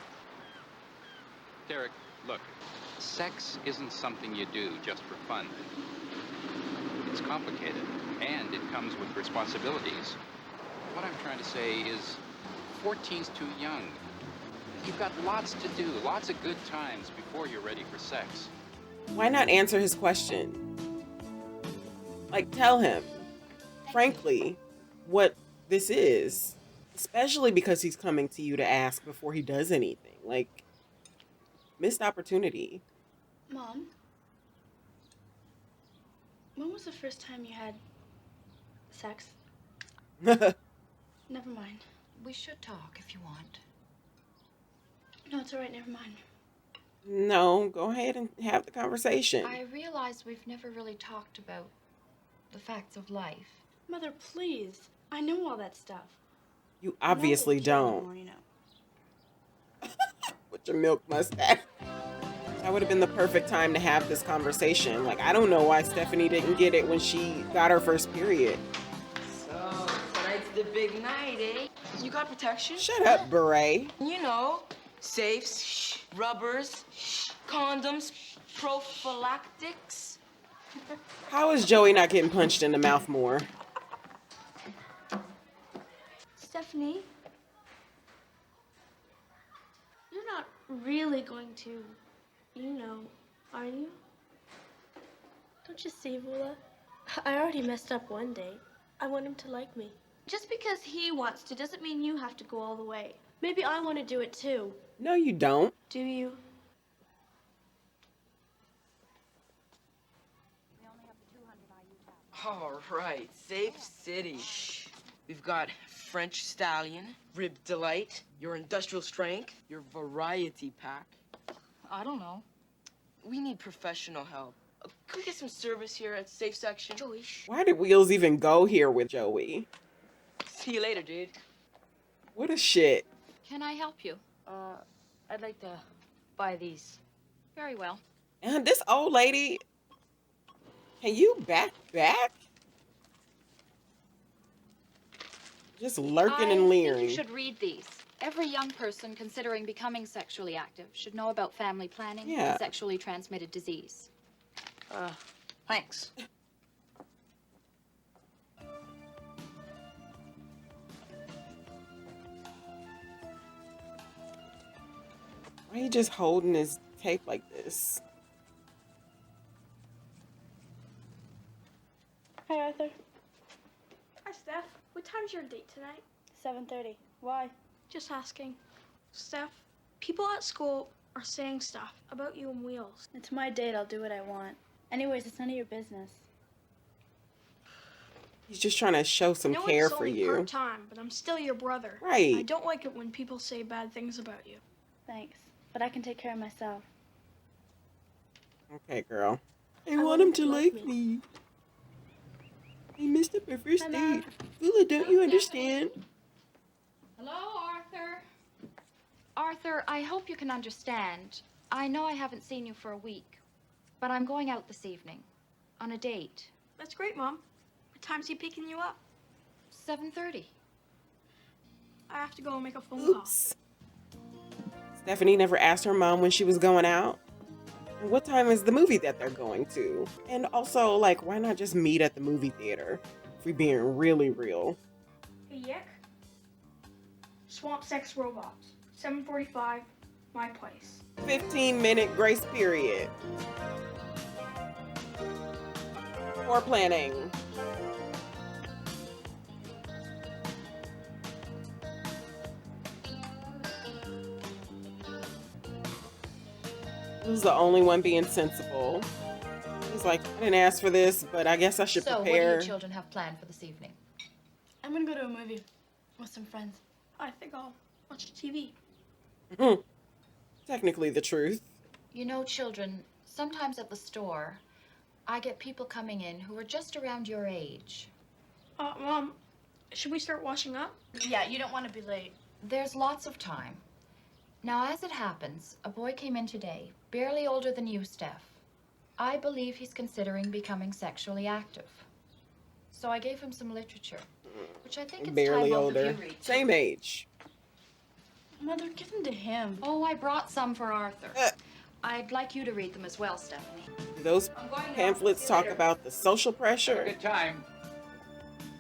Derek, look, sex isn't something you do just for fun. It's complicated, and it comes with responsibilities. What I'm trying to say is 14's too young. You've got lots to do, lots of good times before you're ready for sex. Why not answer his question? Like, tell him, frankly, what this is. Especially because he's coming to you to ask before he does anything. Like, missed opportunity. Mom, when was the first time you had sex? Never mind. We should talk if you want. No, it's all right. Never mind. No, go ahead and have the conversation. I realize we've never really talked about the facts of life. Mother, please. I know all that stuff. You obviously don't. Anymore, you know. With your milk mustache. That would have been the perfect time to have this conversation. Like, I don't know why Stephanie didn't get it when she got her first period. So, tonight's the big night, eh? You got protection? Shut up, Beret. You know, safes, rubbers, condoms, prophylactics. How is Joey not getting punched in the mouth more? Stephanie, you're not really going to, you know, are you? Don't you see, Vula? I already messed up one date. I want him to like me. Just because he wants to doesn't mean you have to go all the way. Maybe I want to do it too. No, you don't. Do you? All right, Safe City. We've got French Stallion, Rib Delight, your Industrial Strength, your Variety Pack. I don't know. We need professional help. Can we get some service here at Safe Section? Joey. Why did Wheels even go here with Joey? See you later, dude. What a shit. Can I help you? I'd like to buy these. Very well. And this old lady, can you back? Just lurking and I leering. think you should read these. Every young person considering becoming sexually active should know about family planning and sexually transmitted disease. Thanks. Why are you just holding his tape like this? Hi, Arthur. Hi, Steph. What time's your date tonight? 7:30. Why? Just asking. Steph, people at school are saying stuff about you and Wheels. It's my date. I'll do what I want. Anyways, it's none of your business. He's just trying to show some I know care it's for only you. part-time, but I'm still your brother. Right. I don't like it when people say bad things about you. Thanks, but I can take care of myself. Okay, girl. I want him to like me. He missed up our first Hi, date. Mom. Vula, don't you understand? Hello, Arthur. Arthur, I hope you can understand. I know I haven't seen you for a week, but I'm going out this evening on a date. That's great, Mom. What time's he picking you up? 7:30. I have to go and make a phone Oops. Stephanie never asked her mom when she was going out. And what time is the movie that they're going to? And also, like, why not just meet at the movie theater? If we're being really real. Hey, Yick. Swamp Sex Robots. 7:45, my place. 15-minute grace period. For planning. He was the only one being sensible. He's like, I didn't ask for this, but I guess I should So, prepare. what do you children have planned for this evening? I'm gonna go to a movie with some friends. I think I'll watch TV. Technically the truth. You know, children, sometimes at the store, I get people coming in who are just around your age. Mom, should we start washing up? Yeah, you don't want to be late. There's lots of time. Now, as it happens, a boy came in today, barely older than you, Steph. I believe he's considering becoming sexually active. So I gave him some literature, which I think it's Barely time both older. of you read. Same age. Mother, give them to him. Oh, I brought some for Arthur. I'd like you to read them as well, Stephanie. Those pamphlets talk about the social pressure. Good time.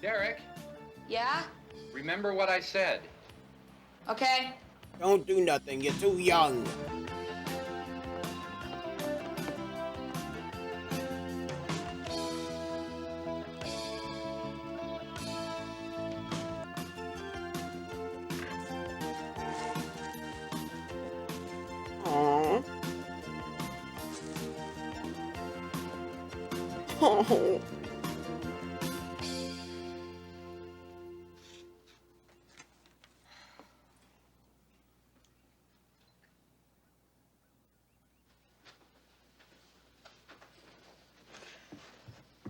Derek, Yeah? remember what I said. Okay. Don't do nothing. You're too young. Aww. Oh.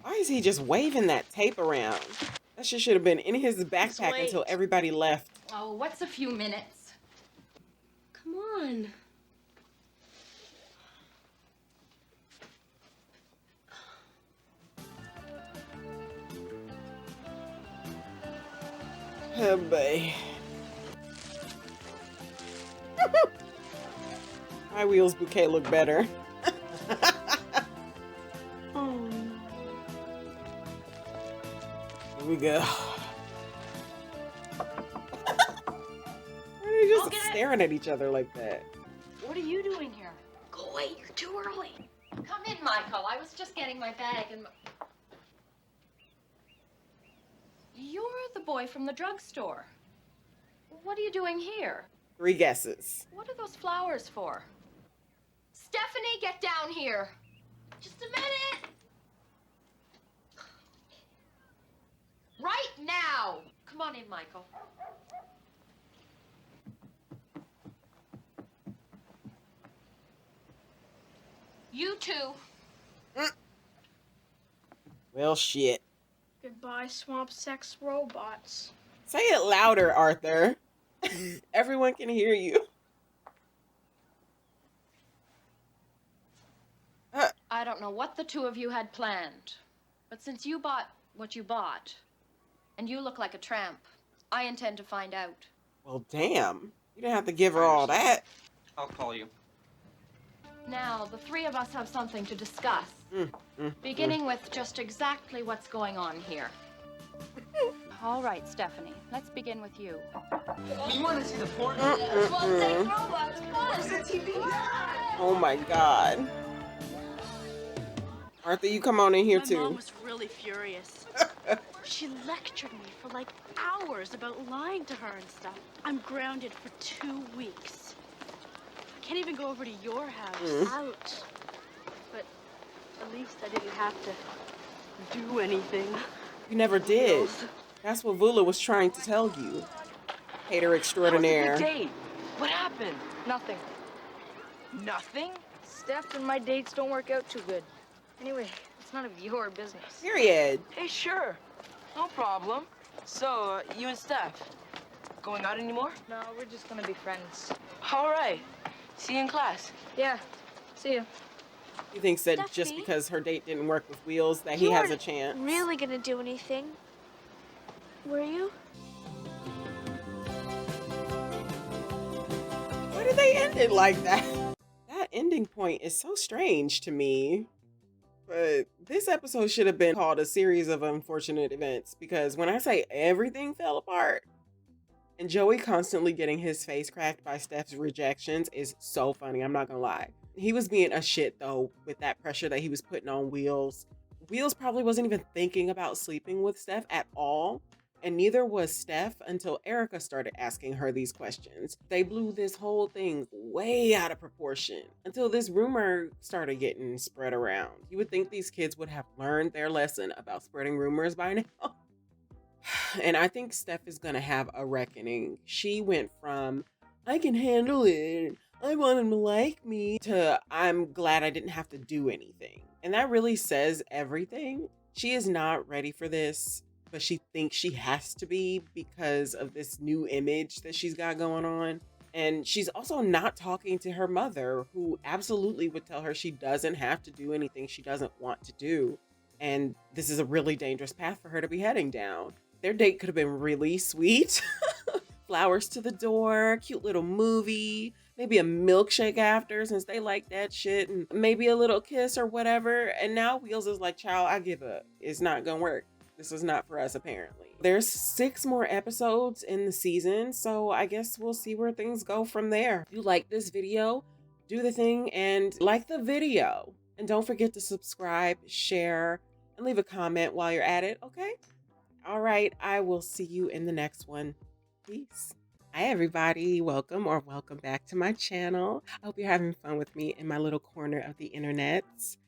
Why is he just waving that tape around? That shit should have been in his backpack until everybody left. Oh, what's a few minutes? Come on. Oh, boy. My Wheels bouquet look better. Oh. Here we go. Why are they just staring at each other like that? What are you doing here? Go away, you're too early. Come in, Michael. I was just getting my bag and... You're the boy from the drugstore. What are you doing here? 3 guesses. What are those flowers for? Stephanie, get down here. Just a minute. Right now. Come on in, Michael. You two. Well, shit. Goodbye, swamp sex robots. Say it louder, Arthur. Everyone can hear you. I don't know what the two of you had planned, but since you bought what you bought, and you look like a tramp, I intend to find out. Well, damn. You didn't have to give her all that. I'll call you. Now, the three of us have something to discuss, beginning with just exactly what's going on here. All right, Stephanie, let's begin with you. You want to see the porn? Oh my god. Arthur, you come on in here too. My mom was really furious. She lectured me for like hours about lying to her and stuff. I'm grounded for 2 weeks. I can't even go over to your house. Ouch. But at least I didn't have to do anything. You never did. That's what Vula was trying to tell you. Hater extraordinaire. How was the date? What happened? Nothing. Nothing? Steph and my dates don't work out too good. Anyway, it's none of your business. Period. Hey, sure. No problem. So, you and Steph, going out anymore? No, we're just gonna be friends. All right. See you in class. Yeah. See you. He thinks that just Stephanie? because her date didn't work with Wheels that he has a chance. Really gonna do anything? Were you? Why did they end it like that? That ending point is so strange to me. But this episode should have been called A Series of Unfortunate Events, because when I say everything fell apart, and Joey constantly getting his face cracked by Steph's rejections is so funny, I'm not gonna lie. He was being a shit though with that pressure that he was putting on Wheels. Wheels probably wasn't even thinking about sleeping with Steph at all. And neither was Steph until Erica started asking her these questions. They blew this whole thing way out of proportion until this rumor started getting spread around. You would think these kids would have learned their lesson about spreading rumors by now. And I think Steph is going to have a reckoning. She went from, I can handle it, I want him to like me, to I'm glad I didn't have to do anything. And that really says everything. She is not ready for this, but she thinks she has to be because of this new image that she's got going on. And she's also not talking to her mother, who absolutely would tell her she doesn't have to do anything she doesn't want to do. And this is a really dangerous path for her to be heading down. Their date could have been really sweet. Flowers to the door, cute little movie, maybe a milkshake after since they like that shit, and maybe a little kiss or whatever. And now Wheels is like, child, I give up. It's not gonna work. This is not for us, apparently. There's 6 more episodes in the season, so I guess we'll see where things go from there. If you like this video, do the thing and like the video. And don't forget to subscribe, share, and leave a comment while you're at it, okay? All right, I will see you in the next one. Peace. Hi, everybody. Welcome back to my channel. I hope you're having fun with me in my little corner of the internet.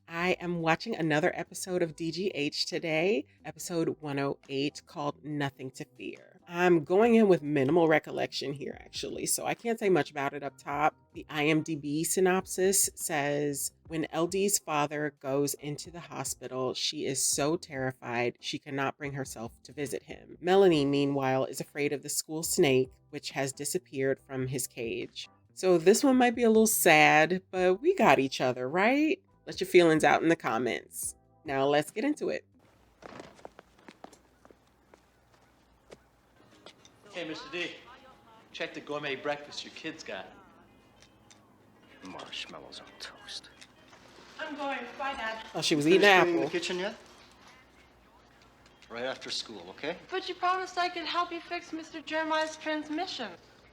I am watching another episode of DGH today, episode 108, called Nothing to Fear. I'm going in with minimal recollection here, actually, so I can't say much about it up top. The IMDb synopsis says, when LD's father goes into the hospital, she is so terrified she cannot bring herself to visit him. Melanie, meanwhile, is afraid of the school snake, which has disappeared from his cage. So this one might be a little sad, but we got each other, right? Let your feelings out in the comments. Now let's get into it. Hey, Mr. D, check the gourmet breakfast your kids got. Marshmallows on toast. I'm going. Bye, Dad. Oh, she was eating an apple. In the kitchen yet? Right after school, okay? But you promised I could help you fix Mr. Jeremiah's transmission.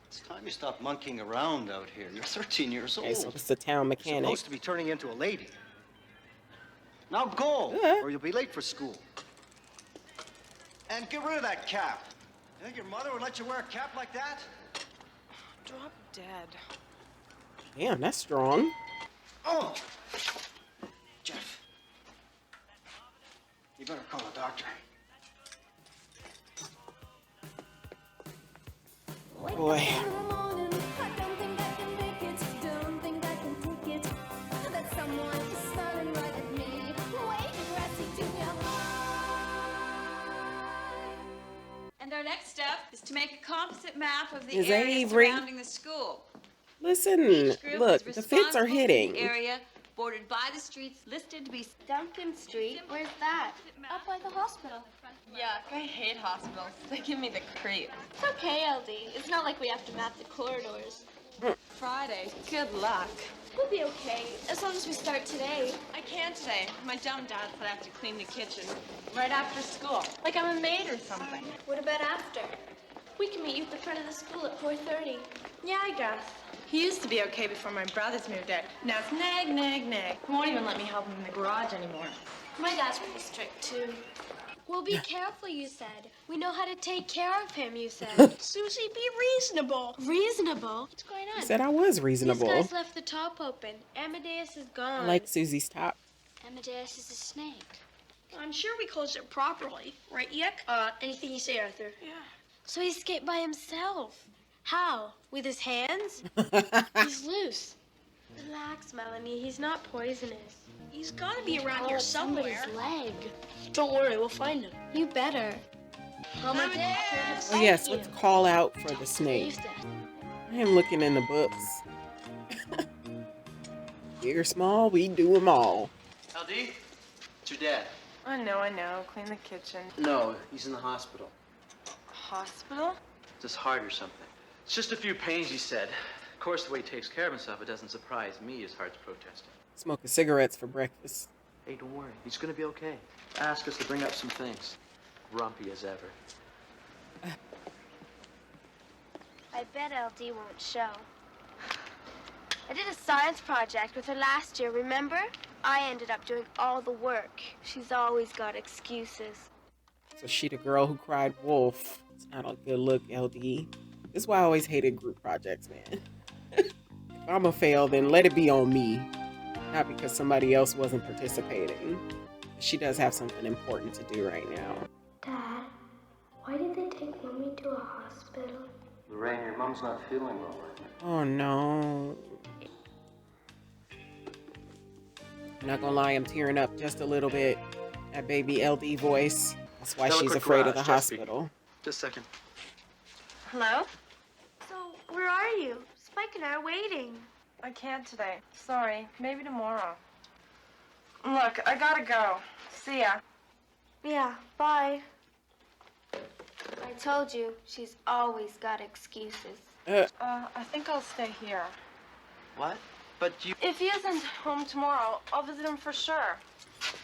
It's time you stop monkeying around out here. You're 13 years old. Okay, so it's the town mechanic. You're supposed to be turning into a lady. Now go, or you'll be late for school. And get rid of that cap. You think your mother would let you wear a cap like that? Drop dead. Damn, that's strong. Oh! Jeff. You better call a doctor. Boy. And our next step is to make a composite map of the Is area Avery. surrounding the school. Listen, Group look, is the fits are responsible for hitting. the area bordered by the streets listed to be Duncan Street? Where's that? Up by the hospital. Yuck, I hate hospitals. They give me the creep. It's okay, LD. It's not like we have to map the corridors. Friday, good luck. We'll be okay, as long as we start today. I can't today. My dumb dad said I have to clean the kitchen right after school. Like I'm a maid or something. What about after? We can meet you at the front of the school at 4:30. Yeah, I guess. He used to be okay before my brothers moved out. Now it's nag, nag, nag. He won't even let me help him in the garage anymore. My dad's pretty strict, too. Well, be careful, you said. We know how to take care of him, you said. Susie, be reasonable. Reasonable? What's going on? He said I was reasonable. These guys left the top open. Amadeus is gone. I like Susie's top. Amadeus is a snake. I'm sure we closed it properly. Right, Yick? Anything you say, Arthur. Yeah. So he escaped by himself. How? With his hands? He's loose. Relax, Melanie. He's not poisonous. He's got to be around here somewhere. Somebody's leg. Don't worry, we'll find him. You better. Amadeus! Oh yes, let's call out for the snake. I am looking in the books. Big or small, we do them all. LD, it's your dad. I know. Clean the kitchen. No, he's in the hospital. Hospital? Just heart or something. It's just a few pains, he said. Of course, the way he takes care of himself, it doesn't surprise me his heart's protesting. Smoking cigarettes for breakfast. Hey, don't worry. He's gonna be okay. Ask us to bring up some things. Grumpy as ever. I bet LD won't show. I did a science project with her last year, remember? I ended up doing all the work. She's always got excuses. So she the girl who cried wolf. It's not a good look, LD. This is why I always hated group projects, man. If I'm a fail, then let it be on me. Not because somebody else wasn't participating. She does have something important to do right now. Dad, why did they take Mommy to a hospital? Lorraine, your mom's not feeling well right now. Oh no. I'm not gonna lie, I'm tearing up just a little bit. That baby LD voice. That's why she's afraid of the hospital. Just a second. Hello? So, where are you? Spike and I are waiting. I can't today. Sorry. Maybe tomorrow. Look, I gotta go. See ya. Yeah, bye. I told you, she's always got excuses. I think I'll stay here. What? But you... If he isn't home tomorrow, I'll visit him for sure.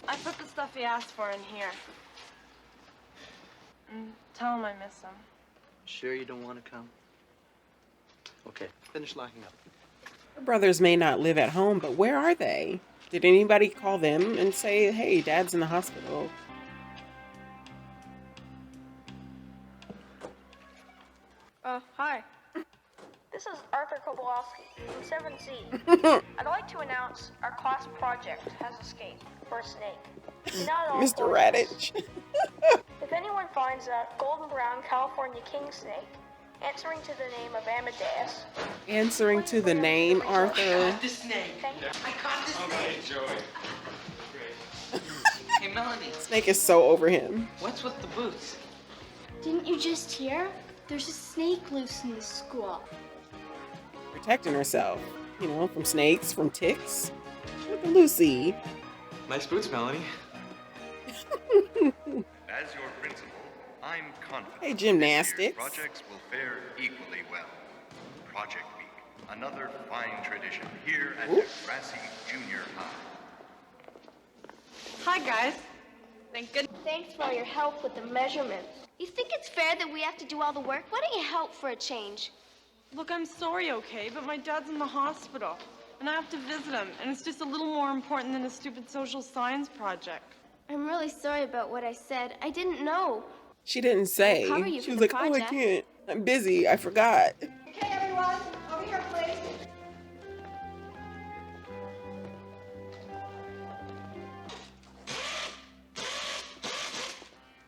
I put the stuff he asked for in here. Tell him I miss him. Sure you don't want to come? Okay, finish locking up. Her brothers may not live at home, but where are they? Did anybody call them and say, hey, Dad's in the hospital? Hi. This is Arthur Kowalski from 7C. I'd like to announce our class project has escaped for a snake. Not all Mr. poisonous. Radich. If anyone finds a golden brown California king snake answering to the name of Amadeus. Answering to the name, Arthur. I caught this snake. Okay, Joey. Great. Hey, Melanie. Snake is so over him. What's with the boots? Didn't you just hear? There's a snake loose in the school. Protecting herself, you know, from snakes, from ticks. Look at Lucy. Nice boots, Melanie. As your principal, I'm confident Hey, gymnastics. projects will fare equally well. Project Week, another fine tradition here at Degrassi Junior High. Hi, guys. Thank goodness. Thanks for all your help with the measurements. You think it's fair that we have to do all the work? Why don't you help for a change? Look, I'm sorry, okay, but my dad's in the hospital, and I have to visit him, and it's just a little more important than a stupid social science project. I'm really sorry about what I said. I didn't know. She didn't say. I'll cover you She for was the like, oh, I project." can't. I'm busy. I forgot. Okay, everyone, over here, please.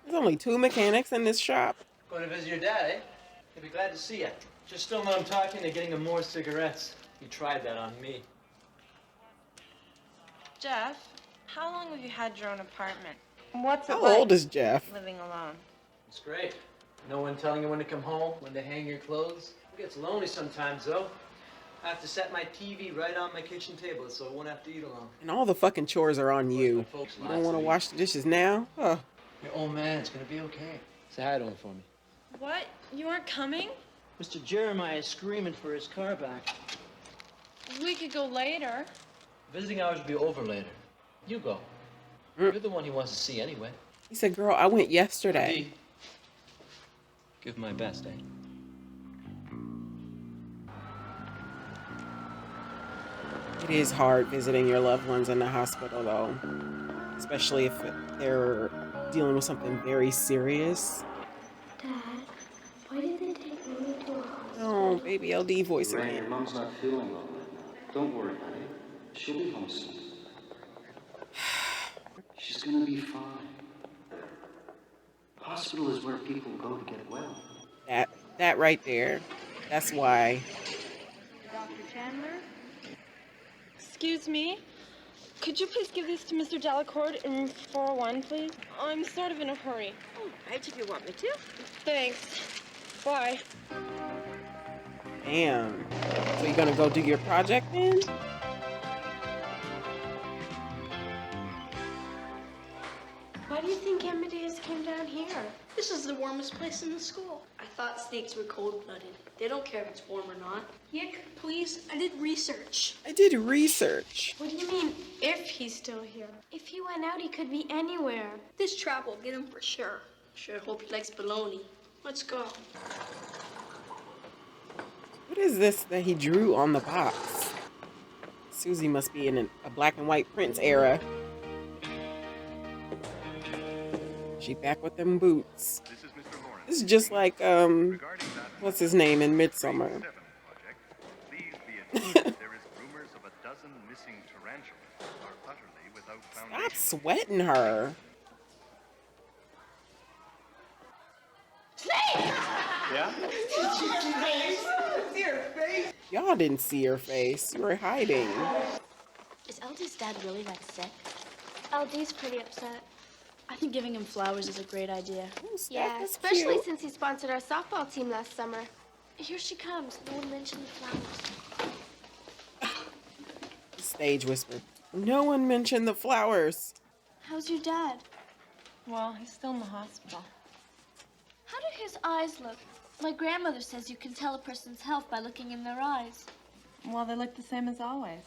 There's only 2 mechanics in this shop. Going to visit your dad, eh? He'll be glad to see you. Just don't let him talk into getting him more cigarettes. He tried that on me. Jeff, how long have you had your own apartment? What's it How like old is Jeff? living alone? It's great. No one telling you when to come home, when to hang your clothes. It gets lonely sometimes, though. I have to set my TV right on my kitchen table so I won't have to eat alone. And all the fucking chores are on you. folks You don't want to wash the dishes now? Huh. Your old man, it's gonna be okay. Say hi to him for me. What? You aren't coming? Mr. Jeremiah is screaming for his car back. We could go later. Visiting hours will be over later. You go. You're the one he wants to see anyway. He said, girl, I went yesterday. Give my best, eh? It is hard visiting your loved ones in the hospital, though. Especially if they're dealing with something very serious. Dad, why did they take Mommy to a hospital? Oh, baby LD voice Lorraine, again. your mom's not feeling well right now. Don't worry, honey. She'll be home soon. She's gonna be fine. Hospital is where people go to get well. That right there. That's why. Dr. Chandler? Excuse me? Could you please give these to Mr. Delacourt in room 401, please? I'm sort of in a hurry. Oh, right, if you want me to. Thanks. Bye. Damn. So you gonna go do your project then? Why do you think Amadeus came down here? This is the warmest place in the school. I thought snakes were cold-blooded. They don't care if it's warm or not. Yick, please. I did research. I did research. What do you mean, If he's still here. if he went out, he could be anywhere? This trap will get him for sure. Sure hope he likes bologna. Let's go. What is this that he drew on the box? Susie must be in a black and white Prince era. She back with them boots. This is just like what's his name in Midsummer. Stop sweating her. Yeah? Y'all didn't see her face. You were hiding. Is LD's dad really that sick? LD's pretty upset. I think giving him flowers is a great idea. Yeah, especially since he sponsored our softball team last summer. Here she comes. No one mentioned the flowers. Stage whisper. No one mentioned the flowers. How's your dad? Well, he's still in the hospital. How do his eyes look? My grandmother says you can tell a person's health by looking in their eyes. Well, they look the same as always,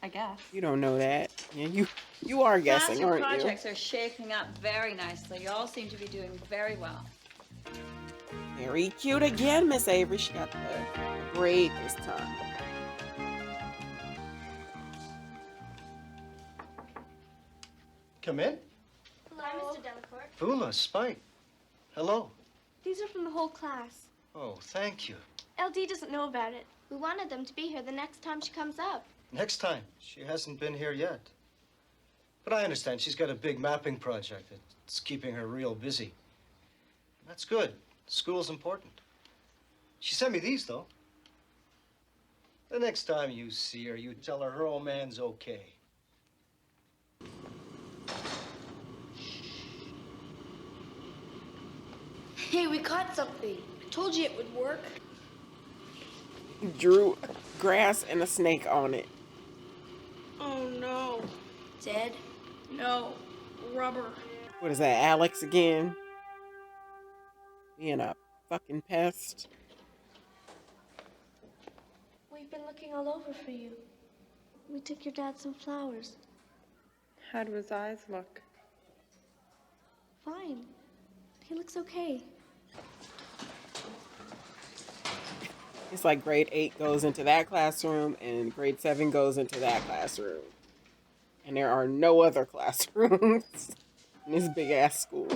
I guess. You don't know that. Yeah, you are guessing, Your aren't you? projects are shaping up very nicely. You all seem to be doing very well. Very cute again, Miss Avery. She got the braid this time. Come in. Hi, Mr. Delacourt. Fula, Spike. Hello. These are from the whole class. Oh, thank you. LD doesn't know about it. We wanted them to be here the next time she comes up. Next time. She hasn't been here yet. But I understand she's got a big mapping project. It's keeping her real busy. That's good. School's important. She sent me these, though. The next time you see her, you tell her old man's okay. Hey, we caught something. I told you it would work. Drew grass and a snake on it. Oh no. Dead? No. Rubber. What is that, Alex again? Being a fucking pest. We've been looking all over for you. We took your dad some flowers. How do his eyes look? Fine. He looks okay. It's like grade 8 goes into that classroom and grade 7 goes into that classroom. And there are no other classrooms in this big ass school.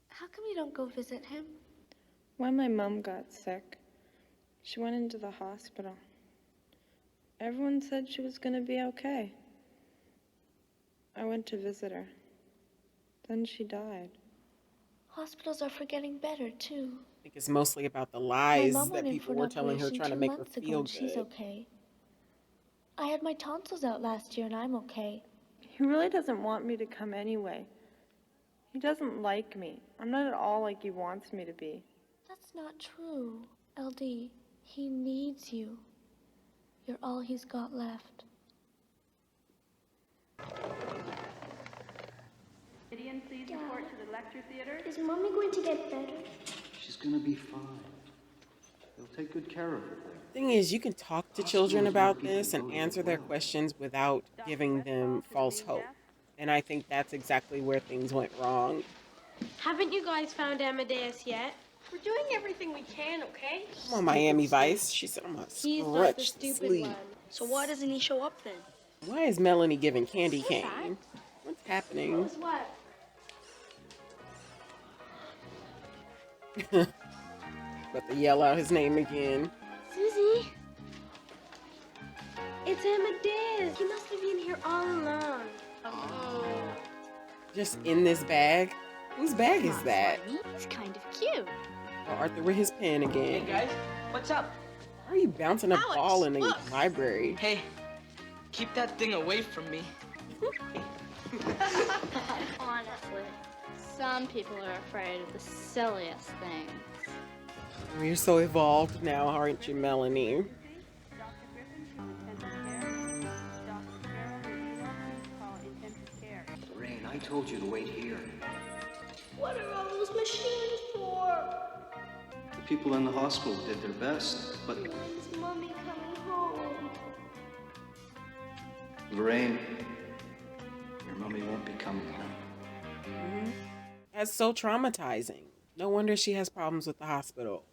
How come you don't go visit him? When my mom got sick, she went into the hospital. Everyone said she was gonna be okay. I went to visit her. Then she died. Hospitals are for getting better, too. I think it's mostly about the My lies mom that went in people for were an telling her, operation trying to 2 make her months ago, feel and she's good. okay. I had my tonsils out last year, and I'm okay. He really doesn't want me to come anyway. He doesn't like me. I'm not at all like he wants me to be. That's not true. LD, he needs you. You're all he's got left. Gideon, please report to the lecture theater. Is Mommy going to get better? She's gonna be fine. They'll take good care of her there. Thing is, you can talk to children about this and answer their questions without giving them false hope. And I think that's exactly where things went wrong. Haven't you guys found Amadeus yet? We're doing everything we can, okay? Come on, Miami Vice. She said, I'm gonna He's not the stretch to stupid sleep. one. So why doesn't he show up then? Why is Melanie giving candy cane? What's happening? What? About to yell out his name again. Susie? It's Amadeus. He must have been here all along. Oh. Just in this bag? Whose bag is that? He's kind of cute. Oh, Arthur with his pen again. Hey guys, what's up? Why are you bouncing a Alex, ball in a look. library? Hey, keep that thing away from me. Honestly, some people are afraid of the silliest things. Oh, you're so evolved now, aren't you, Melanie? Rain, I told you to wait here. What are all those machines for? The people in the hospital did their best, but When's Mommy coming home? Lorraine, your mommy won't be coming home. That's so traumatizing. No wonder she has problems with the hospital.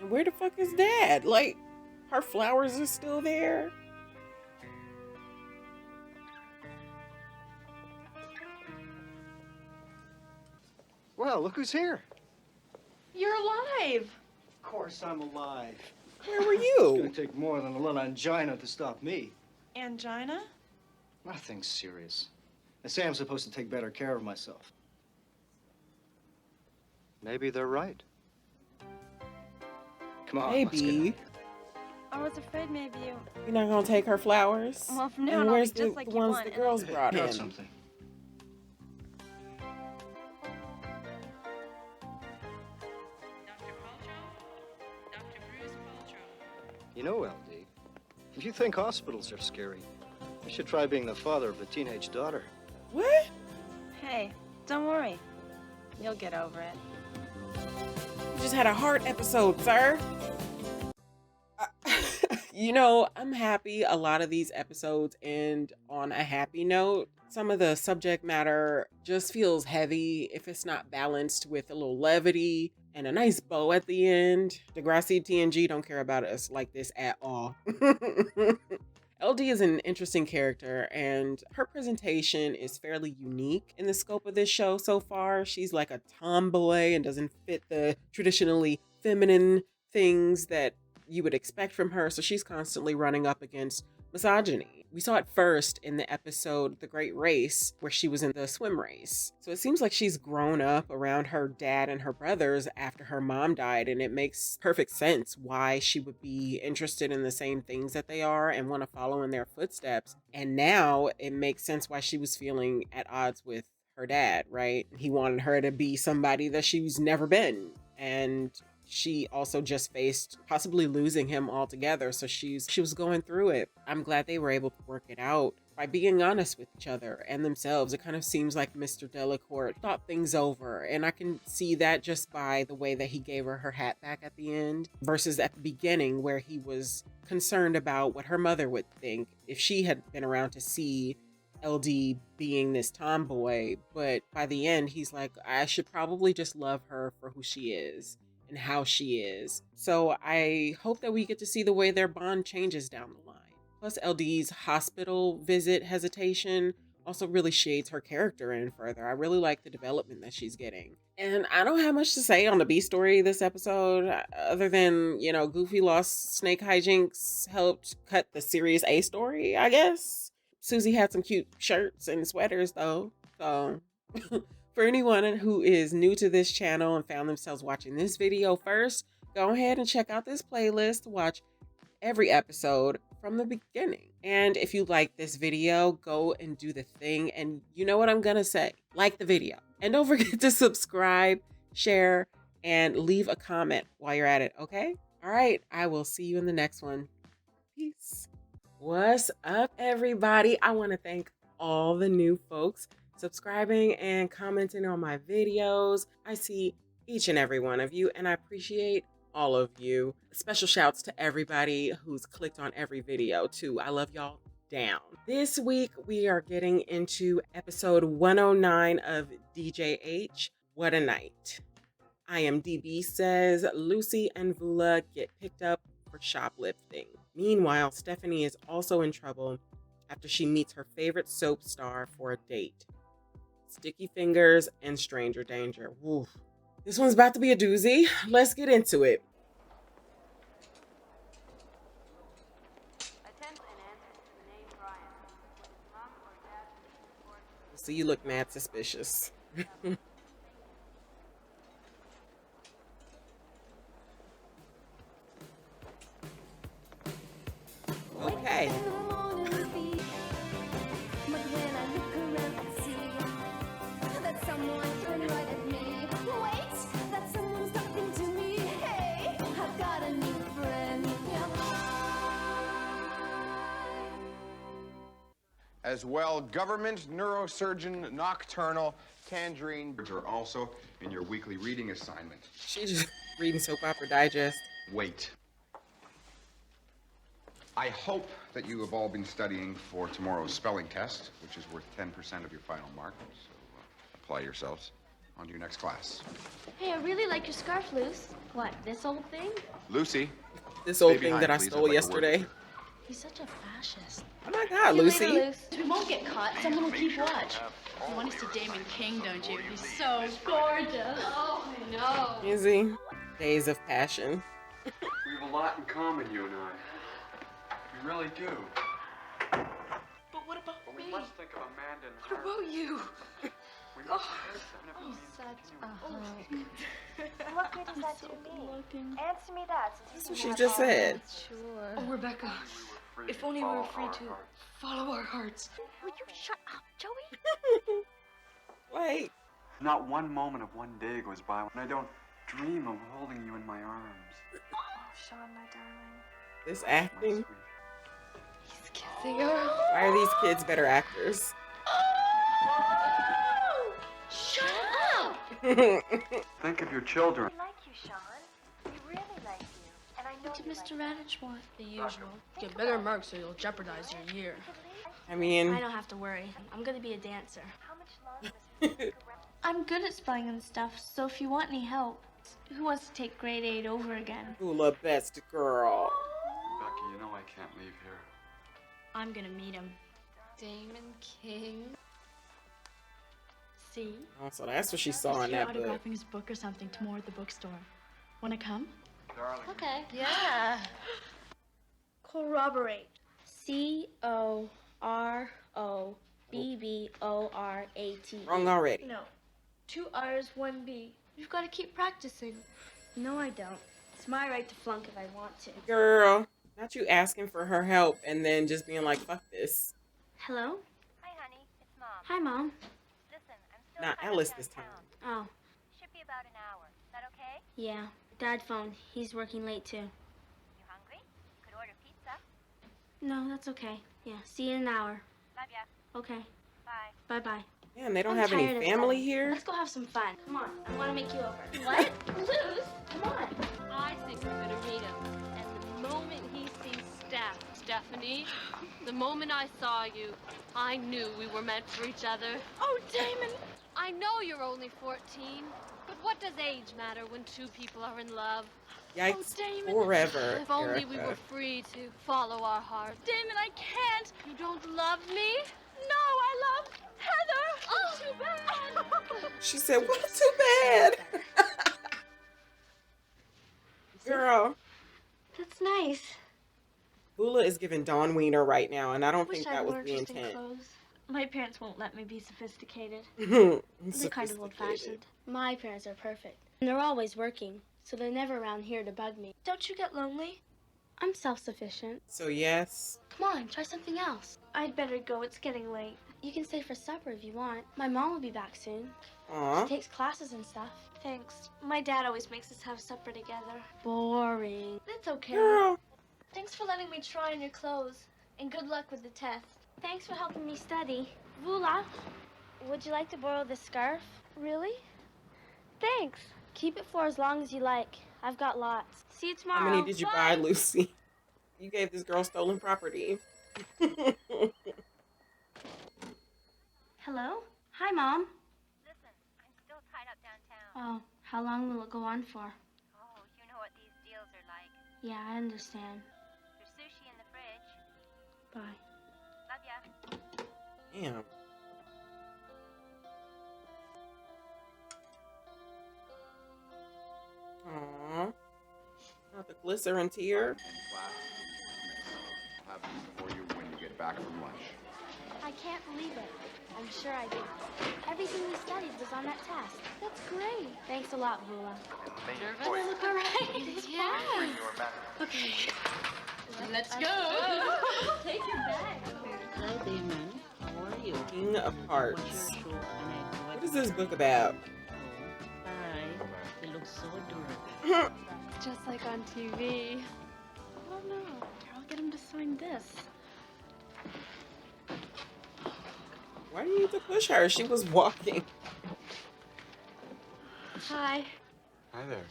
And where the fuck is Dad? Like, her flowers are still there? Well, look who's here. You're alive. Of course I'm alive. Where were It's you? gonna take more than a little angina to stop me. Angina? Nothing serious. I say I'm supposed to take better care of myself. Maybe they're right. Come on, let's get out of Maybe. here. I was afraid maybe you... You're not gonna take her flowers? Well, from now And on, I'll where's be just the like you ones want, the and girls I- brought You know in? something? You know, LD, if you think hospitals are scary, you should try being the father of a teenage daughter. What? Hey, don't worry. You'll get over it. You just had a heart episode, sir. You know, I'm happy a lot of these episodes end on a happy note. Some of the subject matter just feels heavy if it's not balanced with a little levity and a nice bow at the end. Degrassi TNG don't care about us like this at all. LD is an interesting character, and her presentation is fairly unique in the scope of this show so far. She's like a tomboy and doesn't fit the traditionally feminine things that you would expect from her, so she's constantly running up against misogyny. We saw it first in the episode The Great Race, where she was in the swim race. So it seems like she's grown up around her dad and her brothers after her mom died, and it makes perfect sense why she would be interested in the same things that they are and want to follow in their footsteps. And now it makes sense why she was feeling at odds with her dad, right? He wanted her to be somebody that she's never been. And she also just faced possibly losing him altogether, so she was going through it. I'm glad they were able to work it out by being honest with each other and themselves. It kind of seems like Mr. Delacourt thought things over, and I can see that just by the way that he gave her hat back at the end versus at the beginning, where he was concerned about what her mother would think if she had been around to see LD being this tomboy. But by the end, he's like, I should probably just love her for who she is and how she is. So I hope that we get to see the way their bond changes down the line. Plus, LD's hospital visit hesitation also really shades her character in further. I really like the development that she's getting. And I don't have much to say on the B story this episode, other than, you know, Goofy lost snake hijinks helped cut the Series A story, I guess. Susie had some cute shirts and sweaters, though. So... For anyone who is new to this channel and found themselves watching this video first, go ahead and check out this playlist to watch every episode from the beginning. And if you like this video, go and do the thing. And you know what I'm gonna say, like the video. And don't forget to subscribe, share, and leave a comment while you're at it, okay? All right, I will see you in the next one. Peace. What's up, everybody? I want to thank all the new folks subscribing and commenting on my videos. I see each and every one of you, and I appreciate all of you. Special shouts to everybody who's clicked on every video too. I love y'all down. This week we are getting into episode 109 of DJH, What a Night. IMDb says Lucy and Vula get picked up for shoplifting. Meanwhile, Stephanie is also in trouble after she meets her favorite soap star for a date. Sticky fingers and stranger danger. Woof. This one's about to be a doozy. Let's get into it. So you look mad suspicious. Okay. As well, government, neurosurgeon, nocturnal, tangerine are also in your weekly reading assignment. She's just reading Soap Opera Digest. Wait. I hope that you have all been studying for tomorrow's spelling test, which is worth 10% of your final mark. So apply yourselves. On to your next class. Hey, I really like your scarf, Luce. What, this old thing? Lucy. This old stay thing behind, that I please. stole I'd like to work with yesterday. you. He's such a fascist. Oh my God, See you Lucy. later, Luce. We won't get caught. Someone will keep watch. You want to see Damon King, don't you? He's so gorgeous. Oh, I know. Is he? Days of Passion. We have a lot in common, you and I. We really do. But what about But me? we must think of Amanda and What about you? We must hurt them if it means such continuing. What good is that to me? Answer me that. That's what she just said. Sure. Oh, Rebecca. If only we were free to follow our hearts. Will you shut up, Joey? Like, Not one moment of one day goes by when I don't dream of holding you in my arms. Oh, Sean, my darling. this acting. He's kissing her. Why are these kids better actors? Shut up! Think of your children. We like you, Sean. We really like you. And I know What did you Mr. like Radich want? The usual. Get bigger marks or you'll jeopardize your year. I mean, I don't have to worry. I'm gonna be a dancer. How much longer I'm good at spelling and stuff, so if you want any help, who wants to take grade 8 over again? Hula best girl. Becky, you know I can't leave here. I'm gonna meet him. Damon King. See? Oh, so that's what she saw in He's that book. autographing his book or something tomorrow at the bookstore. Wanna come? Darling. Okay. Yeah. Corroborate. COROBBORAT. Wrong already. No. 2 R's, 1 B. You've got to keep practicing. No, I don't. It's my right to flunk if I want to. Girl, not you asking for her help and then just being like, fuck this. Hello? Hi, honey. It's Mom. Hi, Mom. Listen, I'm still Not tied up Ellis this time. downtown. Oh, Should be about an hour. Is that okay? yeah. Dad phoned. He's working late, too. You hungry? Could order pizza. No, that's okay. Yeah, see you in an hour. Love ya. Okay. Bye. Bye-bye. Man, they don't I'm have any tired of family studying. here. Let's go have some fun. Come on. I want to make you over. What? Luz, come on. I think we're gonna meet him. And the moment he sees Stephanie, the moment I saw you, I knew we were meant for each other. Oh, Damon! I know you're only 14, but what does age matter when two people are in love? Yikes, Damon. forever, If only we Erica. were free to follow our hearts. Damon, I can't! You don't love me? No, I love Heather! Oh, too bad! She said, what's too bad? Girl, That's nice. Bula is giving Dawn Wiener right now, and I don't Wish think I that was wore the interesting intent. clothes. My parents won't let me be sophisticated. They're Sophisticated. kind of old-fashioned. My parents are perfect. And they're always working, so they're never around here to bug me. Don't you get lonely? I'm self-sufficient. So yes. Come on, try something else. I'd better go. It's getting late. You can stay for supper if you want. My mom will be back soon. Aw. She takes classes and stuff. Thanks. My dad always makes us have supper together. Boring. That's okay. Girl. Thanks for letting me try on your clothes. And good luck with the test. Thanks for helping me study. Vula, would you like to borrow this scarf? Really? Thanks. Keep it for as long as you like. I've got lots. See you tomorrow. How many did you Bye. buy, Lucy? You gave this girl stolen property. Hello? Hi, Mom. Listen, I'm still tied up downtown. Oh, how long will it go on for? Oh, you know what these deals are like. Yeah, I understand. There's sushi in the fridge. Bye. Love ya. Damn. Aww. Not the glycerin tear. Have these for you when you get back from lunch. I can't believe it. I'm sure I did. Everything we studied was on that test. That's great. Thanks a lot, Vula. Nervous? I look all right. Yeah. Okay. Let's go. Take your bag. Hello, Damon. How are you? King of Hearts. What's your show? What is this book about? Hi. You look so adorable. Just like on TV. I don't know. I'll get him to sign this. Why do you need to push her? She was walking. Hi. Hi there.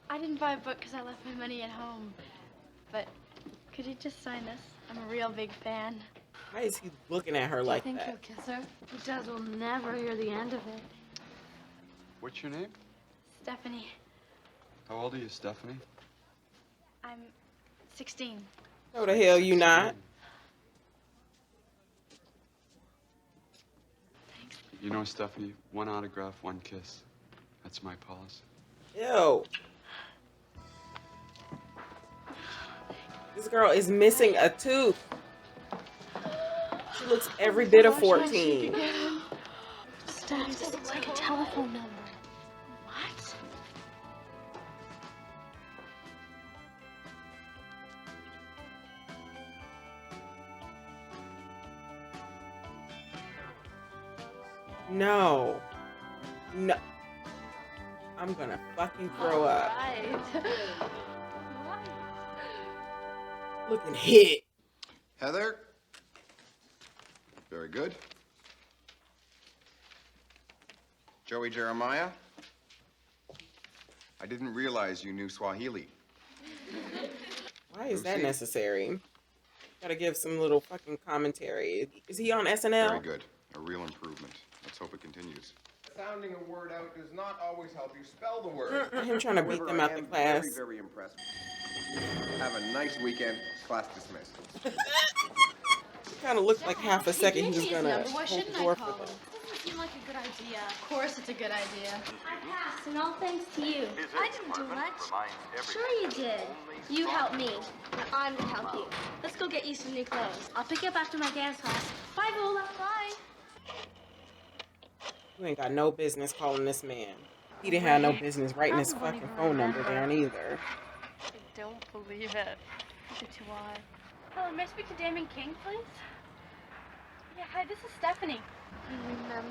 I didn't buy a book because I left my money at home. But could you just sign this? I'm a real big fan. Why is he looking at her like Do you think that? he'll kiss her? If he does, we'll never hear the end of it. What's your name? Stephanie, How old are you, Stephanie? I'm 16. No, the hell you not. You know, Stephanie, one autograph, one kiss. That's my policy. Ew. This girl is missing a tooth. She looks every bit of 14. Steph, this looks like a telephone number. What? No. No. I'm gonna fucking throw up. Looking hit. Heather? Very good. Joey Jeremiah? I didn't realize you knew Swahili. Why is that necessary? Gotta give some little fucking commentary. Is he on SNL? Very good. A real improvement. Let's hope it continues. Sounding a word out does not always help you spell the word. Him trying to beat them out the class. Very, very impressed. Have a nice weekend. Class dismissed. It kind of looked like half a second he was gonna Why hold shouldn't the I door call for them. him? Doesn't seem like a good idea. Of course it's a good idea. I passed, and all thanks to you. I didn't do much. Sure you did. You helped me. Now I'm gonna help you. Let's go get you some new clothes. I'll pick you up after my dance class. Bye, Vola. Bye. You ain't got no business calling this man. He didn't have no business writing his fucking phone number down either. I don't believe it. Neither do I. Hello, may I speak to Damon King, please? Yeah, hi, this is Stephanie.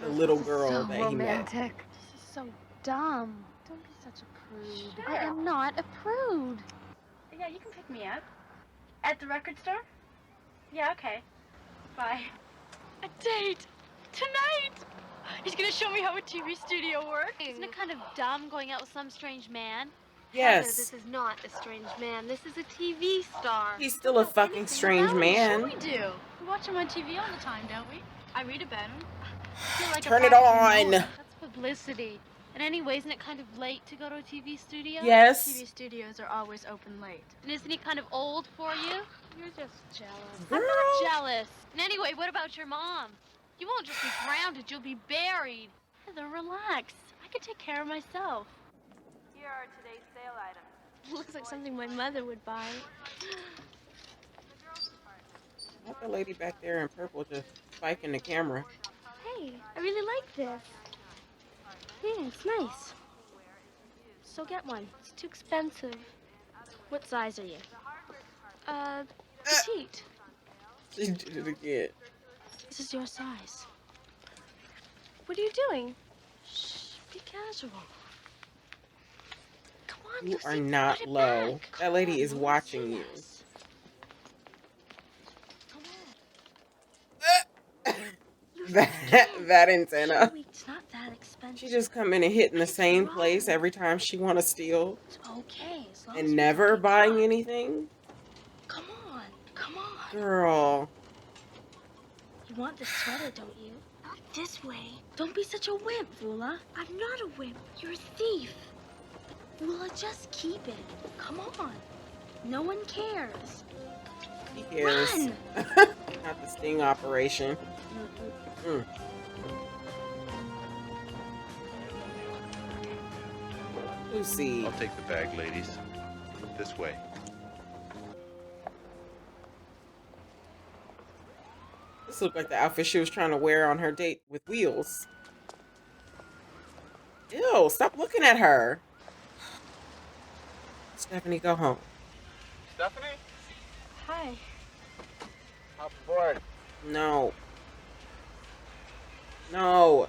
The little girl that he met. This is so dumb. Don't be such a prude. I am not a prude. Yeah, you can pick me up. At the record store? Yeah, okay. Bye. A date! Tonight! He's gonna show me how a TV studio works. Isn't it kind of dumb going out with some strange man? Yes. Heather, this is not a strange man. This is a TV star. He's still a fucking strange man. Sure we do. We watch him on TV all the time, don't we? I read about him. I feel like Turn a it package on. of notes. That's publicity. And anyway, isn't it kind of late to go to a TV studio? Yes. TV studios are always open late. And isn't he kind of old for you? You're just jealous. I'm not jealous. And anyway, what about your mom? You won't just be grounded, you'll be buried. Heather, relax. I could take care of myself. Here are today's sale items. Looks like something my mother would buy. Not the lady back there in purple just spiking the camera. Hey, I really like this. Yeah, it's nice. So get one. It's too expensive. What size are you? Petite. She did it again. This is your size. What are you doing? Shh, be casual. Come on, You Lucy, are not put it low. back. That lady is watching you. That antenna. Joey, it's not that expensive. She just come in and hit in the same place every time she want to steal It's okay, as long as and we never don't get buying caught. anything. Come on, come on. Girl. You want this sweater, don't you? Not this way. Don't be such a wimp, Vula. I'm not a wimp. You're a thief. Vula, just keep it. Come on. No one cares. He cares. Run! Not the sting operation. Mm. Lucy. I'll take the bag, ladies. This way. This looked like the outfit she was trying to wear on her date with Wheels. Ew, stop looking at her. Stephanie, go home. Stephanie? Hi. Hop aboard. No. No.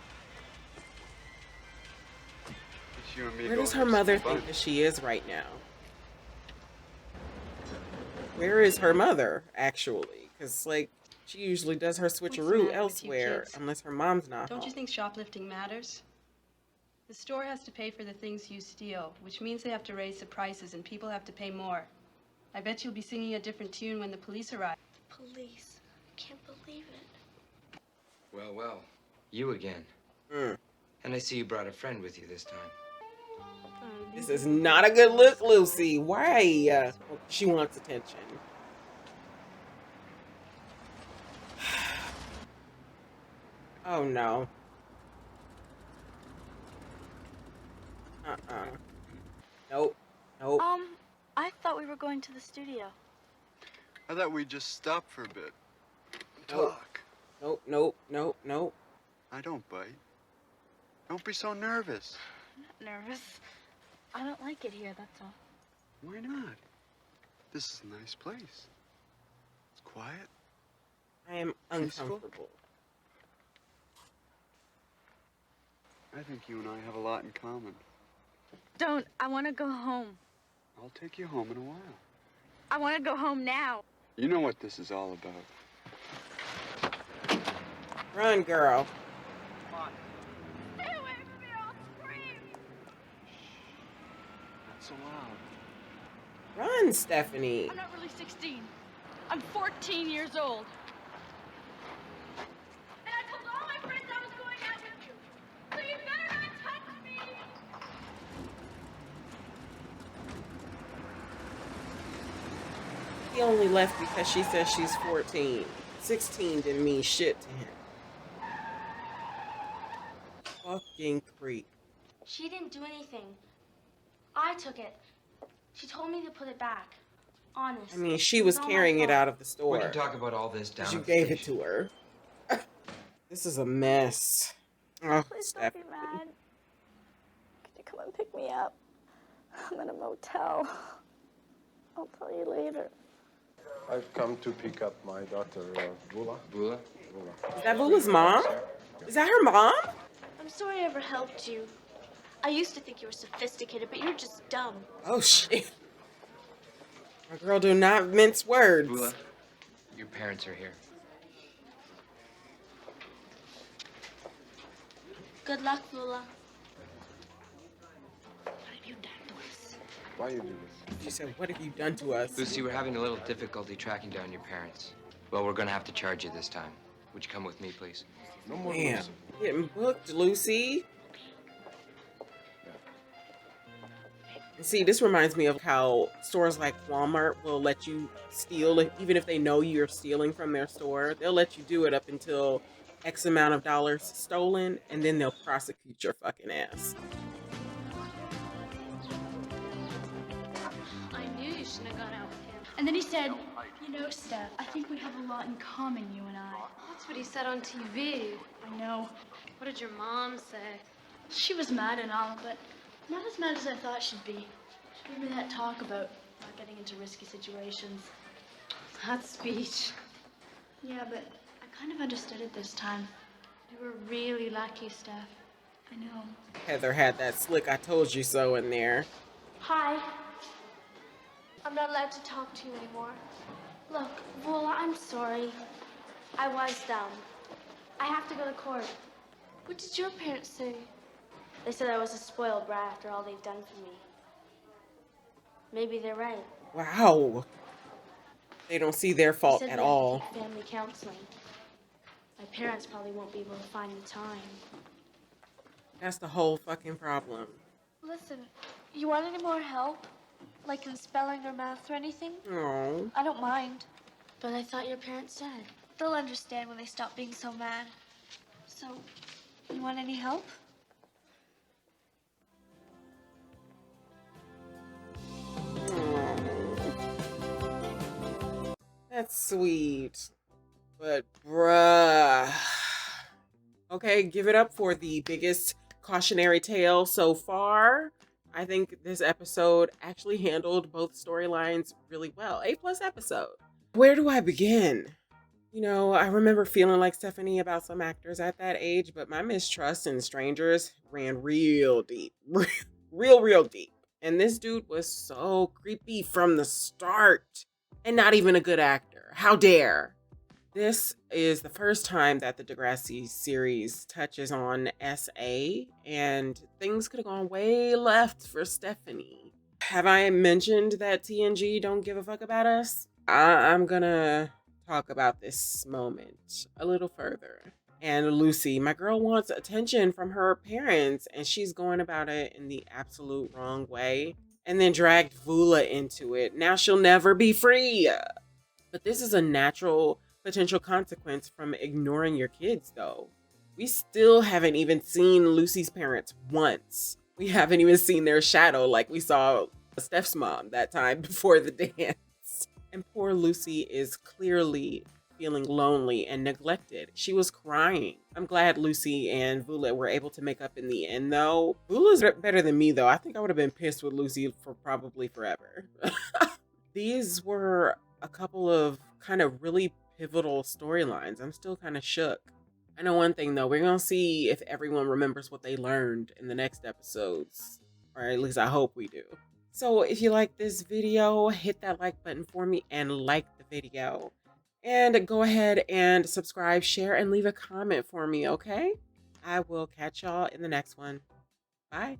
It's you and me Where does going her to mother some fun. think that she is right now? Where is her mother, actually? Because, like, she usually does her What's the switcheroo matter with you elsewhere, kids? unless her mom's not Don't home. you think shoplifting matters? The store has to pay for the things you steal, which means they have to raise the prices and people have to pay more. I bet you'll be singing a different tune when the police arrive. Police. I can't believe it. Well, well. You again. Mm. And I see you brought a friend with you this time. This is not a good look, Lucy. Why? She wants attention. Oh no. Nope. Nope. I thought we were going to the studio. I thought we'd just stop for a bit. Nope. Talk. Nope. Nope. Nope. Nope. I don't bite. Don't be so nervous. I'm not nervous. I don't like it here, that's all. Why not? This is a nice place. It's quiet. I am uncomfortable. I think you and I have a lot in common. Don't. I want to go home. I'll take you home in a while. I want to go home now. You know what this is all about. Run, girl. Stay away from me or I'll scream. Not so loud. Run, Stephanie. I'm not really 16. I'm 14 years old. And I told all my friends I was going out with you. So you better not touch me. He only left because she says she's 14. 16 didn't mean shit to him. Fucking creep. She didn't do anything. I took it. She told me to put it back. Honest. I mean, she was carrying it out of the store. We can talk about all this down. You at the gave it station. to her. This is a mess. Oh, Please don't be mad. Can you come and pick me up? I'm in a motel. I'll tell you later. I've come to pick up my daughter, Vula. Vula? Is that Vula's mom? Is that her mom? I'm sorry I ever helped you. I used to think you were sophisticated, but you're just dumb. Oh, shit. My girl do not mince words. Vula, your parents are here. Good luck, Lula. Why you do this? She said, what have you done to us? Lucy, we're having a little difficulty tracking down your parents. Well, we're gonna have to charge you this time. Would you come with me, please? No more Damn. Lucy. Getting booked, Lucy. And see, this reminds me of how stores like Walmart will let you steal, even if they know you're stealing from their store. They'll let you do it up until X amount of dollars stolen, and then they'll prosecute your fucking ass. I knew you shouldn't have gone out with him. And then he said, you know, Steph, I think we have a lot in common, you and I. That's what he said on TV. I know. What did your mom say? She was mad and all, but not as mad as I thought she'd be. She gave me that talk about not getting into risky situations. That speech. Yeah, but I kind of understood it this time. You were really lucky, Steph. I know. Heather had that slick I told you so in there. Hi. I'm not allowed to talk to you anymore. Look, Vola, I'm sorry. I was dumb. I have to go to court. What did your parents say? They said I was a spoiled brat after all they've done for me. Maybe they're right. Wow. They don't see their They fault said at we have to all. take family counseling. My parents probably won't be able to find the time. That's the whole fucking problem. Listen, you want any more help? Like in spelling or math or anything? No. I don't mind. But I thought your parents said. They'll understand when they stop being so mad. So, you want any help? That's sweet. But bruh. Okay, give it up for the biggest cautionary tale so far. I think this episode actually handled both storylines really well. A+ episode. Where do I begin? You know, I remember feeling like Stephanie about some actors at that age, but my mistrust in strangers ran real deep. Real deep. And this dude was so creepy from the start. And not even a good actor. How dare? This is the first time that the Degrassi series touches on SA, and things could have gone way left for Stephanie. Have I mentioned that TNG don't give a fuck about us? I'm gonna talk about this moment a little further. And Lucy, my girl, wants attention from her parents, and she's going about it in the absolute wrong way, and then dragged Vula into it. Now she'll never be free. But this is a natural potential consequence from ignoring your kids, though. We still haven't even seen Lucy's parents once. We haven't even seen their shadow like we saw Steph's mom that time before the dance. And poor Lucy is clearly feeling lonely and neglected. She was crying. I'm glad Lucy and Vula were able to make up in the end, though. Vula's better than me, though. I think I would have been pissed with Lucy for probably forever. These were a couple of kind of really pivotal storylines. I'm still kind of shook. I know one thing, though. We're going to see if everyone remembers what they learned in the next episodes. Or at least I hope we do. So if you like this video, hit that like button for me and like the video. And go ahead and subscribe, share, and leave a comment for me, okay? I will catch y'all in the next one. Bye.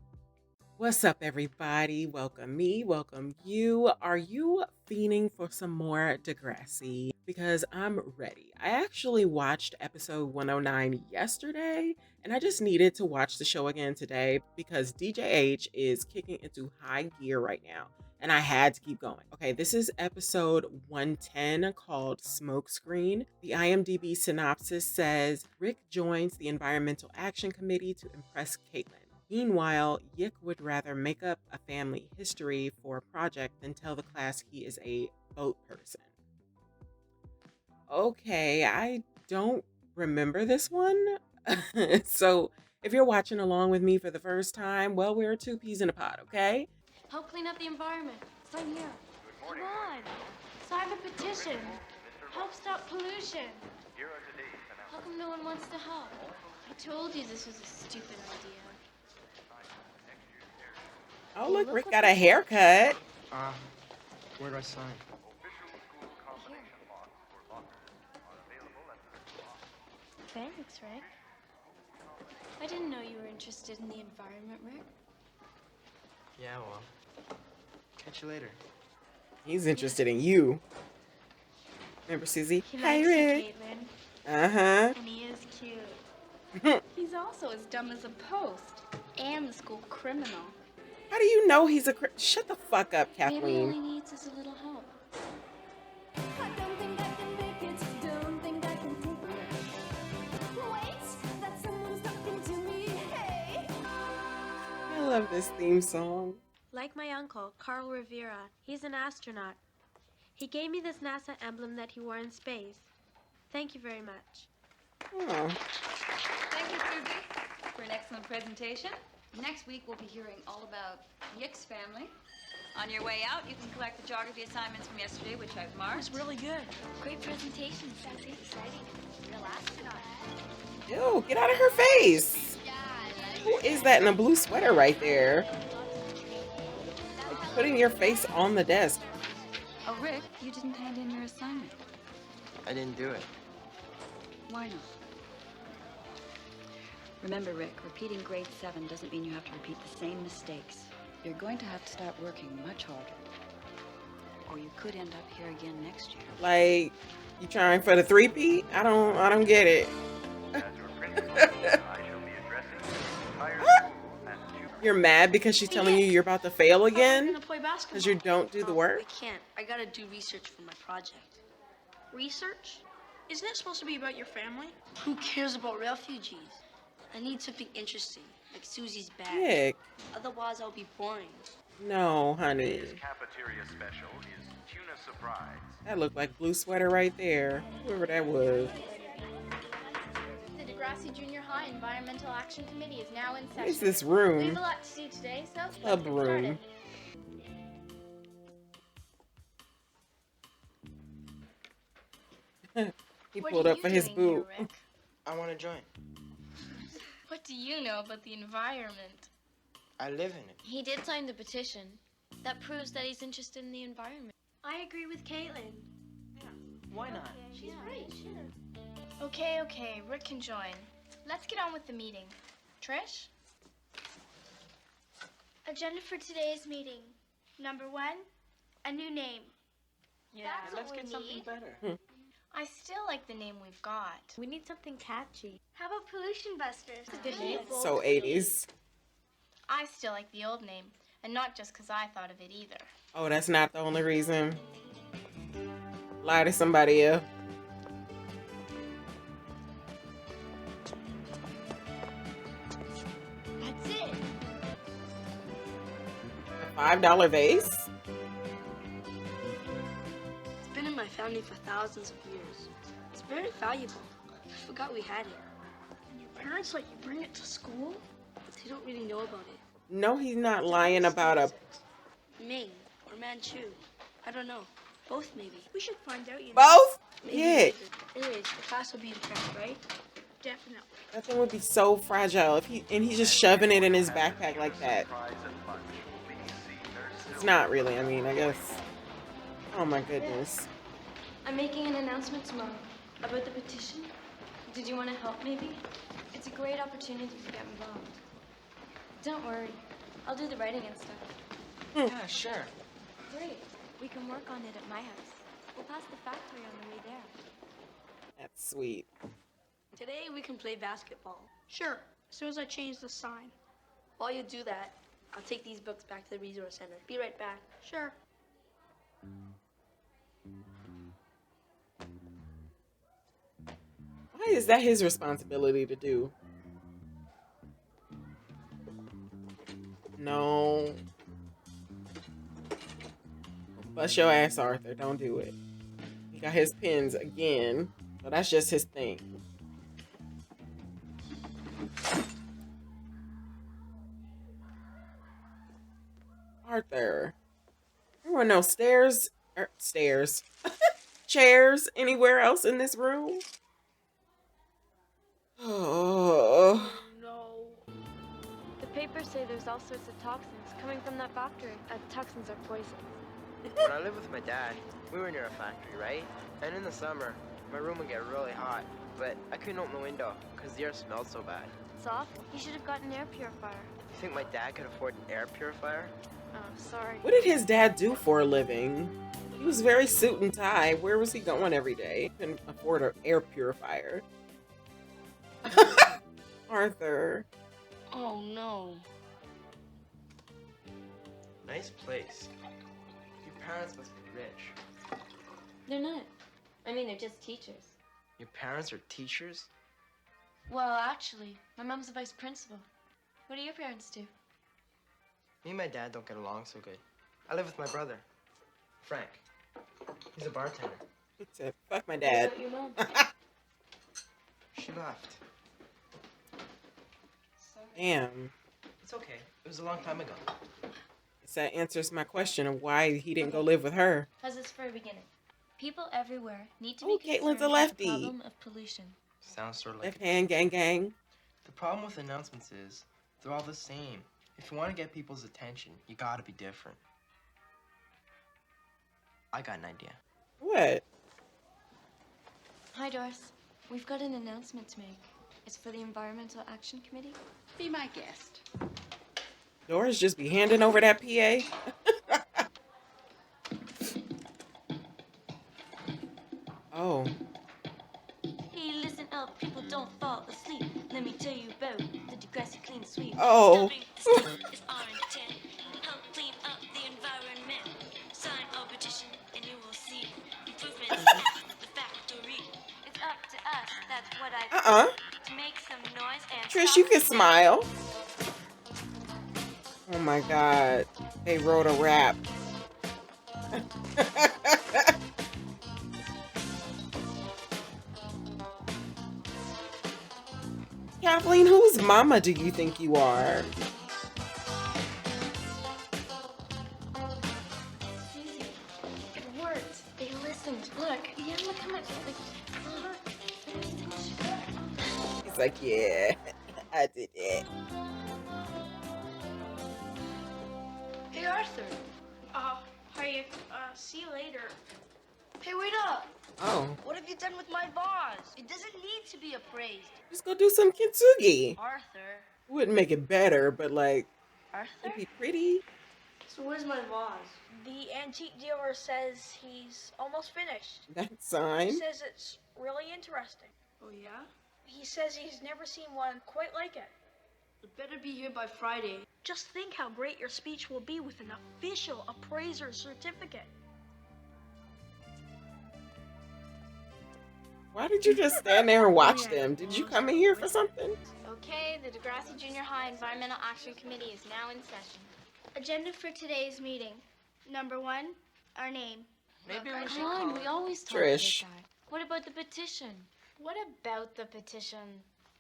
What's up, everybody? Welcome me, welcome you. Are you fiending for some more Degrassi? Because I'm ready. I actually watched episode 109 yesterday, and I just needed to watch the show again today because DJH is kicking into high gear right now, and I had to keep going. Okay, this is episode 110 called Smokescreen. The IMDb synopsis says, Rick joins the Environmental Action Committee to impress Caitlin. Meanwhile, Yick would rather make up a family history for a project than tell the class he is a boat person. Okay, I don't remember this one. So if you're watching along with me for the first time, well, we're two peas in a pod, okay? Help clean up the environment. Sign here. Come on. Sign the petition. Help stop pollution. How come no one wants to help? I told you this was a stupid idea. Oh, look, Rick got a haircut. Where do I sign? Thanks, Rick. I didn't know you were interested in the environment, Rick. Yeah, well, catch you later. He's interested in you. Remember, Susie? He Hi, likes Rick. you, Caitlin. Uh-huh. And he is cute. He's also as dumb as a post. And the school criminal. How do you know he's a Shut the fuck up, Maybe all Kathleen. he needs is a little help. I love this theme song. Like my uncle, Carl Rivera, he's an astronaut. He gave me this NASA emblem that he wore in space. Thank you very much. Oh. Thank you, Susie, for an excellent presentation. Next week, we'll be hearing all about Yick's family. On your way out, you can collect the geography assignments from yesterday, which I've marked. It was really good. Great presentation, Susie. Exciting. Real astronaut. Ew, get out of her face. Who is that in a blue sweater right there? Like putting your face on the desk. Oh, Rick, you didn't hand in your assignment. I didn't do it. Why not? Remember, Rick, repeating grade 7 doesn't mean you have to repeat the same mistakes. You're going to have to start working much harder. Or you could end up here again next year. Like, you trying for the three-peat? I don't get it. You're mad because she's telling you you're about to fail again? Because you don't do the work? I can't. I gotta do research for my project. Research? Isn't it supposed to be about your family? Who cares about refugees? I need something interesting, like Susie's bag. Nick. Otherwise, I'll be boring. No, honey. Today's cafeteria special is tuna surprise. That looked like blue sweater right there. Whoever that was. The Degrassi Junior High Environmental Action Committee is now in session. What is this room? We have a lot to do today, so let's Club get room. started. He What pulled are up you for his doing boot. here, Rick? I want to join. What do you know about the environment? I live in it. He did sign the petition. That proves that he's interested in the environment. I agree with Caitlin. Why not? She's right, sure. Okay, Rick can join. Let's get on with the meeting. Trish? Agenda for today's meeting. Number 1, a new name. Yeah, That's let's what we get something need. better. I still like the name we've got. We need something catchy. How about Pollution Busters? Good name. So 80s. I still like the old name, and not just because I thought of it either. Oh, that's not the only reason. Lie to somebody else. $5 vase? It's been in my family for thousands of years. It's very valuable. I forgot we had it. And your parents let you bring it to school? They don't really know about it. No, he's not lying about a... Ming or Manchu. I don't know. Both maybe. We should find out, you know. Both? Maybe Yeah. later. Anyways, the class will be impressed, right? Definitely. That thing would be so fragile if he's just shoving it in his backpack like that. It's not really, I mean, I guess. Oh my goodness. I'm making an announcement tomorrow about the petition. Did you want to help, maybe? It's a great opportunity to get involved. Don't worry. I'll do the writing and stuff. Yeah, sure. Great. We can work on it at my house. We'll pass the factory on the way there. That's sweet. Today we can play basketball. Sure, as soon as I change the sign. While you do that, I'll take these books back to the resource center. Be right back. Sure. Why is that his responsibility to do? No. Bust your ass, Arthur. Don't do it. He got his pins again. So that's just his thing. Arthur. There were no stairs. Stairs. Chairs anywhere else in this room? Oh. No. The papers say there's all sorts of toxins coming from that factory. Toxins are poison. When I lived with my dad, we were near a factory, right? And in the summer, my room would get really hot, but I couldn't open the window because the air smelled so bad. It's awful. You should have gotten an air purifier. You think my dad could afford an air purifier? Oh, sorry. What did his dad do for a living? He was very suit and tie. Where was he going every day? Couldn't afford an air purifier. Arthur. Oh no. Nice place. Your parents must be rich. They're not. I mean, they're just teachers. Your parents are teachers? Well, actually, my mom's a vice principal. What do your parents do? Me and my dad don't get along so good. I live with my brother, Frank. He's a bartender. He said, fuck my dad. What about your mom? She left. Damn. It's okay. It was a long time ago. So that answers my question of why he didn't go live with her. How's this for a beginning? People everywhere need to Oh, be Caitlin's concerned a with lefty. the problem of pollution. Sounds sort of like... Left hand gang gang. The problem with announcements is they're all the same. If you want to get people's attention, you gotta be different. I got an idea. What? Hi, Doris. We've got an announcement to make. It's for the Environmental Action Committee. Be my guest. Doris just be handing over that PA. Oh. Hey, listen up, people don't fall asleep. Let me tell you about the Degrassi Clean Sweep. Oh. Is R10. Help clean up the environment. Sign our petition and you will see improvements at the factory. It's up to us, that's what I to make some noise and Trish, you can smile. Oh my god. They wrote a rap. Kathleen, whose mama do you think you are? Susie, it worked. They listened. Look. Yeah, look how much. He's like, yeah, I did it. Hey, Arthur. Hiya. See you later. Hey, wait up. Oh. What have you done with my vase? It doesn't need to be appraised. Just go do some kintsugi. Arthur. Wouldn't make it better, but like, Arthur? it'd be pretty. So where's my vase? The antique dealer says he's almost finished. That sign. He says it's really interesting. Oh, yeah? He says he's never seen one quite like it. It better be here by Friday. Just think how great your speech will be with an official appraiser's certificate. Why did you just stand there and watch them? Did you come in here for something? Okay, the Degrassi Junior High Environmental Action Committee is now in session. Agenda for today's meeting. Number 1, our name. Maybe we should Come on, call we it. always talk Trish. like that. What about the petition? What about the petition?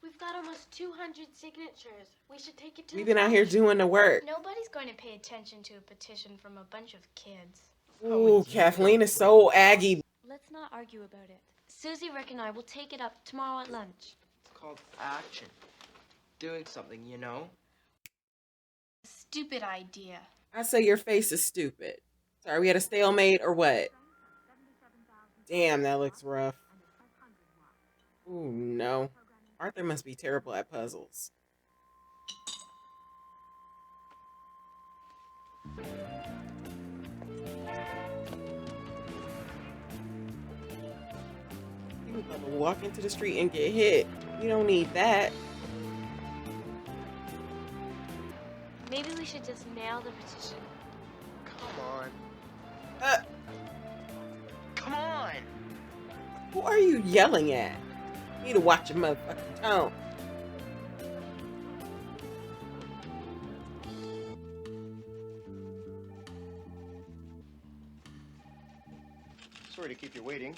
We've got almost 200 signatures. We should take it to We've the been out here judge. doing the work. Nobody's going to pay attention to a petition from a bunch of kids. Ooh, Kathleen is so aggy. Let's not argue about it. Susie, Rick, and I will take it up tomorrow at lunch. It's called action. Doing something, you know? Stupid idea. I say your face is stupid. Sorry, we had a stalemate or what? Damn, that looks rough. Ooh, no. Arthur must be terrible at puzzles. You was gonna walk into the street and get hit. You don't need that. Maybe we should just mail the petition. Come on. Uh, Come on! Who are you yelling at? You need to watch your motherfucking tone. Sorry to keep you waiting.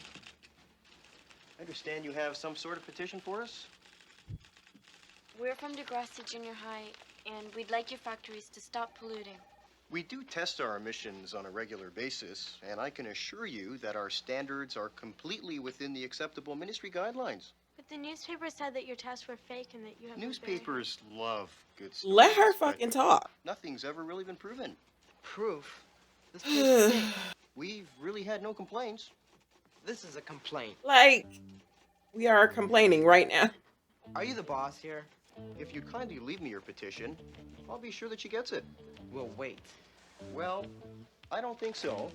I understand you have some sort of petition for us? We're from Degrassi Junior High, and we'd like your factories to stop polluting. We do test our emissions on a regular basis, and I can assure you that our standards are completely within the acceptable ministry guidelines. But the newspaper said that your tests were fake and that you have Newspapers love good stories. Let her but fucking talk. Nothing's ever really been proven. Proof? This place is sick. We've really had no complaints. This is a complaint. Like, we are complaining right now. Are you the boss here? If you'd kindly leave me your petition, I'll be sure that she gets it. We'll wait. Well, I don't think so.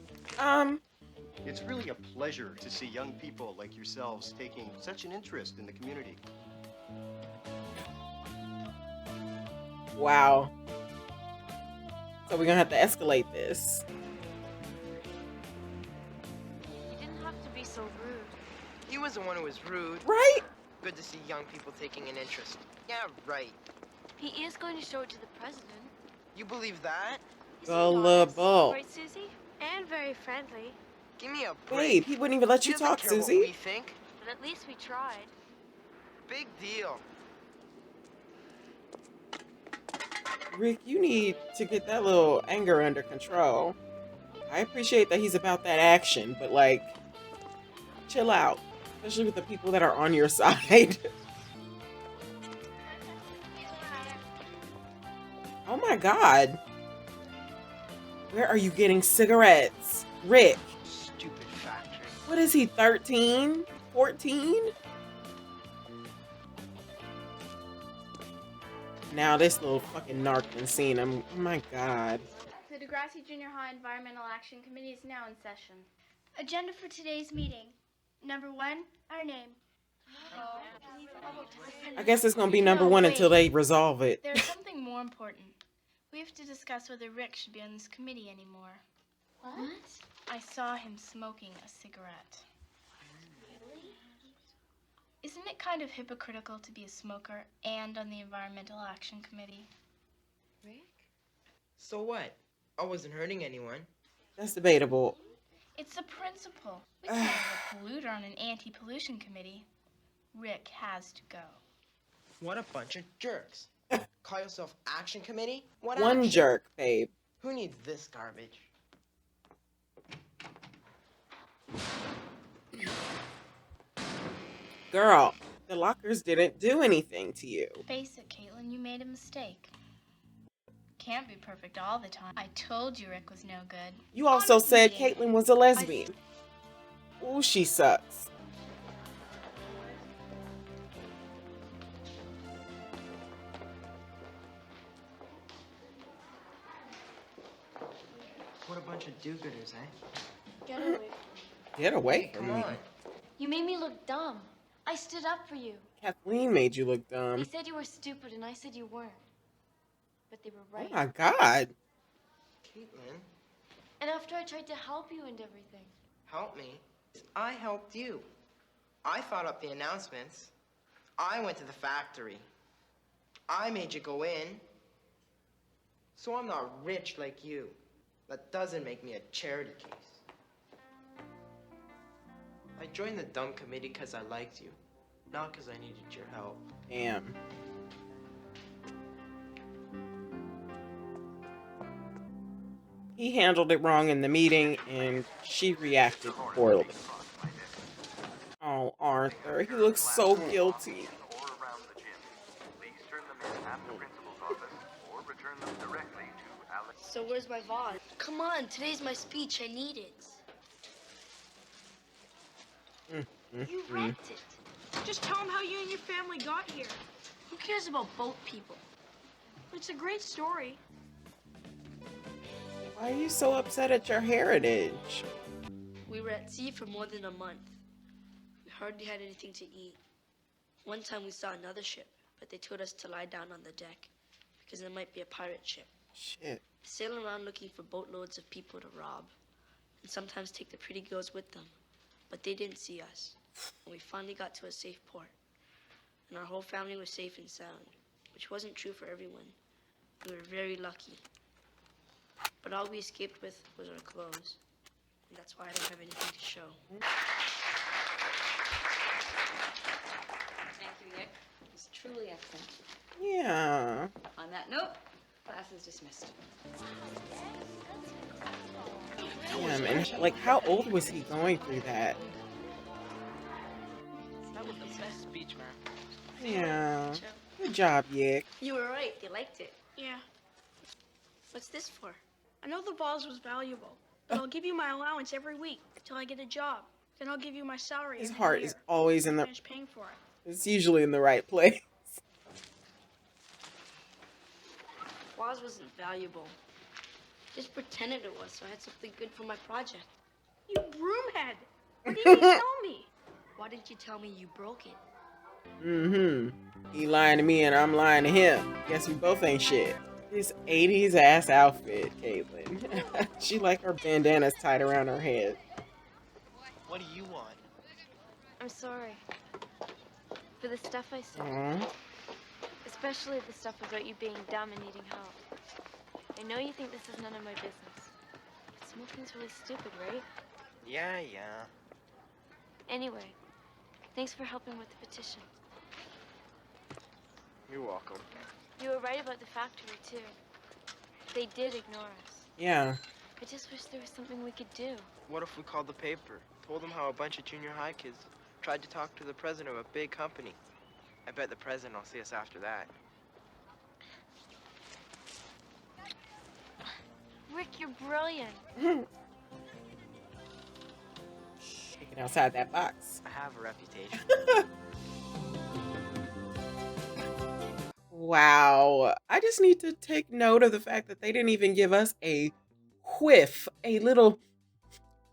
It's really a pleasure to see young people like yourselves taking such an interest in the community. Wow. So we're gonna have to escalate this. You didn't have to be so rude. He was the one who was rude. Right? Good to see young people taking an interest. Yeah, right. He is going to show it to the president. You believe that? Gullible. Right, Susie? And very friendly. Give me a break. Babe, he wouldn't even let you He doesn't talk, care what Susie. we think. But at least we tried. Big deal. Rick, you need to get that little anger under control. I appreciate that he's about that action, but like, chill out. Especially with the people that are on your side. Oh my God. Where are you getting cigarettes? Rick. Stupid factory. What is he, 13? 14? Now this little fucking narc done seen him. Oh my God. The Degrassi Junior High Environmental Action Committee is now in session. Agenda for today's meeting. Number 1, our name. I guess it's gonna be number 1 until they resolve it. There's something more important. We have to discuss whether Rick should be on this committee anymore. What? I saw him smoking a cigarette. Isn't it kind of hypocritical to be a smoker and on the Environmental Action Committee? Rick? So what? I wasn't hurting anyone. That's debatable. It's a principle. We can't have a polluter on an anti-pollution committee. Rick has to go. What a bunch of jerks. Call yourself Action Committee? What One action? jerk, babe. Who needs this garbage? Girl, the lockers didn't do anything to you. Face it, Caitlin, you made a mistake. Can't be perfect all the time. I told you Rick was no good. You also said Caitlyn was a lesbian. Ooh, she sucks. What a bunch of do-gooders, eh? Get away. Get away from Come me. on. You made me look dumb. I stood up for you. Kathleen made you look They dumb. said you were stupid and I said you weren't. But they were Oh right. my God. Caitlin, And after I tried to help you and everything. help me. I helped you. I thought up the announcements. I went to the factory. I made you go in. So I'm not rich like you. That doesn't make me a charity case. I joined the dumb committee because I liked you, not because I needed your help. Damn. He handled it wrong in the meeting, and she reacted poorly. Oh, Arthur, he looks so guilty. So where's my vase? Come on, today's my speech. I need it. You wrecked it. Just tell them how you and your family got here. Who cares about boat people? It's a great story. Why are you so upset at your heritage? We were at sea for more than a month. We hardly had anything to eat. One time we saw another ship, but they told us to lie down on the deck because there might be a pirate ship. Shit. Sail around looking for boatloads of people to rob, and sometimes take the pretty girls with them. But they didn't see us, and we finally got to a safe port. And our whole family was safe and sound, which wasn't true for everyone. We were very lucky. But all we escaped with was our clothes, and that's why I don't have anything to show. Thank you, Nick. It was truly excellent. Yeah. On that note, class is dismissed. Damn, and like, how old was he going through that? That was the best speech, man. Yeah. Good job, Yick. You were right. They liked it. Yeah. What's this for? I know the vase was valuable, but I'll give you my allowance every week till I get a job. Then I'll give you my salary. His every heart year. is always in the... Finish paying for it. It's usually in the right place. Vase wasn't valuable. Just pretended it was, so I had something good for my project. You broomhead! Why didn't you tell me? Why didn't you tell me you broke it? Mm-hmm. He lying to me and I'm lying to him. Guess we both ain't shit. This 80s ass outfit, Caitlin. She like her bandanas tied around her head. What do you want? I'm sorry for the stuff I said. Aww. Especially the stuff about you being dumb and needing help. I know you think this is none of my business. But smoking's really stupid, right? Yeah. Anyway, thanks for helping with the petition. You're welcome. You were right about the factory, too. They did ignore us. Yeah. I just wish there was something we could do. What if we called the paper? Told them how a bunch of junior high kids tried to talk to the president of a big company. I bet the president will see us after that. Rick, you're brilliant. Thinking outside that box. I have a reputation. Wow. I just need to take note of the fact that they didn't even give us a whiff, a little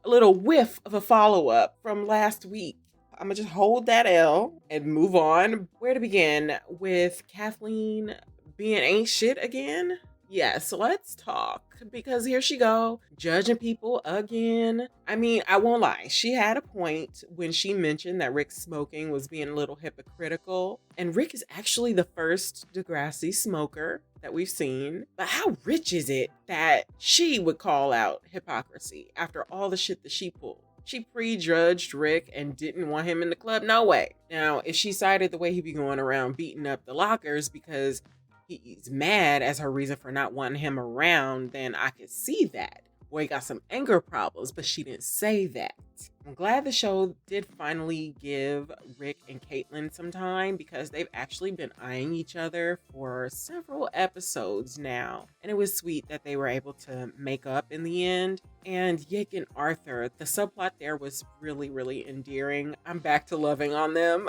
whiff of a follow-up from last week. I'm gonna just hold that L and move on. Where to begin? With Kathleen being ain't shit again? Yes, let's talk, because here she go, judging people again. I mean, I won't lie, she had a point when she mentioned that Rick's smoking was being a little hypocritical, and Rick is actually the first Degrassi smoker that we've seen. But how rich is it that she would call out hypocrisy after all the shit that she pulled? She prejudged Rick and didn't want him in the club, no way. Now, if she cited the way he be going around beating up the lockers because he's mad as her reason for not wanting him around, then I could see that. Boy, got some anger problems, but she didn't say that. I'm glad the show did finally give Rick and Caitlin some time, because they've actually been eyeing each other for several episodes now. And it was sweet that they were able to make up in the end. And Yick and Arthur, the subplot there was really, really endearing. I'm back to loving on them.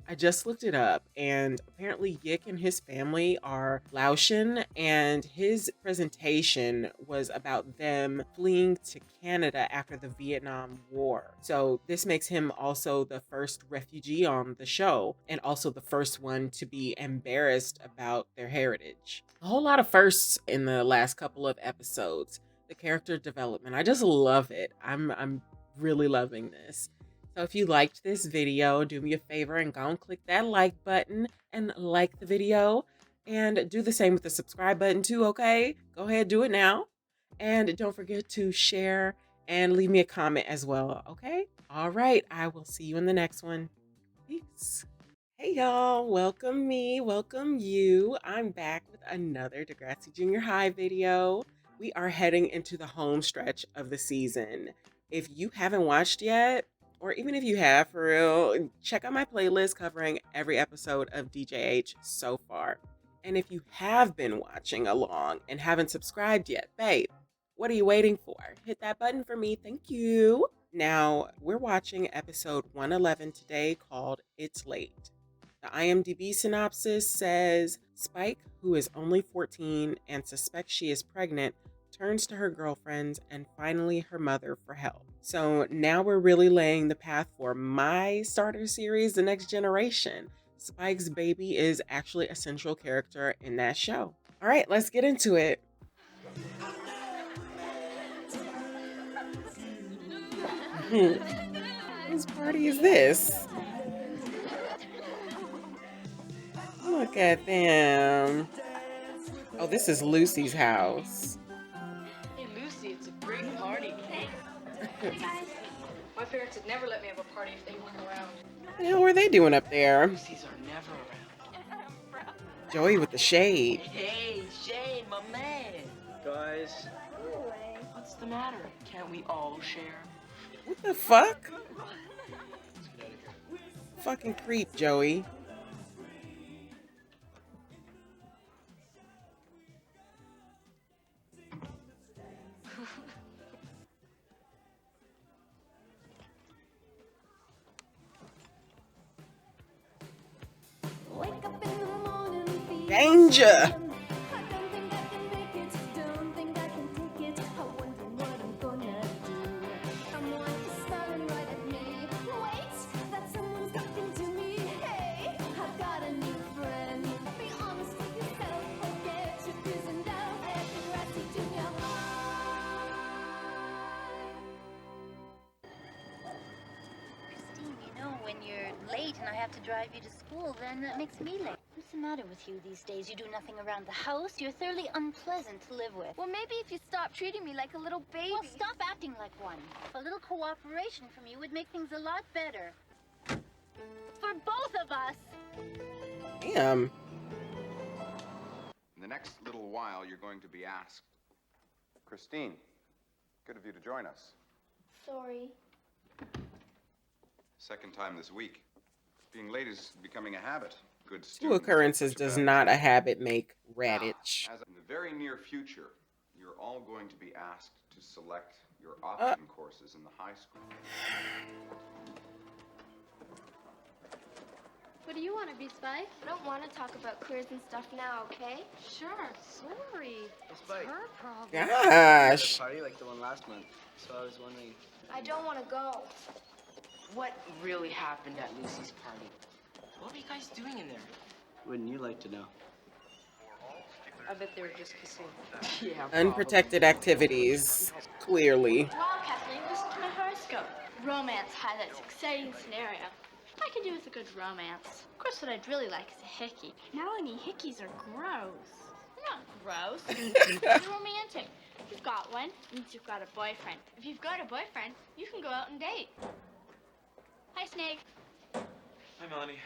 I just looked it up, and apparently Yick and his family are Laotian, and his presentation was about them fleeing to Canada after the Vietnam War. So this makes him also the first refugee on the show, and also the first one to be embarrassed about their heritage. A whole lot of firsts in the last couple of episodes. The character development, I just love it. I'm really loving this. So if you liked this video, do me a favor and go and click that like button and like the video. And do the same with the subscribe button too, okay? Go ahead, do it now. And don't forget to share and leave me a comment as well, okay? All right, I will see you in the next one. Peace. Hey y'all, welcome me, welcome you. I'm back with another Degrassi Junior High video. We are heading into the home stretch of the season. If you haven't watched yet, or even if you have for real, check out my playlist covering every episode of DJH so far. And if you have been watching along and haven't subscribed yet, babe, what are you waiting for? Hit that button for me, thank you. Now, we're watching episode 111 today called It's Late. The IMDb synopsis says, Spike, who is only 14 and suspects she is pregnant, turns to her girlfriends and finally her mother for help. So now we're really laying the path for my starter series, The Next Generation. Spike's baby is actually a central character in that show. All right, let's get into it. Whose party is this? Look at them. Oh, this is Lucy's house. Hey, Lucy, it's a great party. Hey, guys. My parents would never let me have a party if they weren't around. What the hell were they doing up there? Lucy's are never around. Joey with the shade. Hey, Shane, my man. Guys. What's the matter? Can't we all share? What the fuck? Fucking creep, Joey. Danger! When you're late and I have to drive you to school, then that makes me late. What's the matter with you these days? You do nothing around the house. You're thoroughly unpleasant to live with. Well, maybe if you stop treating me like a little baby. Well, stop acting like one. A little cooperation from you would make things a lot better. For both of us. Damn. In the next little while, you're going to be asked. Christine, good of you to join us. Sorry. Second time this week. Being late is becoming a habit. Good Two students, occurrences does not a habit make Raditch. As in the very near future, you're all going to be asked to select your option courses in the high school. What do you want to be, Spike? I don't want to talk about careers and stuff now, okay? Sure. Sorry. It's Spike. Her problem. Gosh. A party like the one last month. So I was wondering, I don't want to go. what really happened at Lucy's party? What were you guys doing in there? Wouldn't you like to know? I bet they were just kissing. Yeah, Unprotected activities, clearly. Wow, Kathleen, listen to my horoscope. Romance highlights exciting scenario. I could do with a good romance. Of course, what I'd really like is a hickey. Melanie, hickeys are gross. They're not gross. They're romantic. If you've got one, it means you've got a boyfriend. If you've got a boyfriend, you can go out and date. Hi, Snake. Hi, Melanie.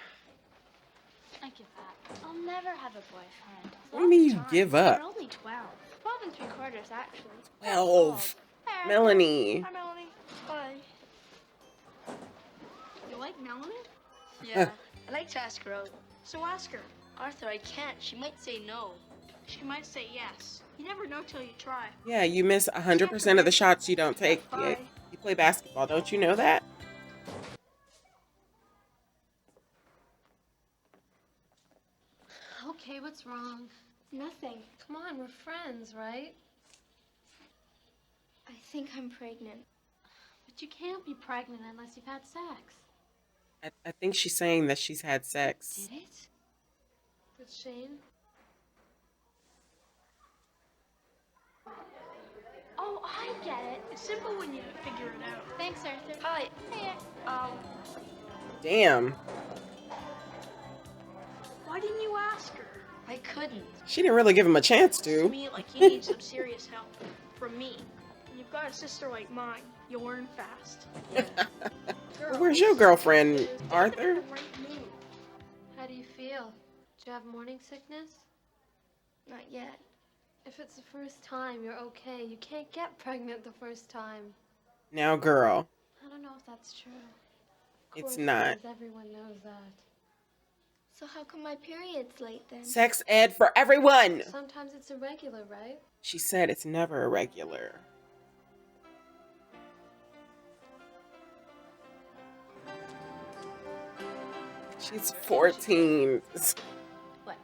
I give up. I'll never have a boyfriend. What do you mean you give up? You're only 12. 12 and 3/4, actually. 12. Hey. Melanie. Hi, Melanie. Bye. You like Melanie? Yeah, I'd like to ask her out. So ask her. Arthur, I can't. She might say no. She might say yes. You never know till you try. Yeah, you miss 100% of the shots you don't take. You play basketball, don't you know that? Okay, what's wrong? Nothing. Come on, we're friends, right? I think I'm pregnant. But you can't be pregnant unless you've had sex. I think she's saying that she's had sex. Did it? With Shane? Oh, I get it. It's simple when you figure it out. Thanks, Arthur. Hi. Hey. Damn. Why didn't you ask her? I couldn't. She didn't really give him a chance To to. me, like, you need some serious help from me. And you've got a sister like mine. You'll learn fast. Well, where's your girlfriend, Arthur? How do you feel? Do you have morning sickness? Not yet. If it's the first time, you're okay. You can't get pregnant the first time. Now, girl, I don't know if that's true. Of it's course not. it is. Everyone knows that. So how come my period's late then? Sex ed for everyone. Sometimes it's irregular, right? She said it's never irregular. She's 14. What?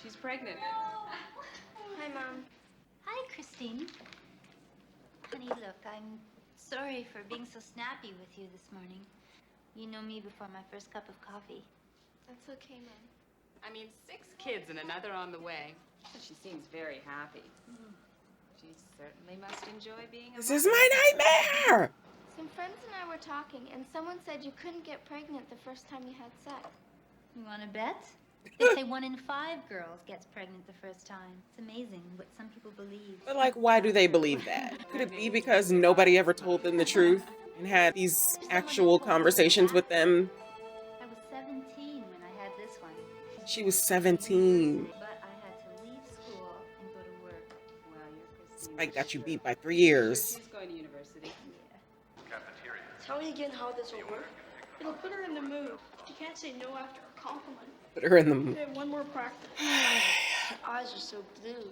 She's pregnant. Hi, Mom. Hi, Christine. Honey, look, I'm sorry for being so snappy with you this morning. You know me before my first cup of coffee. That's okay, Mom. I mean, 6 kids and another on the way. She seems very happy. She certainly must enjoy being a This mother. is my nightmare. Some friends and I were talking, and someone said you couldn't get pregnant the first time you had sex. You want to bet? They say 1 in 5 girls gets pregnant the first time. It's amazing what some people believe. But like, why do they believe that? Could it be because nobody ever told them the truth and had these actual conversations with them? I was 17 when I had this one. She was 17. But I had to leave school and go to work. Well, you're Christine. Spike got you beat by 3 years. She's going to university. Cafeteria. Tell me again how this will work. It'll put her in the mood. You can't say no after a compliment. Put her in the mood. Okay, one more practice. Her eyes are so blue.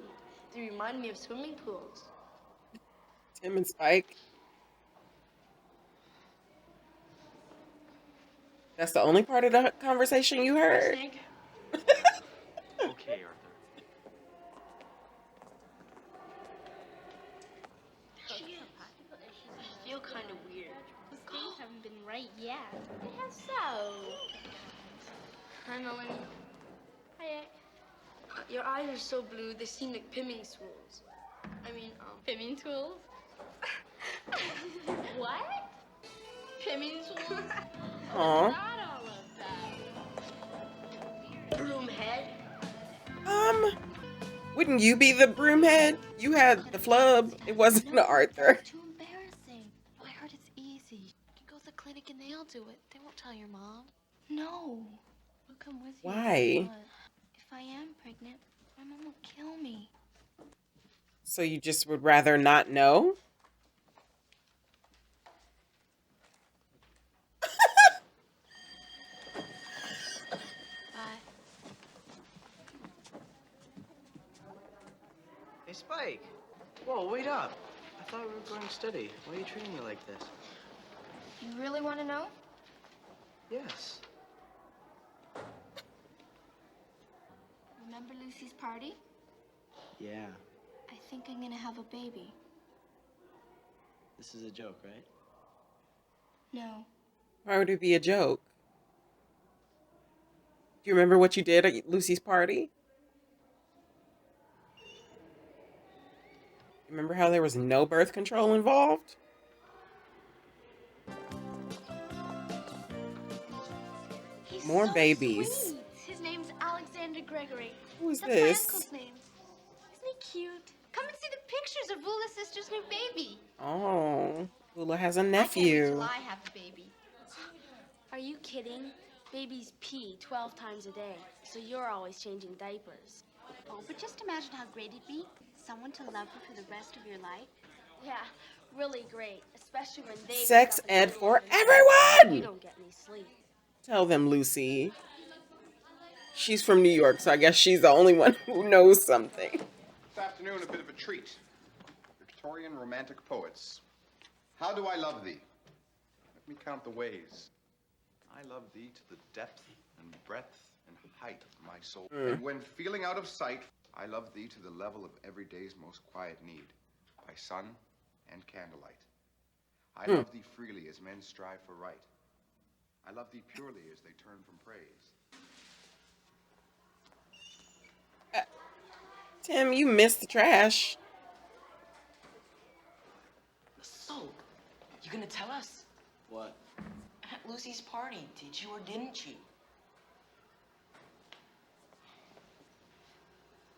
They remind me of swimming pools. Tim and Spike. That's the only part of the conversation you heard? Snake. Okay, Arthur. I feel kind of weird. Things haven't been right yet. They have so. Hi, Melanie. Hi. Your eyes are so blue, they seem like pimming stools. Pimming tools? What? Pimming tools? Aw. Not all of that. Broom head. Wouldn't you be the broomhead? You had the flub. It wasn't Arthur. Too embarrassing. I heard it's easy. You go to the clinic and they'll do it. They won't tell your mom. No. I'll come with you. Why? But if I am pregnant, my mom will kill me. So you just would rather not know? Bye. Hey, Spike. Whoa, wait up. I thought we were going steady. Why are you treating me like this? You really want to know? Yes. Remember Lucy's party? Yeah. I think I'm gonna have a baby. This is a joke, right? No. Why would it be a joke? Do you remember what you did at Lucy's party? Remember how there was no birth control involved? He's More so babies. Sweet. His name's Alexander Gregory. Who is That's this? my uncle's name. Isn't he cute? Come and see the pictures of Vula's sister's new baby. Oh, Lula has a I can't wait nephew. till I have a baby. Are you kidding? Babies pee 12 times a day, so you're always changing diapers. Oh, but just imagine how great it'd be. Someone to love you for the rest of your life. Yeah, really great, especially when they Sex wake up in ed the for middle of the night. everyone! You don't get any sleep. Tell them, Lucy. She's from New York, so I guess she's the only one who knows something. This afternoon, a bit of a treat. Victorian romantic poets. How do I love thee? Let me count the ways. I love thee to the depth and breadth and height of my soul. And when feeling out of sight, I love thee to the level of every day's most quiet need, by sun and candlelight. I love thee freely as men strive for right. I love thee purely as they turn from praise. Tim, you missed the trash. So, you gonna tell us? What? At Lucy's party, did you or didn't you?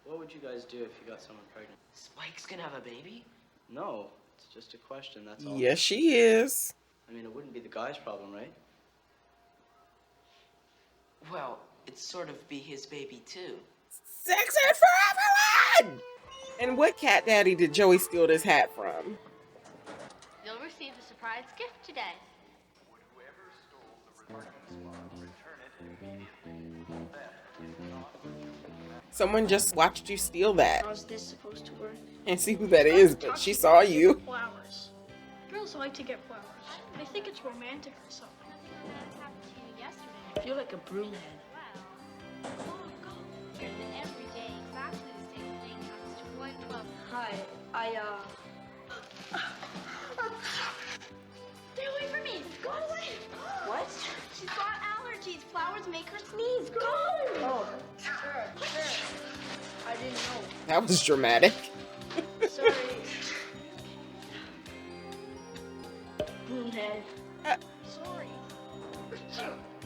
What would you guys do if you got someone pregnant? Spike's gonna have a baby? No, it's just a question, that's all. Yes, she is. I mean, it wouldn't be the guy's problem, right? Well, it'd sort of be his baby, too. Sex it for everyone! And what cat daddy did Joey steal this hat from? You'll receive a surprise gift today. Someone just watched you steal that. How's this supposed to work? Can't see who that is, but she saw you. Flowers. Girls like to get flowers. They think it's romantic or something. That happened to you yesterday. I feel like a broomhead. And then every day, exactly the same thing happens to White Club. Hi, Stay away from me! Go away! What? She's got allergies. Flowers make her sneeze. Go! Oh, sure. I didn't know. That was dramatic. Sorry. Broomhead. Sorry.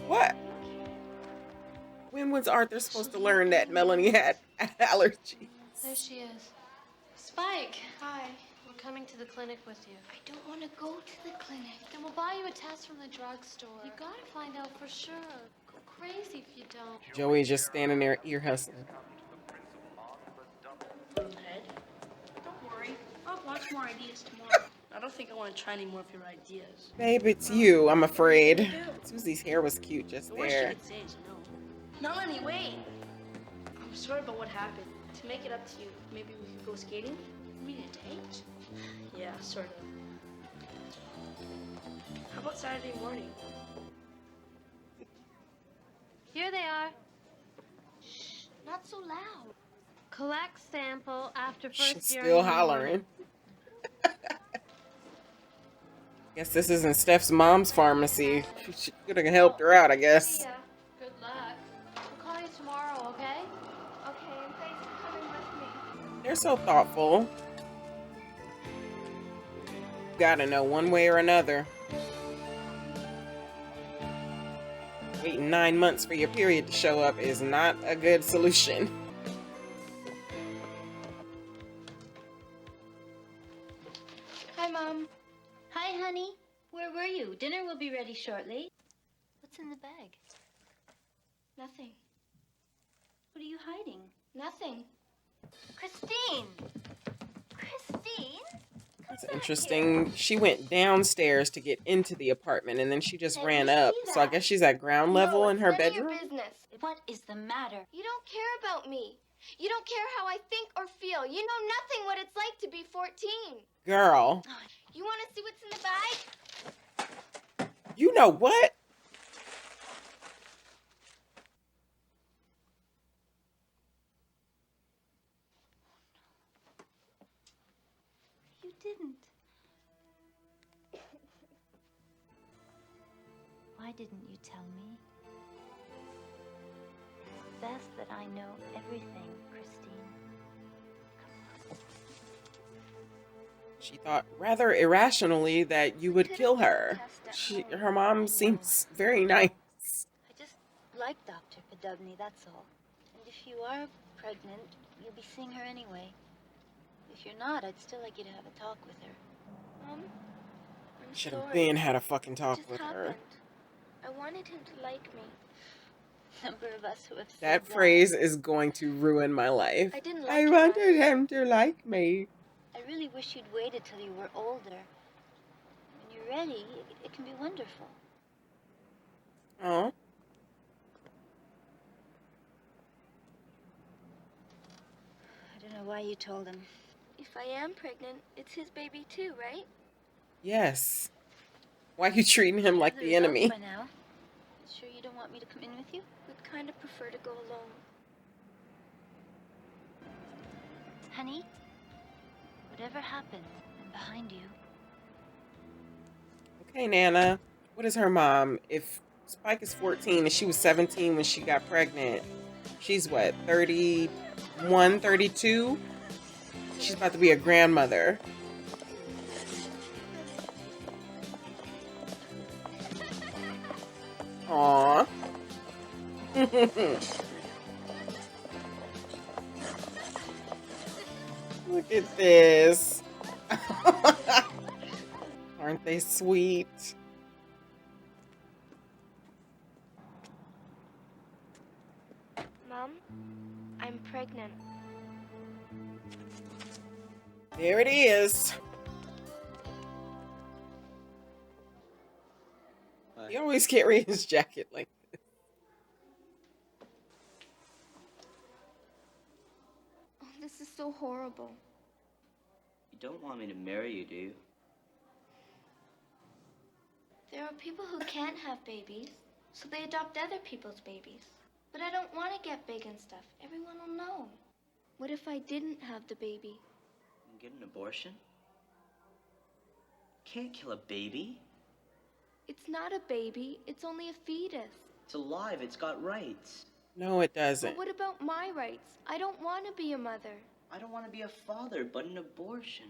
What? When was Arthur supposed to learn that Melanie had allergies? There she is. Spike. Hi. We're coming to the clinic with you. I don't want to go to the clinic. Then we'll buy you a test from the drugstore. You gotta find out for sure. Go crazy if you don't. Joey just standing there ear hustling. Broomhead. Don't worry. I'll have lots more ideas tomorrow. I don't think I want to try any more of your ideas. Babe, it's you, I'm afraid. Susie's hair was cute just The worst you there. could say is no. Melanie, wait! I'm sorry about what happened. To make it up to you, maybe we could go skating? You mean a date? Yeah, sort of. How about Saturday morning? Here they are. Shh, not so loud. Collect sample after She's first year. still hollering. Guess this isn't Steph's mom's pharmacy. She could have helped her out, I guess. Yeah. Good luck. We'll call you tomorrow, okay? Okay, and thanks for coming with me. They're so thoughtful. Gotta know one way or another. Waiting 9 months for your period to show up is not a good solution. Hi, Mom. Hi, honey. Where were you? Dinner will be ready shortly. What's in the bag? Nothing. What are you hiding? Nothing. Christine! Christine? It's interesting. She went downstairs to get into the apartment and then she just ran up. So I guess she's at ground level in her bedroom. Business. What is the matter? You don't care about me. You don't care how I think or feel. You know nothing what it's like to be 14. Girl. You want to see what's in the bag? You know what? You didn't. Why didn't you tell me? It's best that I know everything, Christine. She thought rather irrationally that you would kill her. Her mom seems very nice. I just like Dr. Podubny, that's all. And if you are pregnant, you'll be seeing her anyway. If you're not, I'd still like you to have a talk with her. Mom, I'm Should sorry. have been had a fucking talk It with just her. happened. I wanted him to like me. Number of us who have said That phrase is going to ruin my life. I didn't like I you wanted him to like me. I really wish you'd waited till you were older. When you're ready, it can be wonderful. Oh. I don't know why you told him. If I am pregnant, it's his baby too, right? Yes. Why are you treating him like the enemy? By now. Sure you don't want me to come in with you? Would kind of prefer to go alone. Honey, whatever happens, I'm behind you. Okay, Nana. What is her mom? If Spike is 14 and she was 17 when she got pregnant, she's what, 31, 32? She's about to be a grandmother. Aww. Look at this. Aren't they sweet? Mom, I'm pregnant. There it is. He always carry his jacket like this. Oh, this is so horrible. You don't want me to marry you, do you? There are people who can't have babies, so they adopt other people's babies. But I don't want to get big and stuff. Everyone will know. What if I didn't have the baby? And get an abortion? Can't kill a baby. It's not a baby. It's only a fetus. It's alive. It's got rights. No, it doesn't. But what about my rights? I don't want to be a mother. I don't want to be a father, but an abortion.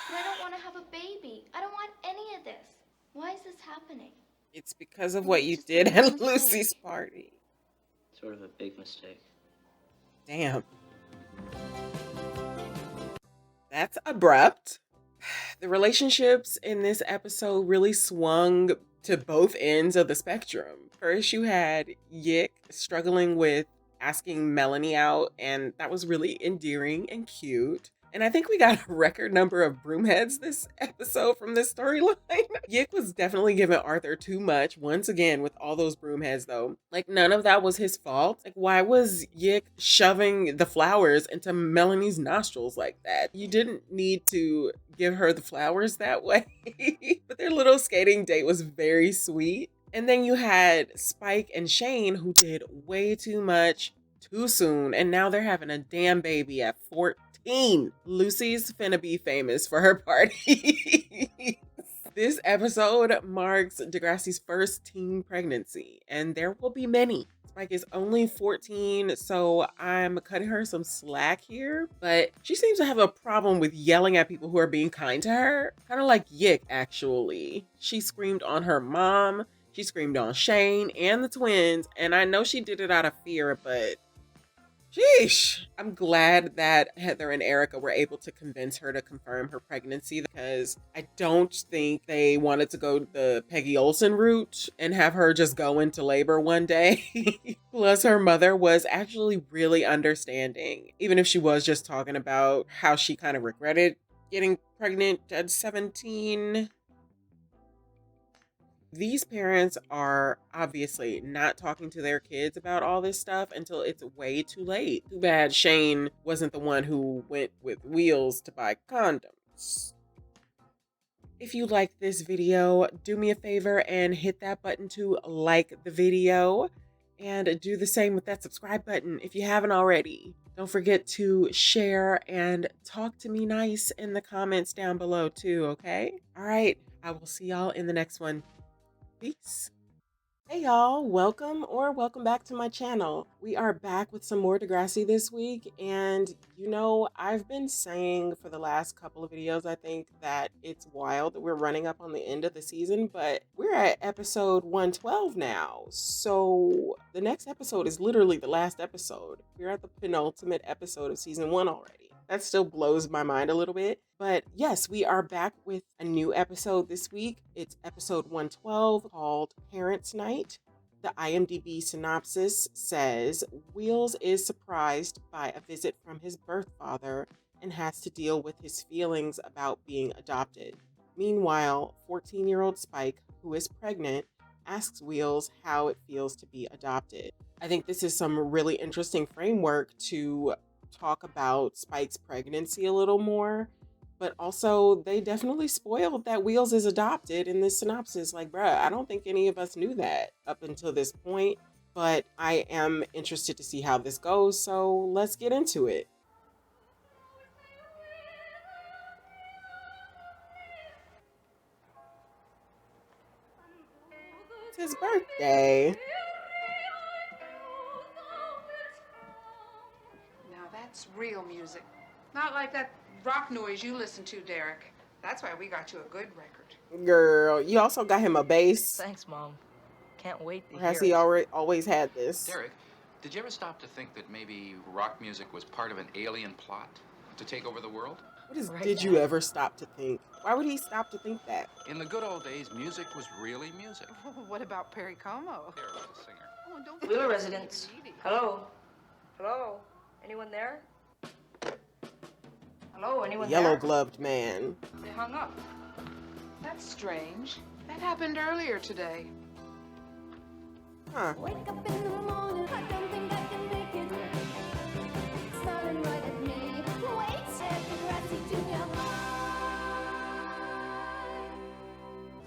But I don't want to have a baby. I don't want any of this. Why is this happening? It's because of what you did at Lucy's party. Sort of a big mistake. Damn. That's abrupt. The relationships in this episode really swung to both ends of the spectrum. First, you had Yik struggling with asking Melanie out, and that was really endearing and cute. And I think we got a record number of broomheads this episode from this storyline. Yik was definitely giving Arthur too much once again with all those broomheads though. Like none of that was his fault. Like why was Yik shoving the flowers into Melanie's nostrils like that? You didn't need to give her the flowers that way. But their little skating date was very sweet. And then you had Spike and Shane who did way too much too soon. And now they're having a damn baby at 14. Lucy's finna be famous for her party. This episode marks Degrassi's first teen pregnancy, and there will be many. Spike is only 14, so I'm cutting her some slack here, but she seems to have a problem with yelling at people who are being kind to her. Kind of like Yik, actually. She screamed on her mom, she screamed on Shane and the twins, and I know she did it out of fear, but sheesh. I'm glad that Heather and Erica were able to convince her to confirm her pregnancy because I don't think they wanted to go the Peggy Olson route and have her just go into labor one day. Plus, her mother was actually really understanding, even if she was just talking about how she kind of regretted getting pregnant at 17. These parents are obviously not talking to their kids about all this stuff until it's way too late. Too bad Shane wasn't the one who went with Wheels to buy condoms. If you like this video, do me a favor and hit that button to like the video. And do the same with that subscribe button if you haven't already. Don't forget to share and talk to me nice in the comments down below too, okay? All right, I will see y'all in the next one. Peace. Hey y'all, welcome back to my channel. We are back with some more Degrassi this week, and you know, I've been saying for the last couple of videos, I think, that it's wild that we're running up on the end of the season, but we're at episode 112 now. So the next episode is literally the last episode. We're at the penultimate episode of season 1 already. That still blows my mind a little bit. But yes, we are back with a new episode this week. It's episode 112 called Parents' Night. The IMDb synopsis says, Wheels is surprised by a visit from his birth father and has to deal with his feelings about being adopted. Meanwhile, 14-year-old Spike, who is pregnant, asks Wheels how it feels to be adopted. I think this is some really interesting framework to talk about Spike's pregnancy a little more, but also they definitely spoiled that Wheels is adopted in this synopsis. Like, bruh, I don't think any of us knew that up until this point, but I am interested to see how this goes, so let's get into it. It's his birthday. That's real music. Not like that rock noise you listen to, Derek. That's why we got you a good record. Girl, you also got him a bass. Thanks, Mom. Can't wait to Or has hear he it. always had this? Derek, did you ever stop to think that maybe rock music was part of an alien plot? to take over the world? What is did you ever stop to think? Why would he stop to think that? In the good old days, music was really music. What about Perry Como? There was a singer. Oh, and don't Wheeler residents. Hello? Hello? Anyone there? Hello, anyone there? Yellow-gloved man. They hung up. That's strange. That happened earlier today. Huh. Wake up in the morning, I don't think I can make it. Starting right at me. Wait, said Degrassi Junior High.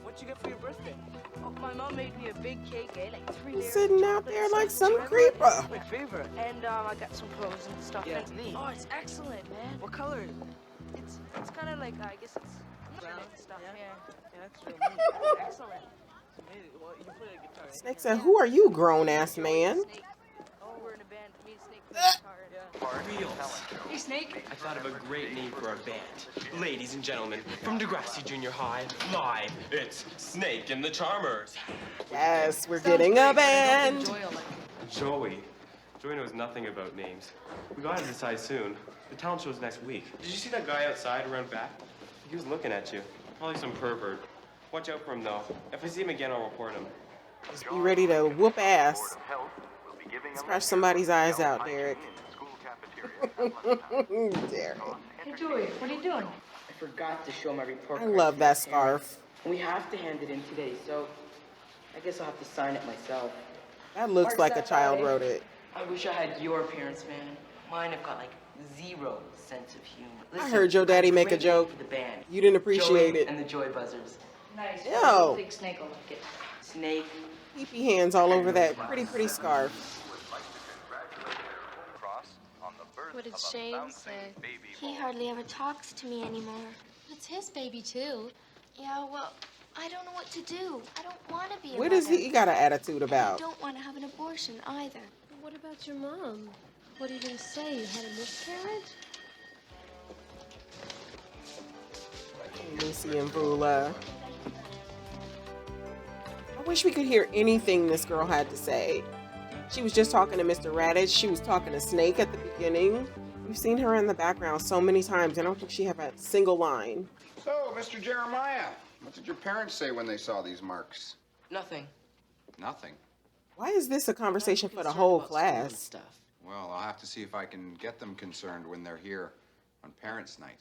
What'd you get for your birthday? Oh, my mom made me a big cake, like 3 He's layers sitting of out chocolate there like stuffed some with creeper. My favorite. And I got some clothes and stuff. Yeah, and it's neat. Oh, it's excellent, man. What color is it? It's kind of like, I guess it's brown and stuff. Yeah, that's really neat. Excellent. Well, you can play the guitar. Snake said, "Who are you, grown-ass man?" Oh, we're in a band. Me and Snake play guitar. Wheels. Hey, Snake. I thought of a great name for our band. Ladies and gentlemen, from Degrassi Junior High, live, it's Snake and the Charmers. Yes, we're getting a band. Joey. Joey knows nothing about names. We gotta decide soon. The talent show's next week. Did you see that guy outside around back? He was looking at you. Probably some pervert. Watch out for him, though. If I see him again, I'll report him. Just be ready to whoop ass. Scratch somebody's eyes out, Derek. Derek. Hey, Joey, what are you doing? I forgot to show my report I card love to that my scarf. parents. We have to hand it in today, so I guess I'll have to sign it myself. That looks like a child wrote it. I wish I had your parents, man. Mine have got like zero sense of humor. I heard your daddy make a joke. For the band. You didn't appreciate Joey it. and the Joy Buzzers. Nice. Yo. I think Snake will like it. Snake. Pee-pee hands all over that pretty scarf. What did Shane say? He hardly ever talks to me anymore. It's his baby, too. Yeah, well, I don't know what to do. I don't want to be a What is mother. he got an attitude I about? don't want to have an abortion either. What about your mom? What are you going to say? You had a miscarriage? Lucy and Bula. I wish we could hear anything this girl had to say. She was just talking to Mr. Radish. She was talking to Snake at the beginning. We've seen her in the background so many times. I don't think she had a single line. So, Mr. Jeremiah, what did your parents say when they saw these marks? Nothing. Nothing. Why is this a conversation for the whole class? Stuff. Well, I'll have to see if I can get them concerned when they're here on Parents' Night.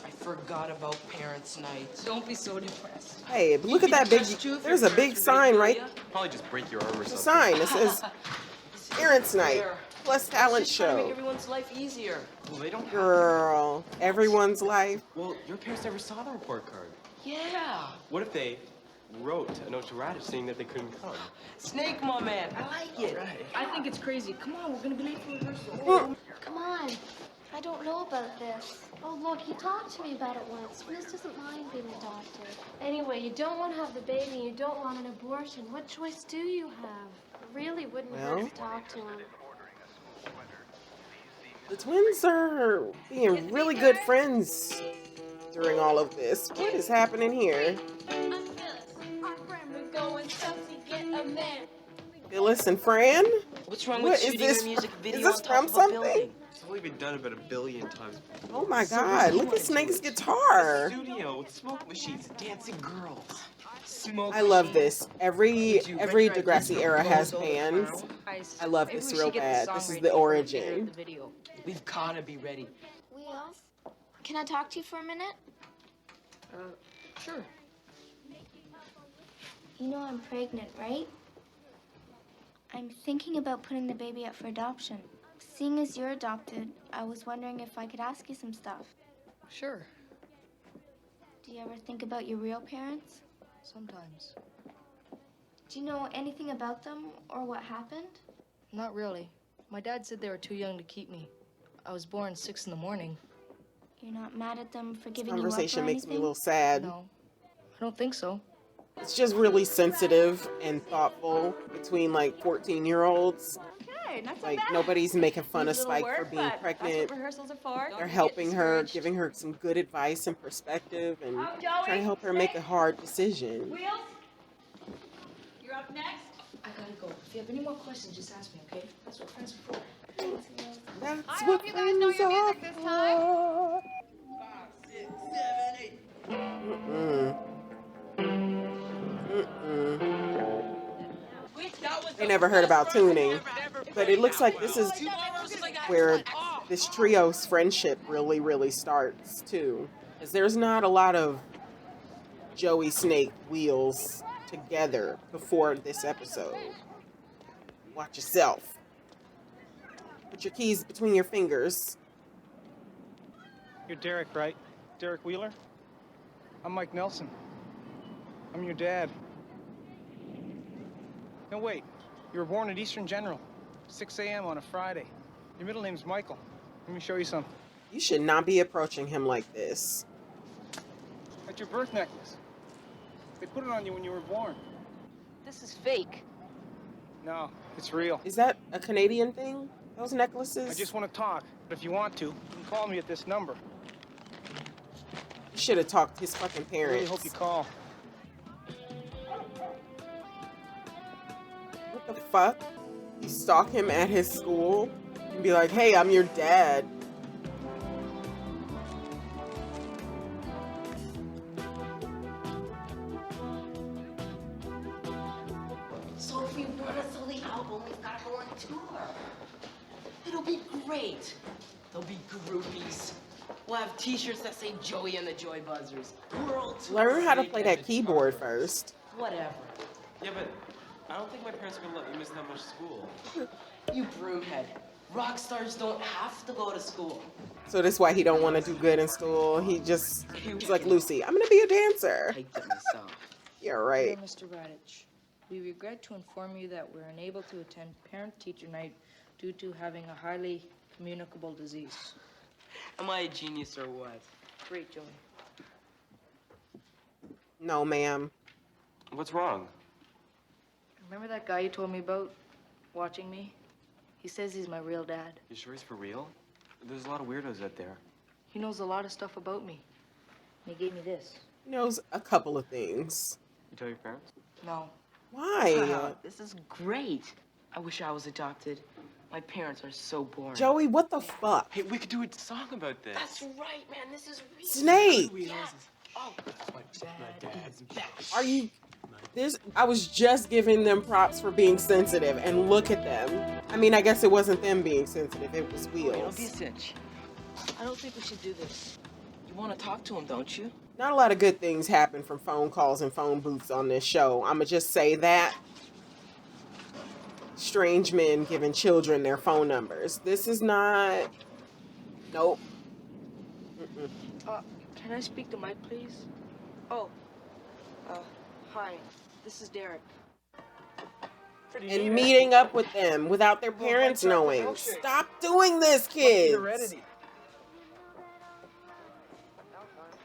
I forgot about Parents' Night. Don't be so depressed. Hey, but look at that big. There's a big sign right. Probably just break your arm or There's a something. sign that says Parents' Night plus talent Just trying to make show. everyone's life easier. Well, they don't have Girl, everyone's life. Well, your parents never saw the report card. Yeah. What if they wrote a note to Radish saying that they couldn't come? Snake, my man. I like it. Right. I think it's crazy. Come on, we're gonna be late for rehearsal. Come on. I don't know about this. Oh, look, he talked to me about it once. Liz doesn't mind being adopted. Anyway, you don't want to have the baby, you don't want an abortion. What choice do you have? It really wouldn't hurt to talk to him. The twins are being really good friends during all of this. What is happening here? Phyllis and Fran? What's wrong What with is shooting this? a music video Is this on top from of a something? building? It's only been done about 1 billion times. Oh my So God, you look wanna at do Snake's it. guitar. Studio with smoke machines, dancing girls. Smoke I love machines. this. Every Degrassi era has bands. I love this real bad. This is the origin. We've gotta be ready. Wheel, can I talk to you for a minute? Sure. You know I'm pregnant, right? I'm thinking about putting the baby up for adoption. Seeing as you're adopted, I was wondering if I could ask you some stuff. Sure. Do you ever think about your real parents? Sometimes. Do you know anything about them or what happened? Not really. My dad said they were too young to keep me. I was born 6 in the morning. You're not mad at them for This giving you up or conversation makes me a anything? little sad. No, I don't think so. It's just really sensitive and thoughtful between like 14-year-olds. Okay, not so Like bad. nobody's making fun of Needs a Spike little for work, being but that's pregnant. what rehearsals are for. They're Don't helping get her, discouraged. giving her some good advice and perspective, and Joey, trying to help her make a hard decision. Wheels, you're up next. I gotta go. If you have any more questions, just ask me, okay? That's what friends are for. That That's I what hope you guys know your music this time. for. Mm-mm. Mm-mm. They never heard about tuning, but it looks like this is where this trio's friendship really, really starts too. Because there's not a lot of Joey Snake wheels together before this episode. Watch yourself. Put your keys between your fingers. You're Derek, right? Derek Wheeler? I'm Mike Nelson. I'm your dad. No, wait. You were born at Eastern General, 6 a.m. on a Friday. Your middle name's Michael. Let me show you something. You should not be approaching him like this. That's your birth necklace. They put it on you when you were born. This is fake. No, it's real. Is that a Canadian thing? Those necklaces? I just want to talk, but if you want to, you can call me at this number. You should have talked to his fucking I really parents. hope you call. What the fuck? You stalk him at his school and be like, hey, I'm your dad. So if we want to sell the album, we've got to go on tour. It'll be great. There'll be groupies. We'll have t-shirts that say Joey and the Joy Buzzers. World tour. Learn how to play that keyboard first. Whatever. Yeah, but I don't think my parents are gonna let me miss that much school. You broomhead. Rock stars don't have to go to school. So that's why he don't want to do good in school. He's like, Lucy, I'm gonna be a dancer. I did myself. You're right. Dear Mr. Radich, we regret to inform you that we're unable to attend parent-teacher night due to having a highly communicable disease. Am I a genius or what? Great, Joey. No, ma'am. What's wrong? Remember that guy you told me about watching me? He says he's my real dad. You sure he's for real? There's a lot of weirdos out there. He knows a lot of stuff about me. And he gave me this. He knows a couple of things. You tell your parents? No. Why? This is great. I wish I was adopted. My parents are so boring. Joey, what the fuck? Hey, we could do a song about this. That's right, man. This is real. Snake! Yeah. Oh, my dad's best. Are you... I was just giving them props for being sensitive, and look at them. I mean, I guess it wasn't them being sensitive, it was Wait, don't Wheels. be a cinch. I don't think we should do this. You want to talk to him, don't you? Not a lot of good things happen from phone calls and phone booths on this show. I'ma just say that. Strange men giving children their phone numbers. This is not... Nope. Can I speak to Mike, please? Oh. Hi. This is Derek. And meeting up with them without their parents knowing. Stop doing this, kids!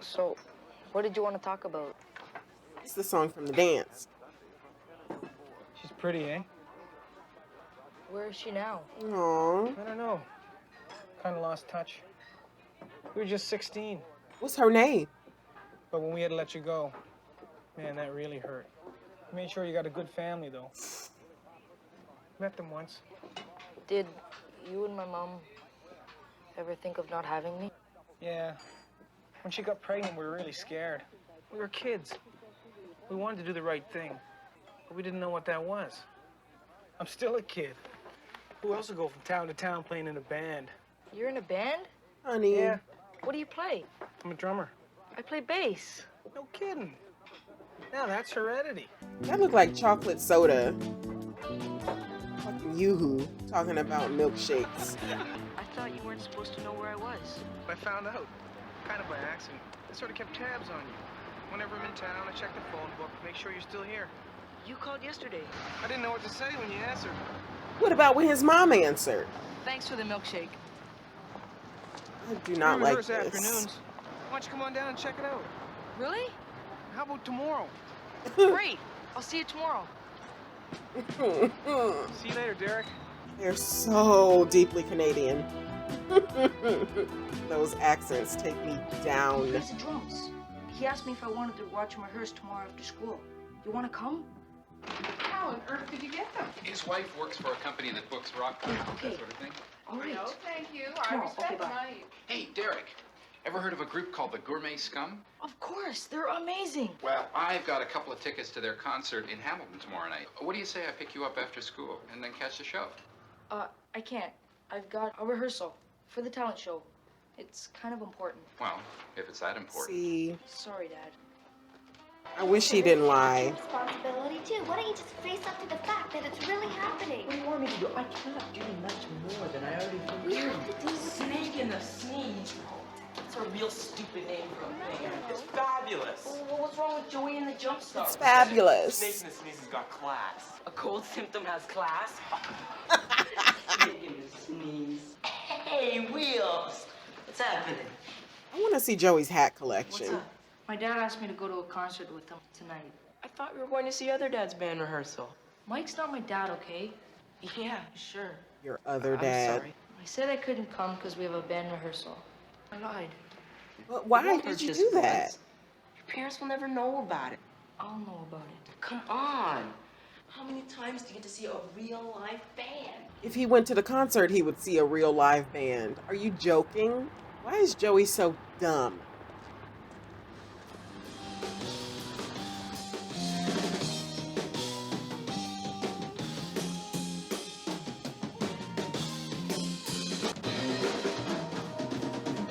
So, what did you want to talk about? It's the song from the dance. She's pretty, eh? Where is she now? Aww. I don't know. Kind of lost touch. We were just 16. What's her name? But when we had to let you go, man, that really hurt. You made sure you got a good family, though. Met them once. Did you and my mom ever think of not having me? Yeah. When she got pregnant, we were really scared. We were kids. We wanted to do the right thing, but we didn't know what that was. I'm still a kid. Who else will go from town to town playing in a band? You're in a band? Honey. Yeah. What do you play? I'm a drummer. I play bass. No kidding. Now that's heredity. That looked like chocolate soda. Fucking Yoo-hoo talking about milkshakes. I thought you weren't supposed to know where I was. I found out, kind of by accident. I sort of kept tabs on you. Whenever I'm in town, I check the phone book, make sure you're still here. You called yesterday. I didn't know what to say when you answered. What about when his mom answered? Thanks for the milkshake. I do not like this. this. Afternoons. Why don't you come on down and check it out? Really? How about tomorrow? Great. I'll see you tomorrow. See you later, Derek. They're so deeply Canadian. Those accents take me down. He plays the drums. He asked me if I wanted to watch him rehearse tomorrow after school. You want to come? How on earth did you get them? His wife works for a company that books rock concerts, that sort of thing. All right. No, thank you. you. Come I on, respect okay, bye. my... Hey, Derek. Ever heard of a group called the Gourmet Scum? Of course, they're amazing. Well, I've got a couple of tickets to their concert in Hamilton tomorrow night. What do you say I pick you up after school and then catch the show? I can't. I've got a rehearsal for the talent show. It's kind of important. Well, if it's that important. See, Sorry, Dad. I wish he didn't lie. Responsibility too. Why don't you just face up to the fact that it's really happening? What do you want me to do? I cannot do much more than I already can We do. have to do Snake in the Sneeze. It's a real stupid name for a band. It's fabulous. Well, what's wrong with Joey and the Jumpstart? It's fabulous. Snake in the Sneeze has got class. A cold symptom has class. Snake in the Sneeze. Hey, Wheels. What's happening? I want to see Joey's hat What's collection. up? My dad asked me to go to a concert with him tonight. I thought we were going to see other dad's band rehearsal. Mike's not my dad, okay? Yeah, sure. Your other I'm dad. sorry. I said I couldn't come because we have a band rehearsal. I lied. But why won't did hurt you just do once. that? Your parents will never know about it. I'll know about it. Come on. How many times do you get to see a real live band? If he went to the concert, he would see a real live band. Are you joking? Why is Joey so dumb?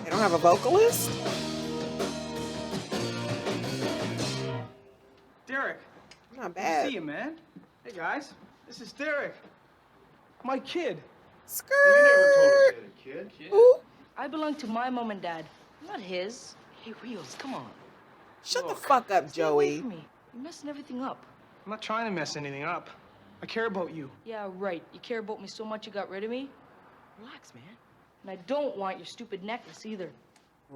They don't have a vocalist? Derek. Not Good to bad. see you, man. Hey, guys. This is Derek. My kid. Skirt. You never told us you had a kid. Ooh. I belong to my mom and dad, not his. Hey, Wheels, come on. Shut the fuck up, Stay away Joey. from me. You're messing everything up. I'm not trying to mess anything up. I care about you. Yeah, right. You care about me so much you got rid of me? Relax, man. And I don't want your stupid necklace either.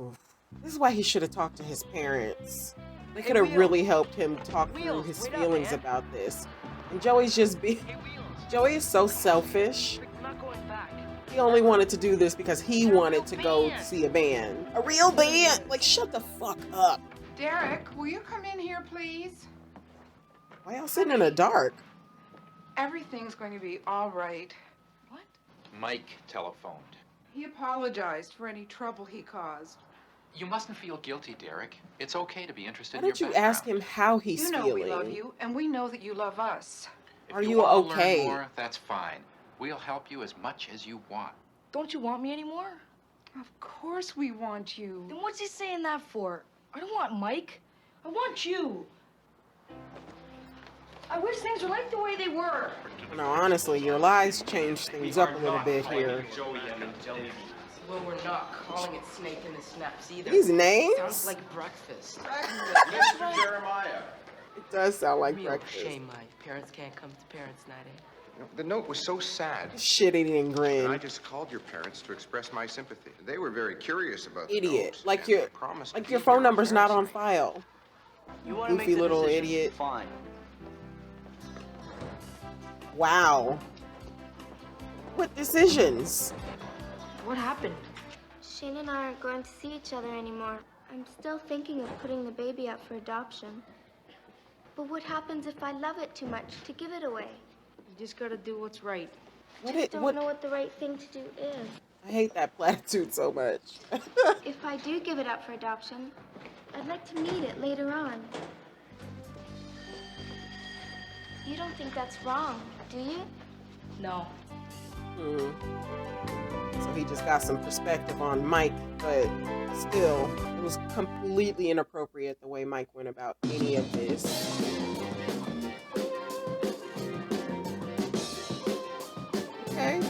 Oof. This is why he should have talked to his parents. They Hey, could have Wheels. really helped him talk through Wheels, his wait up, feelings man. about this. And Joey's just being... Hey, Wheels. Joey is so selfish. I'm not going back. He only wanted to do this because he wanted to go band. see a band. A real band! Like, shut the fuck up. Derek, will you come in here, please? Why y'all sitting in the dark? Everything's going to be all right. What? Mike telephoned. He apologized for any trouble he caused. You mustn't feel guilty, Derek. It's okay to be interested Why in your don't you background. ask him how he's You know feeling? we love you, and we know that you love us. If Are you want to okay? learn more, that's fine. We'll help you as much as you want. Don't you want me anymore? Of course we want you. Then what's he saying that for? I don't want Mike. I want you. I wish things were like the way they were. No, honestly, your lies changed things up a little bit here. Joey and the Jelly. Well, we're not calling it Snake in the Snaps either. These names? Sounds like breakfast. Mr. Jeremiah. It does sound like Real breakfast. shame my parents can't come to parents' night, eh? You know, the note was so sad. Shit-eating grin. And I just called your parents to express my sympathy. They were very curious about the Idiot. note, Like and your they promised to like be your here phone on number's not on Thursday. file. You want to Goofy make the little decision? idiot. Fine. Wow. What decisions? What happened? Shane and I aren't going to see each other anymore. I'm still thinking of putting the baby up for adoption. But what happens if I love it too much to give it away? You just gotta do what's right. What I it, don't what? know what the right thing to do is. I hate that platitude so much. If I do give it up for adoption, I'd like to meet it later on. You don't think that's wrong, do you? No. So he just got some perspective on Mike, but still, it was completely inappropriate the way Mike went about any of this. Okay.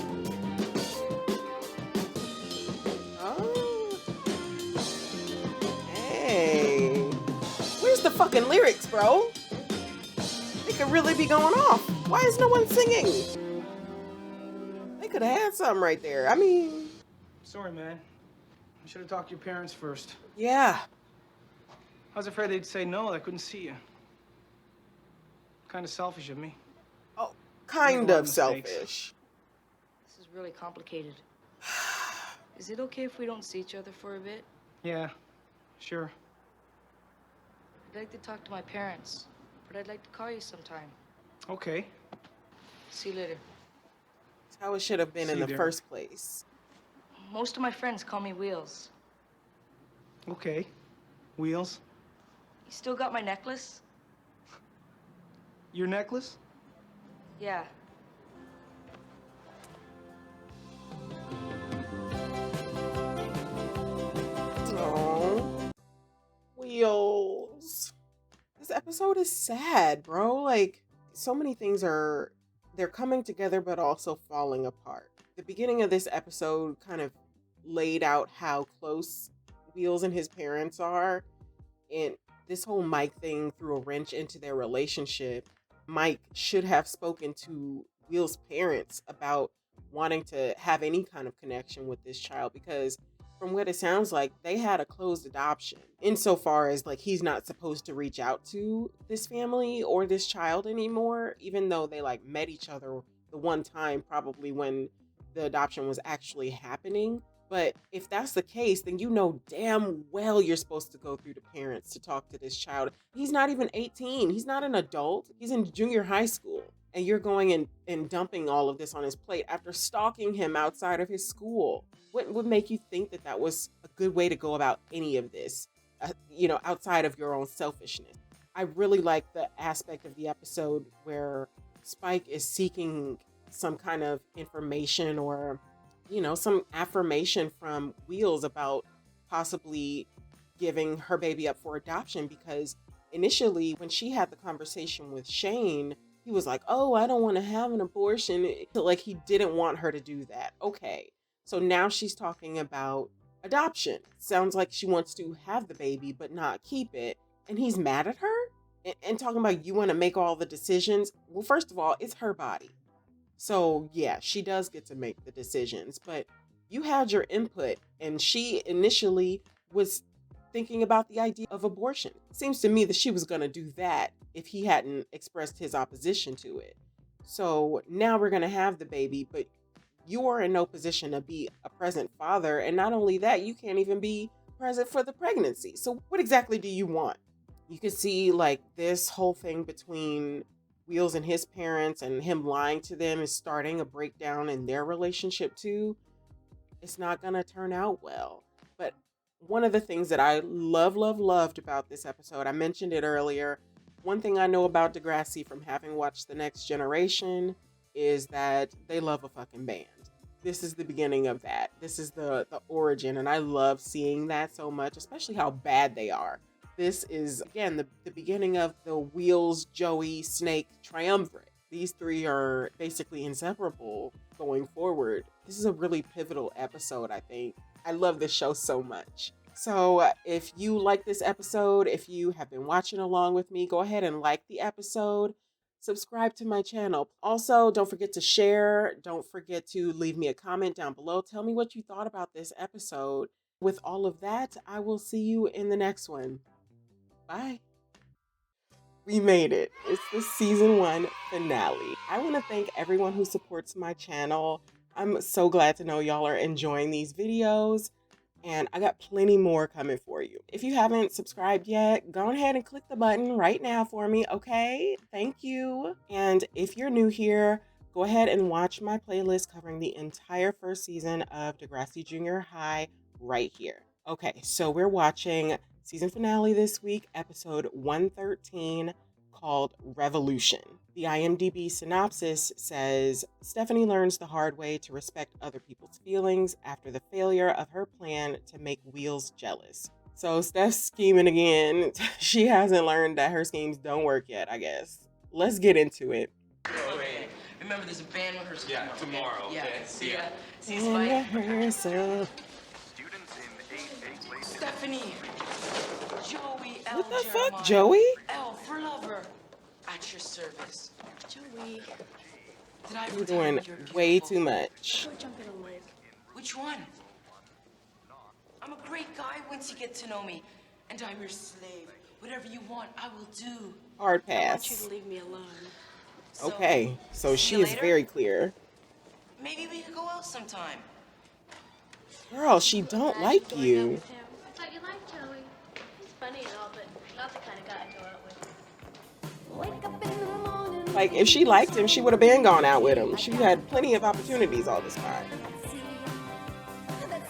Oh. Hey. Where's the fucking lyrics, bro? They could really be going off. Why is no one singing? They could have had something right there. I mean... Sorry, man. I should have talked to your parents first. Yeah. I was afraid they'd say no, I couldn't see you. Kind of selfish of me. Oh, Made a kind lot of mistakes. selfish. This is really complicated. Is it okay if we don't see each other for a bit? Yeah, sure. I'd like to talk to my parents, but I'd like to call you sometime. Okay. See you later. That's how it should have been See in you the there. first place. Most of my friends call me Wheels. Okay. Wheels. You still got my necklace? Your necklace? Yeah. Oh, Wheels. This episode is sad, bro. Like, so many things they're coming together but also falling apart. The beginning of this episode kind of laid out how close Wheels and his parents are, and this whole Mike thing threw a wrench into their relationship. Mike should have spoken to Wheels' parents about wanting to have any kind of connection with this child, because from what it sounds like, they had a closed adoption insofar as like he's not supposed to reach out to this family or this child anymore, even though they like met each other the one time probably when the adoption was actually happening. But if that's the case, then you know damn well you're supposed to go through the parents to talk to this child. He's not even 18. He's not an adult. He's in junior high school. And you're going and dumping all of this on his plate after stalking him outside of his school. What would make you think that that was a good way to go about any of this, outside of your own selfishness? I really like the aspect of the episode where Spike is seeking some kind of information or some affirmation from Wheels about possibly giving her baby up for adoption, because initially when she had the conversation with Shane, he was like, oh, I don't want to have an abortion. Like he didn't want her to do that. Okay. So now she's talking about adoption. Sounds like she wants to have the baby, but not keep it. And he's mad at her and talking about you want to make all the decisions. Well, first of all, it's her body. So yeah, she does get to make the decisions, but you had your input, and she initially was thinking about the idea of abortion. Seems to me that she was going to do that if he hadn't expressed his opposition to it. So now we're going to have the baby, but you are in no position to be a present father. And not only that, you can't even be present for the pregnancy. So what exactly do you want? You can see like this whole thing between Wheels and his parents and him lying to them is starting a breakdown in their relationship too. It's not going to turn out well. But one of the things that I loved about this episode, I mentioned it earlier. One thing I know about Degrassi from having watched The Next Generation is that they love a fucking band. This is the beginning of that. This is the origin, and I love seeing that so much, especially how bad they are. This is, again, the beginning of the Wheels, Joey, Snake triumvirate. These three are basically inseparable going forward. This is a really pivotal episode, I think. I love this show so much. So if you like this episode, if you have been watching along with me, go ahead and like the episode. Subscribe to my channel. Also, don't forget to share. Don't forget to leave me a comment down below. Tell me what you thought about this episode. With all of that, I will see you in the next one. Bye. We made it. It's the season 1 finale. I want to thank everyone who supports my channel. I'm so glad to know y'all are enjoying these videos, and I got plenty more coming for you. If you haven't subscribed yet, go ahead and click the button right now for me, okay? Thank you. And if you're new here, go ahead and watch my playlist covering the entire first season of Degrassi Junior High right here. Okay, so we're watching season finale this week, episode 113, called Revolution. The IMDb synopsis says, Stephanie learns the hard way to respect other people's feelings after the failure of her plan to make Wheels jealous. So Steph's scheming again. She hasn't learned that her schemes don't work yet, I guess. Let's get into it. Okay. Remember, there's a band rehearsal tomorrow. Yeah, Okay. see ya. See you, And Spike. rehearsal. Stephanie. Joey L. What the Jeremiah. fuck, Joey? L for lover. At your service. Joey. Did I You're doing way too much. Go jump in a lake. Which one? I'm a great guy once you get to know me. And I'm your slave. Whatever you want, I will do. Hard I want you pass. to leave me alone. Okay, so see she you is later? very clear. Maybe we could go out sometime. Girl, she don't like you. I thought you liked Joey. He's funny and all, but not the kind of guy I go out with. Wake up in the morning. Like, if she liked him, she would have been gone out with him. She had plenty of opportunities all this time. That's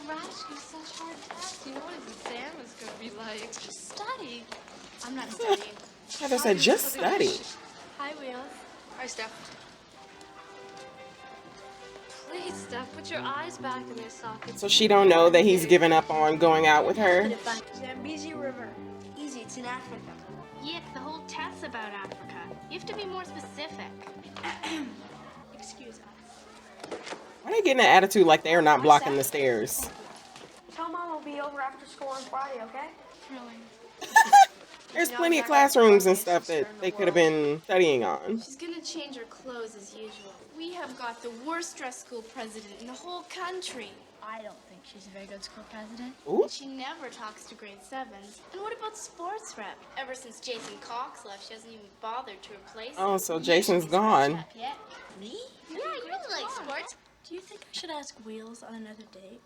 Rash, such hard tests. You know what his exam is going to be like. Just study. I'm not studying. Heather said, just study. Hi, Wheels. Hi, Steph. Please, Steph, put your eyes back in their sockets. So she don't know that he's given up on going out with her? Zambezi River. Easy, it's in Africa. Yick, the whole test's about Africa. You have to be more specific. Excuse us. Why are they getting an attitude like they are not blocking the stairs? Tell Mom we'll be over after school on Friday, okay? Really? There's plenty of classrooms and stuff that they could have been studying on. She's gonna change her clothes as usual. We have got the worst dressed school president in the whole country. I don't think she's a very good school president. Ooh. She never talks to grade 7s. And what about sports rep? Ever since Jason Cox left, she hasn't even bothered to replace him. Oh, so Jason's gone. Yeah. Me? Yeah, you really like sports. Do you think I should ask Wheels on another date?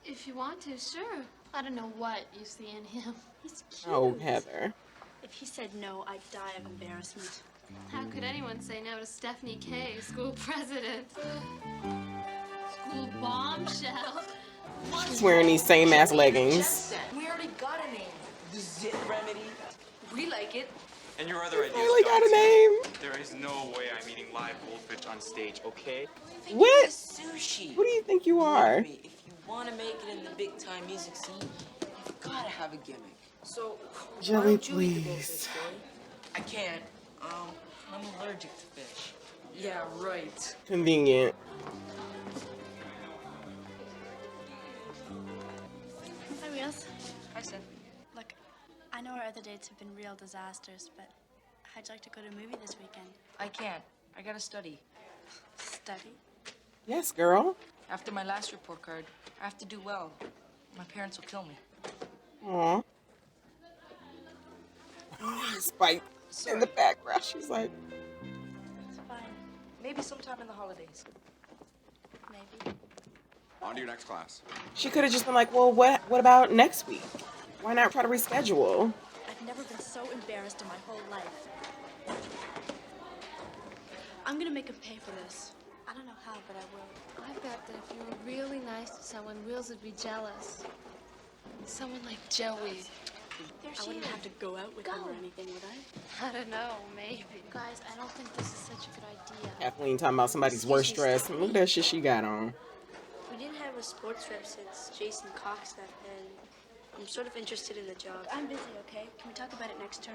If you want to, sure. I don't know what you see in him. He's cute. Oh, Heather. If he said no, I'd die of embarrassment. How could anyone say no to Stephanie K, school president? School bombshell. She's wearing these same ass leggings. We already got a name. The Zit Remedy. We like it. And your other ideas. Finally got a name. There is no way I'm eating live goldfish on stage, okay? What? Sushi. Who do you think you are? If you want to make it in the big time music scene, you've got to have a gimmick. So, Jelly, why don't you eat the please. goldfish, Joey? I can't. I'm allergic to fish. Yeah, right. Convenient. Hi, Wheels. Hi, Seth. Look, I know our other dates have been real disasters, but how'd you like to go to a movie this weekend? I can't. I gotta study. Study? Yes, girl. After my last report card, I have to do well. My parents will kill me. Aw. Spike in the background. She's like, It's fine. Maybe sometime in the holidays. Maybe. On to your next class. she could have just been like, well, what about next week? Why not try to reschedule? I've never been so embarrassed in my whole life. I'm gonna make him pay for this. I don't know how, but I will. I bet that if you were really nice to someone, Wheels would be jealous. Someone like Joey. I wouldn't have to go out with him or anything, would I? I don't know, maybe. Guys, I don't think this is such a good idea. Kathleen talking about somebody's worst dress. Look at that shit she got on. We didn't have a sports rep since Jason Cox left, and I'm sort of interested in the job. I'm busy, okay? Can we talk about it next term?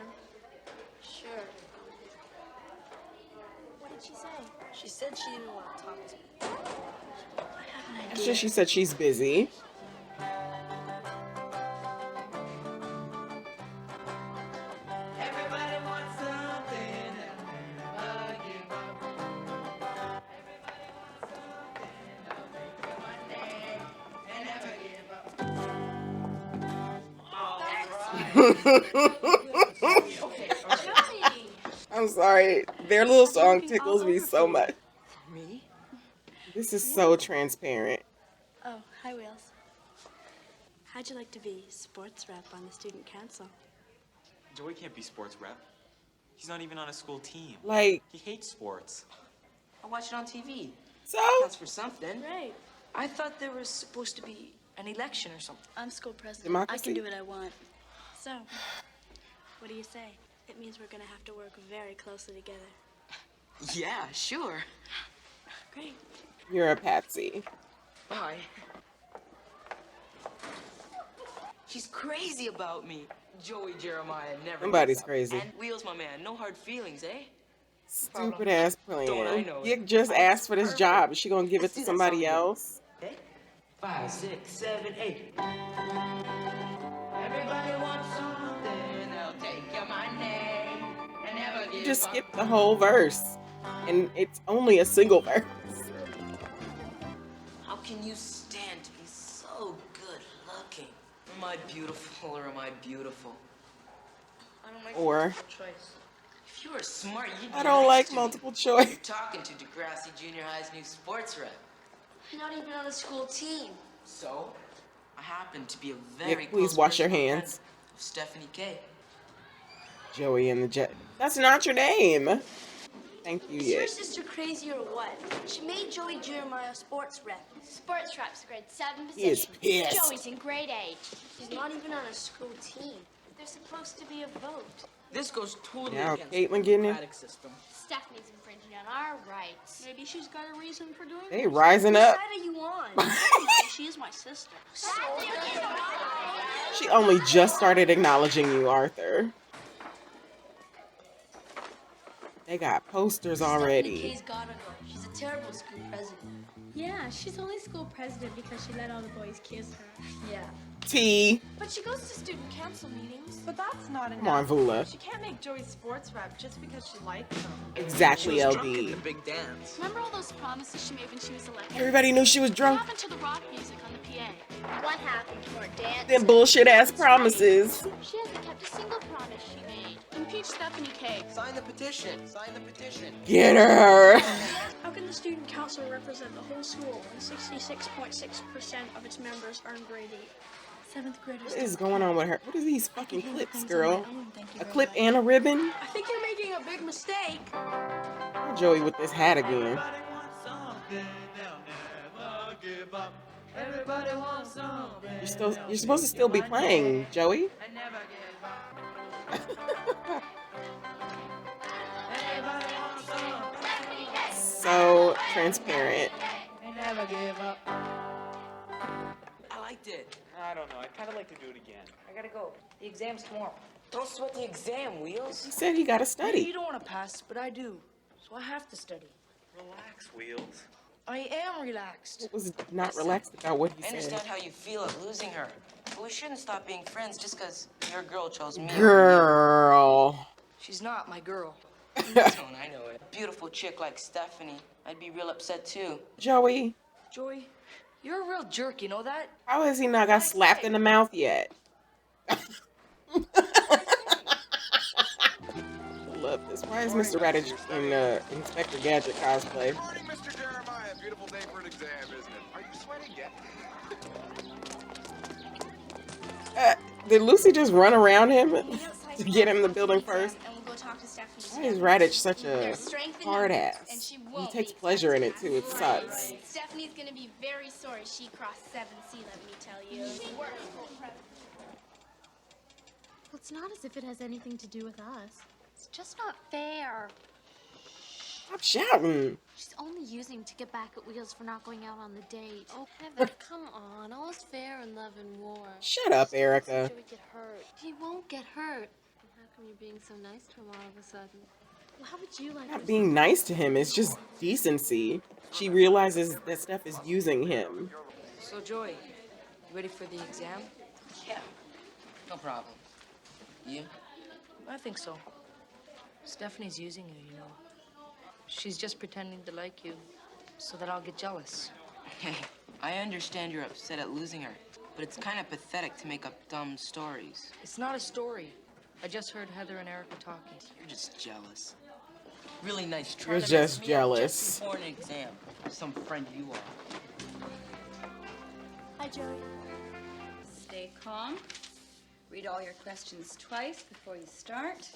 Sure. What did she say? She said she didn't want to talk to me. I have an It's idea. just she said she's busy. Everybody wants something. Never give up. I'm sorry. Their little song tickles me so much. Me? This is so transparent. Oh, hi, Wheels. How'd you like to be sports rep on the student council? Joey can't be sports rep. He's not even on a school team. Like, He hates sports. I watch it on TV. so? That's for something. Right. I thought there was supposed to be an election or something. I'm school president. Democracy? I can do what I want. So, what do you say? It means we're gonna have to work very closely together. Yeah, sure. Great. You're a patsy. Bye. She's crazy about me. Joey Jeremiah never. Somebody's gives up. crazy. And Wheels, my man, no hard feelings, eh? Stupid ass Don't I plan. know it? Yick just asked for this job. Is she gonna give it Let's to do that somebody song else? again. 5, 6, 7, 8. Everybody wants something. They'll take your money and never You give just up. skipped the whole verse. And it's only a single verse. How can you stand to be so good looking? Am I beautiful or am I beautiful? I don't like Or- multiple choice. If you were smart, you'd be I don't next like to me. multiple choice. You're talking to Degrassi Junior High's new sports rep. I'm not even on a school team. So, I happen to be a very Yick, please close wash your personal friend hands. of Stephanie K. Joey and the Jet. That's not your name. Thank you, Is your yet. sister crazy or what? She made Joey Jeremiah sports rep. Sports rep's grade 7 He is position. pissed. Joey's in grade 8. She's not even on a school team. There's supposed to be a vote. This goes totally Now against Caitlin the getting in. democratic system. Stephanie's infringing on our rights. Maybe she's got a reason for doing They this. rising Whose up. side are you on? She is my sister. She only just started acknowledging you, Arthur. They got posters Stephanie already. K's gotta go. She's a terrible school president. Yeah, she's only school president because she let all the boys kiss her. Yeah. T. But she goes to student council meetings. But that's not enough. Come on, Vula. She can't make Joey sports rep just because she likes him. Exactly, She was drunk at LD. the big dance. Remember all those promises she made when she was elected? Everybody knew she was What drunk. happened to the rock music on the PA? What happened to her dance? Them bullshit ass promises. She hasn't kept a single promise she made. Impeach Stephanie K. Sign the petition. Sign the petition. Get her. How can the student council represent the whole school when 66.6% of its members are in grade 8? 7th graders. What is going on with her? What are these fucking clips, things girl? on my own, thank you A very clip much. and a ribbon? I think you're making a big mistake. Joey with this hat again. Everybody wants something. You're supposed to still be playing, Joey. I never give up. Everybody wants something. So transparent. I never give up. I liked it. I don't know. I'd kind of like to do it again. I gotta go. The exam's tomorrow. Don't sweat the exam, Wheels. He said he got to Maybe study. you don't want to pass, but I do. So I have to study. Relax, Wheels. I am relaxed. What was not relaxed about what he I said? understand how you feel at losing her, but we shouldn't stop being friends just because your girl chose me. Girl. She's not my girl. I know it. A beautiful chick like Stephanie, I'd be real upset too. Joey, Joey, you're a real jerk, you know that? how has he not got slapped in the mouth yet? Love this. Why is Mr. Radish in Inspector Gadget cosplay? Morning, Mr. Jeremiah. Beautiful day for an exam, isn't it? Are you sweating yet? Did Lucy just run around him to get him the building first? And we'll go talk to Stephanie. Why is Radich such a There's strength in hard numbers, ass? and she He won't takes be pleasure in it too. It sucks. Stephanie's gonna be very sorry she crossed 7C, let me tell you. Well, it's not as if it has anything to do with us. It's just not fair. Stop shouting. She's only using to get back at Wheels for not going out on the date. Oh, Heaven, come on. All's fair in love and war. Shut up, Erica. Joey get hurt. He won't get hurt. How come you're being so nice to him all of a sudden? Well, how would you like Not this? being nice to him is just decency. She realizes that Steph is using him. So, Joey, you ready for the exam? Yeah, no problem. You? I think so. Stephanie's using you, you know. She's just pretending to like you so that I'll get jealous. Hey, I understand you're upset at losing her, but it's kind of pathetic to make up dumb stories. It's not a story. I just heard Heather and Erica talking. You're just jealous. Really nice try. You're to just mess me up jealous. Just before an exam. Some friend you are. Hi, Joey. Stay calm. Read all your questions twice before you start.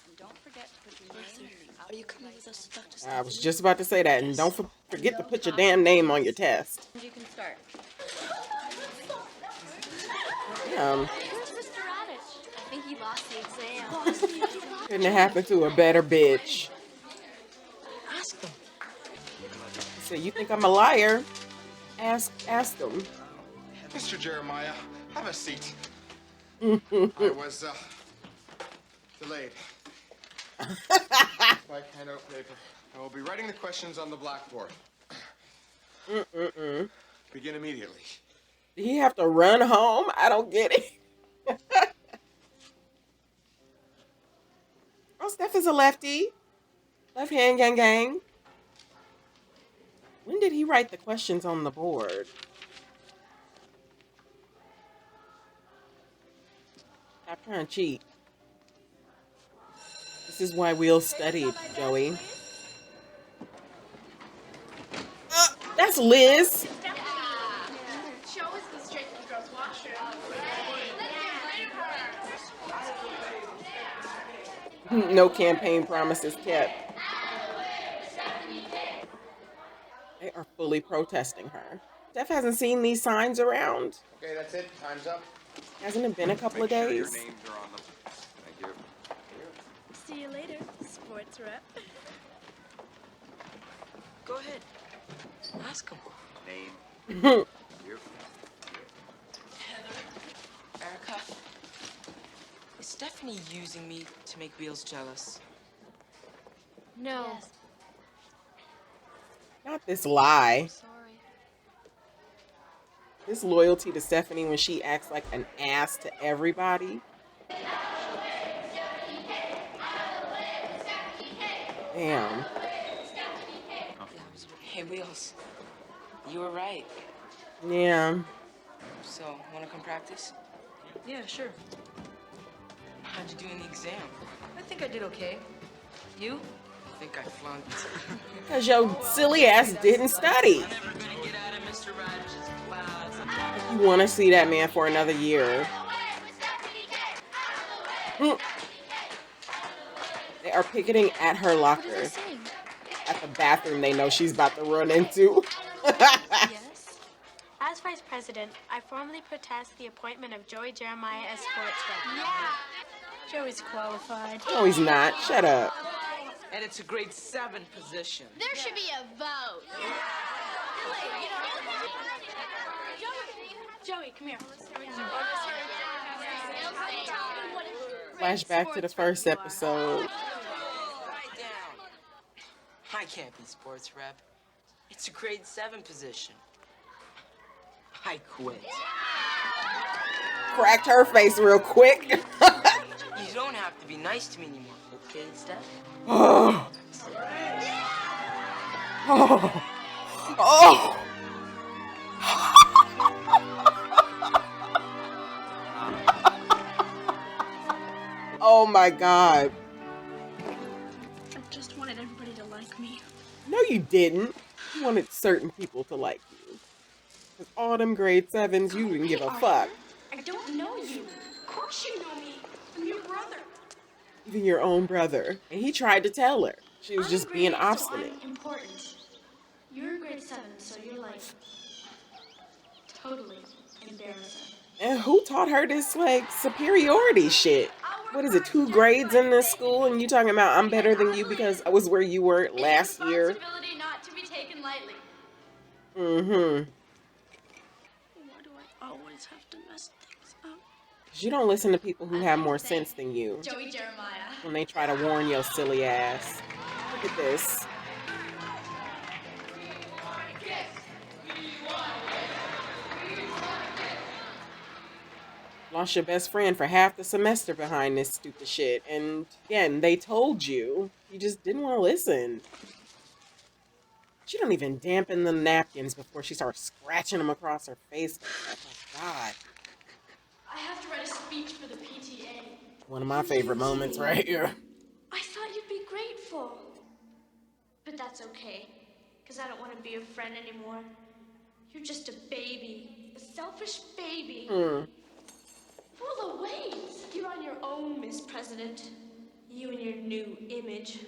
And don't forget to put your name in the Are you coming with us to Dr. I Stephanie? was just about to say that, and don't forget to put your damn name on your test. You can start. Damn, Where's Mr. Radish? I think he lost the exam. couldn't have happened to a better bitch. Ask them. So you think I'm a liar? Ask them. Mr. Jeremiah, have a seat. I was delayed. Like handout paper. I will be writing the questions on the blackboard. Begin immediately. Did he have to run home? I don't get it. Oh, Steph is a lefty. Left hand gang gang. When did he write the questions on the board? Stop trying to cheat. This is why we'll study, Joey. That's Liz. Show us the straight to the girls' washroom. No campaign promises kept. They are fully protesting her. Steph hasn't seen these signs around. Okay, that's it. Time's up. Hasn't it been a couple of Make sure days? your names are on them. Thank you. See you later, sports rep. Go ahead. Ask him. Name. You. Erica, is Stephanie using me to make Wheels jealous? No. Yes. Not this lie. Sorry. This loyalty to Stephanie when she acts like an ass to everybody. Damn. Hey, Wheels. You were right. Yeah. So, wanna come practice? Yeah, sure. How'd you do in the exam? I think I did okay. You? I think I flunked. Because your silly ass didn't study. You want to see that man for another year. They are picketing at her locker. At the bathroom they know she's about to run into. Yes. As vice president, I formally protest the appointment of Joey Jeremiah as sports rep. Yeah. Joey's qualified. No, he's not. Shut up. And it's a grade 7 position. There should be a vote. Joey, come here. Flashback to the first episode. I can't be sports rep. It's a grade 7 position. I quit. Cracked her face real quick. You don't have to be nice to me anymore, okay, Steph? Oh. Oh. Oh. Oh my God. I just wanted everybody to like me. No, you didn't. You wanted certain people to like you. Because all them grade 7s, you didn't give a fuck. I don't know you. Of course you know me. I'm your brother. Even your own brother. And he tried to tell her. She was just being obstinate. So I'm important. You're grade 7, so you're like totally embarrassing. And who taught her this, like, superiority shit? What is it, 2 grades in this school? And you talking about I'm better than you because I was where you were last year? Responsibility not to be taken lightly. Mm-hmm. Why do I always have to mess things up? Because you don't listen to people who have more sense than you. Joey Jeremiah. When they try to warn your silly ass. Look at this. Lost your best friend for half the semester behind this stupid shit. And again, they told you. You just didn't want to listen. She don't even dampen the napkins before she starts scratching them across her face. Oh my God. I have to write a speech for the PTA. One of my favorite moments right here. I thought you'd be grateful. But that's okay, because I don't want to be your friend anymore. You're just a baby. A selfish baby. Full of ways. You're on your own, Miss President. You and your new image.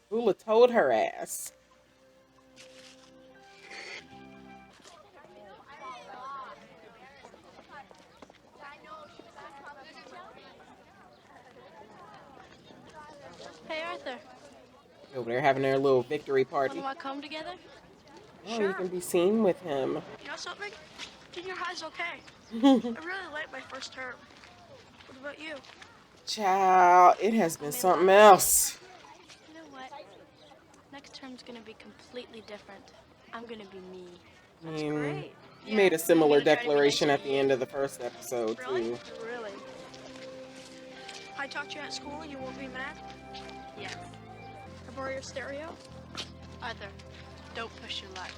Bula told her ass. Hey, Arthur. Over there having their little victory party. Want to come together? Oh, you can be seen with him. You know something? Junior high's okay. I really liked my first term. What about you? Child, it has been something else. You know what? Next term's gonna be completely different. I'm gonna be me. I mean, you made a similar declaration at the end of the first episode, too. Really? I talked to you at school and you won't be mad? Yes. I borrow your stereo? Arthur, don't push your luck.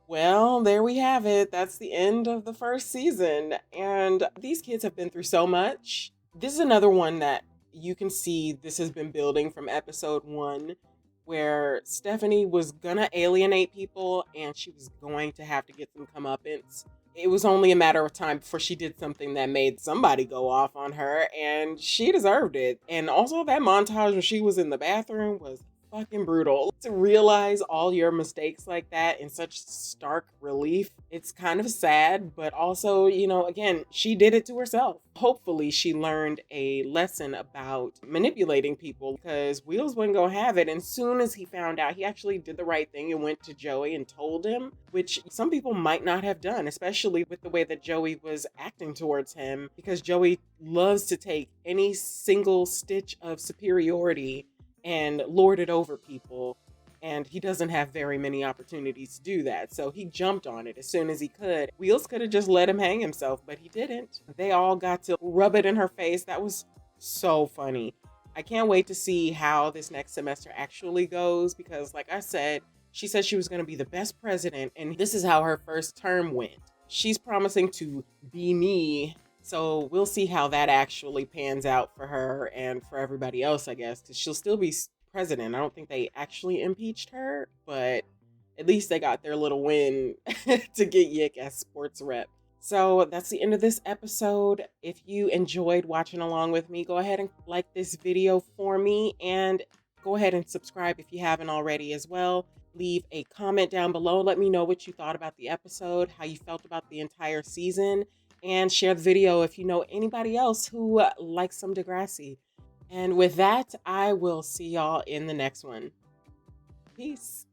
Well, there we have it. That's the end of the first season. And these kids have been through so much. This is another one that you can see this has been building from episode 1, where Stephanie was gonna alienate people and she was going to have to get some comeuppance it was only a matter of time before she did something that made somebody go off on her, and she deserved it. And also that montage when she was in the bathroom was fucking brutal. To realize all your mistakes like that in such stark relief, it's kind of sad, but also, again, she did it to herself. Hopefully she learned a lesson about manipulating people, because Wheels wasn't gonna have it. And as soon as he found out, he actually did the right thing and went to Joey and told him, which some people might not have done, especially with the way that Joey was acting towards him, because Joey loves to take any single stitch of superiority and lord it over people. And he doesn't have very many opportunities to do that. So he jumped on it as soon as he could. Wheels could have just let him hang himself, but he didn't. They all got to rub it in her face. That was so funny. I can't wait to see how this next semester actually goes, because like I said, she said she was going to be the best president, and this is how her first term went. She's promising to be me. So we'll see how that actually pans out for her and for everybody else, I guess, because she'll still be president. I don't think they actually impeached her, but at least they got their little win to get Yick as sports rep. So that's the end of this episode. If you enjoyed watching along with me, go ahead and like this video for me, and go ahead and subscribe if you haven't already as well. Leave a comment down below. Let me know what you thought about the episode, how you felt about the entire season, and share the video if you know anybody else who likes some Degrassi. And with that, I will see y'all in the next one. Peace.